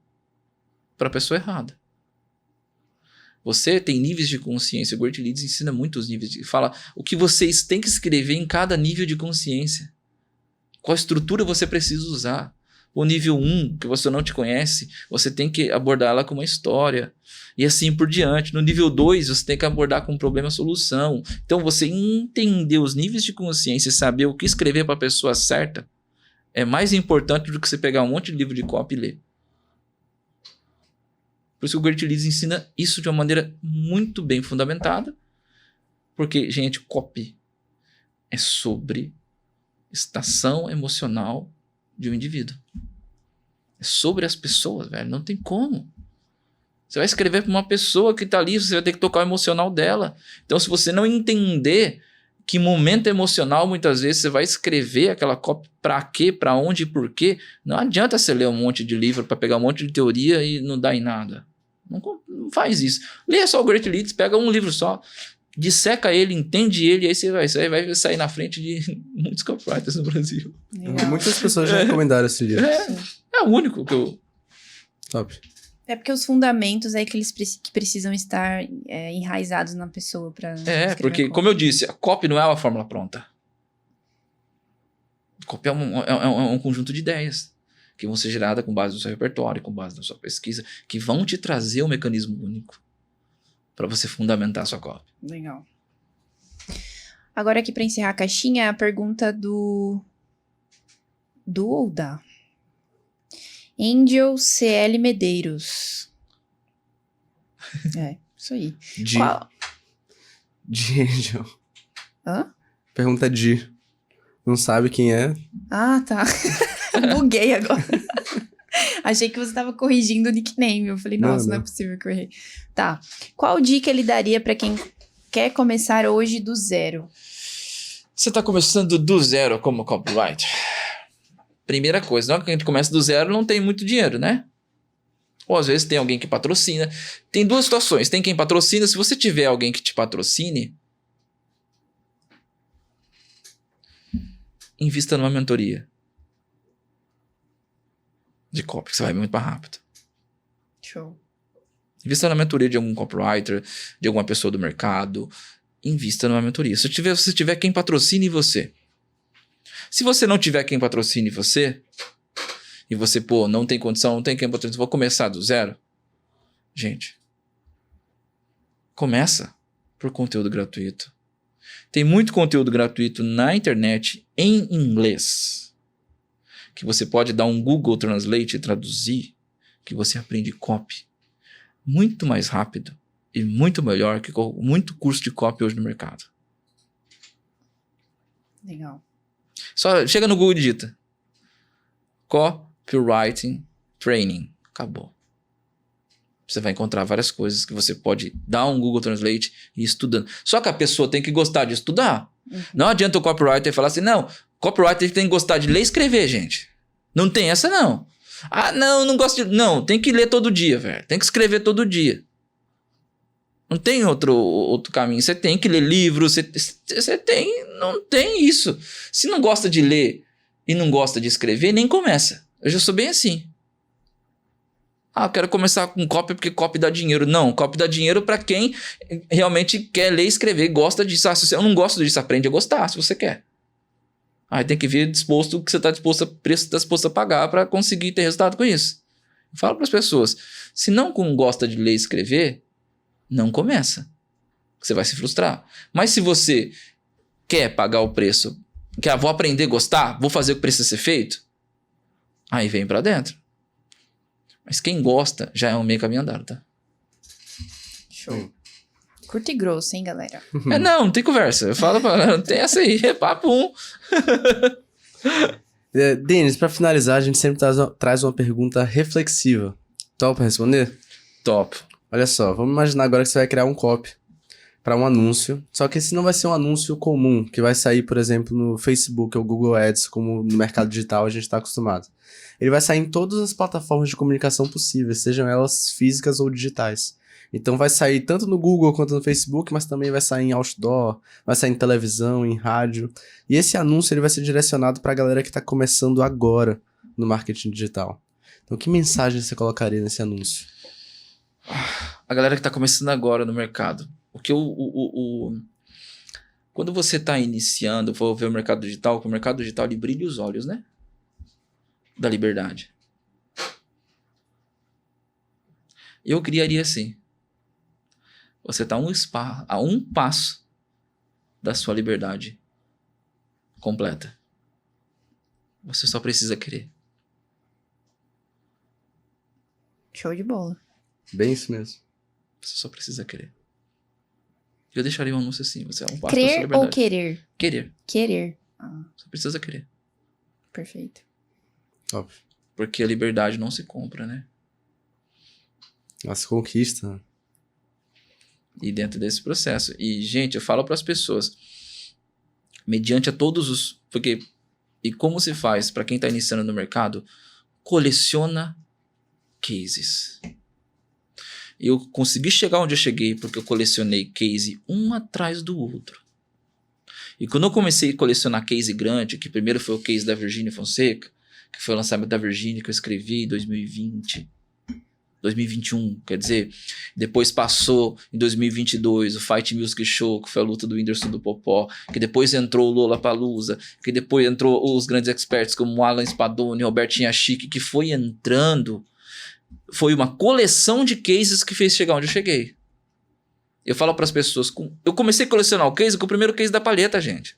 C: para a pessoa errada. Você tem níveis de consciência. O Great Leads ensina muitos níveis. Fala o que vocês têm que escrever em cada nível de consciência. Qual estrutura você precisa usar. O nível 1, que você não te conhece, você tem que abordar ela com uma história. E assim por diante. No nível 2, você tem que abordar com um problema-solução. Então, você entender os níveis de consciência e saber o que escrever para a pessoa certa é mais importante do que você pegar um monte de livro de copy e ler. Por isso que o Great Leads ensina isso de uma maneira muito bem fundamentada. Porque, gente, copy é sobre estação emocional de um indivíduo. É sobre as pessoas, velho. Não tem como. Você vai escrever para uma pessoa que está ali, você vai ter que tocar o emocional dela. Então, se você não entender que momento emocional, muitas vezes, você vai escrever aquela copy para quê, para onde e por quê, não adianta você ler um monte de livro para pegar um monte de teoria e não dar em nada. Não faz isso. Lê só o Great Leads, pega um livro só, disseca ele, entende ele, e aí você vai sair na frente de muitos copywriters no Brasil.
A: Legal.
B: Muitas pessoas já recomendaram esse livro.
C: É o único que eu...
B: Top.
A: É porque os fundamentos aí que eles que precisam estar enraizados na pessoa para
C: porque, como eu disse, a copy não é uma fórmula pronta. A copy é um conjunto de ideias que vão ser geradas com base no seu repertório, com base na sua pesquisa, que vão te trazer um mecanismo único para você fundamentar a sua copy.
A: Legal. Agora aqui para encerrar a caixinha, a pergunta do ou da Angel CL Medeiros. Isso aí.
B: De Angel.
A: Hã?
B: Pergunta de. Não sabe quem é?
A: Ah, tá. Buguei agora. Achei que você estava corrigindo o nickname. Eu falei, nossa, não é possível que eu errei. Tá. Qual dica ele daria para quem quer começar hoje do zero?
C: Você está começando do zero como copywriter. Primeira coisa, não que a gente começa do zero, não tem muito dinheiro, né? Ou às vezes tem alguém que patrocina. Tem duas situações. Tem quem patrocina. Se você tiver alguém que te patrocine, invista numa mentoria de copy, que você vai muito mais rápido.
A: Show.
C: Invista na mentoria de algum copywriter, de alguma pessoa do mercado. Invista numa mentoria. Se você tiver quem patrocine você. Se você não tiver quem patrocine você, e você, não tem condição, não tem quem patrocine, vou começar do zero. Gente, começa por conteúdo gratuito. Tem muito conteúdo gratuito na internet em inglês, que você pode dar um Google Translate e traduzir, que você aprende copy muito mais rápido e muito melhor que muito curso de copy hoje no mercado.
A: Legal.
C: Só chega no Google e digita Copywriting Training. Acabou. Você vai encontrar várias coisas que você pode dar um Google Translate e ir estudando. Só que a pessoa tem que gostar de estudar. Uhum. Não adianta o copywriter falar assim, não, copywriter tem que gostar de ler e escrever, gente. Não tem essa, não. Ah, não gosto de... Não, tem que ler todo dia, velho. Tem que escrever todo dia. Não tem outro caminho. Você tem que ler livros, não tem isso. Se não gosta de ler e não gosta de escrever, nem começa. Eu já sou bem assim. Ah, eu quero começar com copy porque copy dá dinheiro. Não, copy dá dinheiro para quem realmente quer ler e escrever, gosta disso. Ah, se você não gosta disso, aprende a gostar, se você quer. Aí tem que ver disposto o que você está disposto a pagar para conseguir ter resultado com isso. Eu falo para as pessoas, se não gosta de ler e escrever, não começa. Você vai se frustrar. Mas se você quer pagar o preço, vou aprender a gostar, vou fazer o que precisa ser feito, aí vem para dentro. Mas quem gosta já é um meio caminho andado, tá?
A: Show. Curto e grosso, hein, galera?
C: Não tem conversa. Eu falo não tem essa aí, é papo.
B: Denis, pra finalizar, a gente sempre traz uma pergunta reflexiva. Topa responder?
C: Top.
B: Olha só, vamos imaginar agora que você vai criar um copy para um anúncio. Só que esse não vai ser um anúncio comum, que vai sair, por exemplo, no Facebook ou Google Ads, como no mercado digital a gente está acostumado. Ele vai sair em todas as plataformas de comunicação possíveis, sejam elas físicas ou digitais. Então vai sair tanto no Google quanto no Facebook, mas também vai sair em outdoor, vai sair em televisão, em rádio. E esse anúncio ele vai ser direcionado para a galera que está começando agora no marketing digital. Então que mensagem você colocaria nesse anúncio?
C: A galera que está começando agora no mercado. Porque quando você está iniciando, for ver o mercado digital, que o mercado digital ele brilha os olhos, né? Da liberdade. Eu criaria assim. Você está a um passo da sua liberdade completa. Você só precisa querer.
A: Show de bola.
B: Bem isso mesmo.
C: Você só precisa querer. Eu deixaria um anúncio assim. Você é um passo da sua
A: Crer
C: liberdade.
A: ou querer?
C: Querer.
A: Querer.
C: Só precisa querer.
A: Perfeito.
B: Top.
C: Porque a liberdade não se compra, né?
B: As conquistas.
C: E dentro desse processo. E, gente, eu falo para as pessoas, mediante a todos os... E como se faz para quem está iniciando no mercado? Coleciona cases. Eu consegui chegar onde eu cheguei porque eu colecionei case um atrás do outro. E quando eu comecei a colecionar case grande, que primeiro foi o case da Virgínia Fonseca, que foi o lançamento da Virgínia que eu escrevi em 2021, quer dizer, depois passou em 2022 o Fight Music Show, que foi a luta do Whindersson do Popó, que depois entrou o Lollapalooza, que depois entrou os grandes experts como o Alan Spadoni, Roberto Chique, que foi entrando, foi uma coleção de cases que fez chegar onde eu cheguei. Eu falo para as pessoas, eu comecei a colecionar o case com o primeiro case da palheta, gente.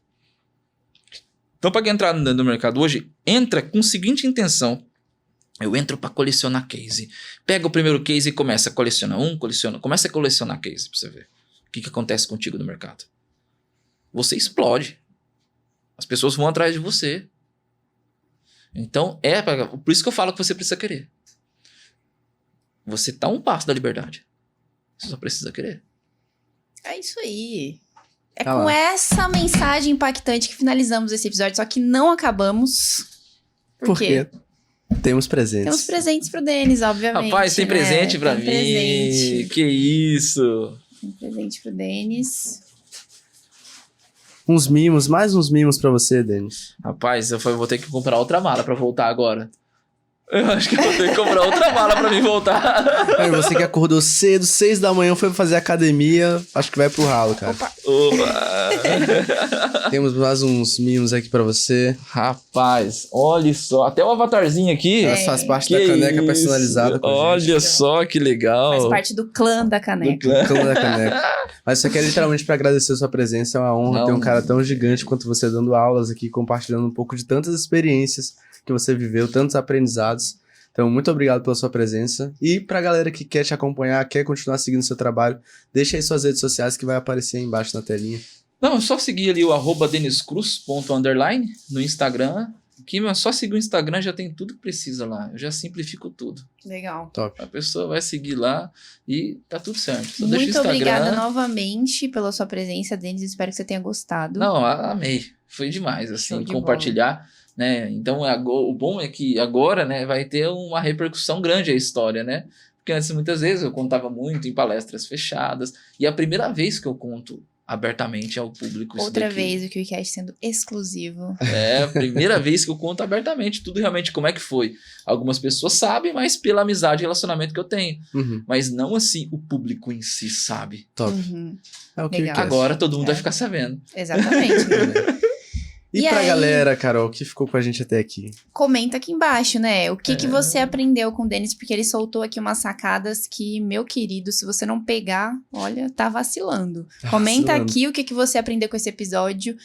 C: Então, para quem entrar no mercado hoje, entra com a seguinte intenção. Eu entro para colecionar case. Pega o primeiro case e começa a colecionar começa a colecionar case para você ver o que acontece contigo no mercado. Você explode. As pessoas vão atrás de você. Então, por isso que eu falo que você precisa querer. Você tá um passo da liberdade. Você só precisa querer.
A: É isso aí. É
B: Tá
A: com
B: lá.
A: essa mensagem impactante que finalizamos esse episódio, só que não acabamos. Por quê?
B: Temos presentes.
A: Temos presentes pro Denis, obviamente.
C: Rapaz, tem presente pra
A: Tem
C: mim.
A: presente.
C: Que isso.
A: Tem presente pro Denis.
B: Uns mimos, mais uns mimos pra você, Denis.
C: Rapaz, eu vou ter que comprar outra mala pra voltar agora. Eu acho que eu vou ter que comprar outra mala pra mim voltar.
B: Aí você que acordou cedo, 6 da manhã, foi fazer academia, acho que vai pro ralo, cara.
A: Opa.
B: Temos mais uns mimos aqui pra você.
C: Rapaz, olha só. Até o avatarzinho aqui.
B: Essa faz parte
C: Que
B: da caneca
C: isso.
B: personalizada com a gente.
C: Olha só que legal.
A: Faz parte do clã da caneca.
B: Cama da caneca. Mas isso aqui é literalmente pra agradecer a sua presença. É uma honra
C: Não.
B: ter um cara tão gigante quanto você dando aulas aqui, compartilhando um pouco de tantas experiências que você viveu, tantos aprendizados. Então, muito obrigado pela sua presença. E pra galera que quer te acompanhar, quer continuar seguindo seu trabalho, deixa aí suas redes sociais que vai aparecer aí embaixo na telinha.
C: Não, é só seguir ali o @deniscruz._, no Instagram. Aqui, mas só seguir o Instagram já tem tudo que precisa lá. Eu já simplifico tudo.
A: Legal.
B: Top.
C: A pessoa vai seguir lá e tá tudo certo. Só deixa o
A: Muito
C: Instagram.
A: obrigada novamente pela sua presença, Denis. Espero que você tenha gostado.
C: Não, amei. Foi demais, assim,
A: Show de
C: compartilhar, né? Então, o bom é que agora, né, vai ter uma repercussão grande a história, né? Porque antes, muitas vezes, eu contava muito em palestras fechadas. E é a primeira vez que eu conto abertamente ao público isso
A: Outra
C: daqui.
A: vez o QCast sendo exclusivo.
C: É a primeira vez que eu conto abertamente tudo realmente como é que foi. Algumas pessoas sabem, mas pela amizade e relacionamento que eu tenho.
B: Uhum.
C: Mas não assim o público em si sabe.
B: Top.
A: Uhum.
B: É o que
A: Legal.
B: quer.
C: Agora todo mundo vai ficar sabendo.
A: Exatamente.
B: E pra galera, Carol, que ficou com a gente até aqui?
A: Comenta aqui embaixo, né? O que você aprendeu com o Denis, porque ele soltou aqui umas sacadas que, meu querido, se você não pegar, olha, tá vacilando. Comenta aqui o que você aprendeu com esse episódio.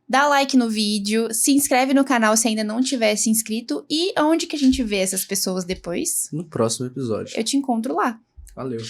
A: Dá like no vídeo, se inscreve no canal se ainda não tiver se inscrito. E onde que a gente vê essas pessoas depois?
B: No próximo episódio.
A: Eu te encontro lá.
B: Valeu.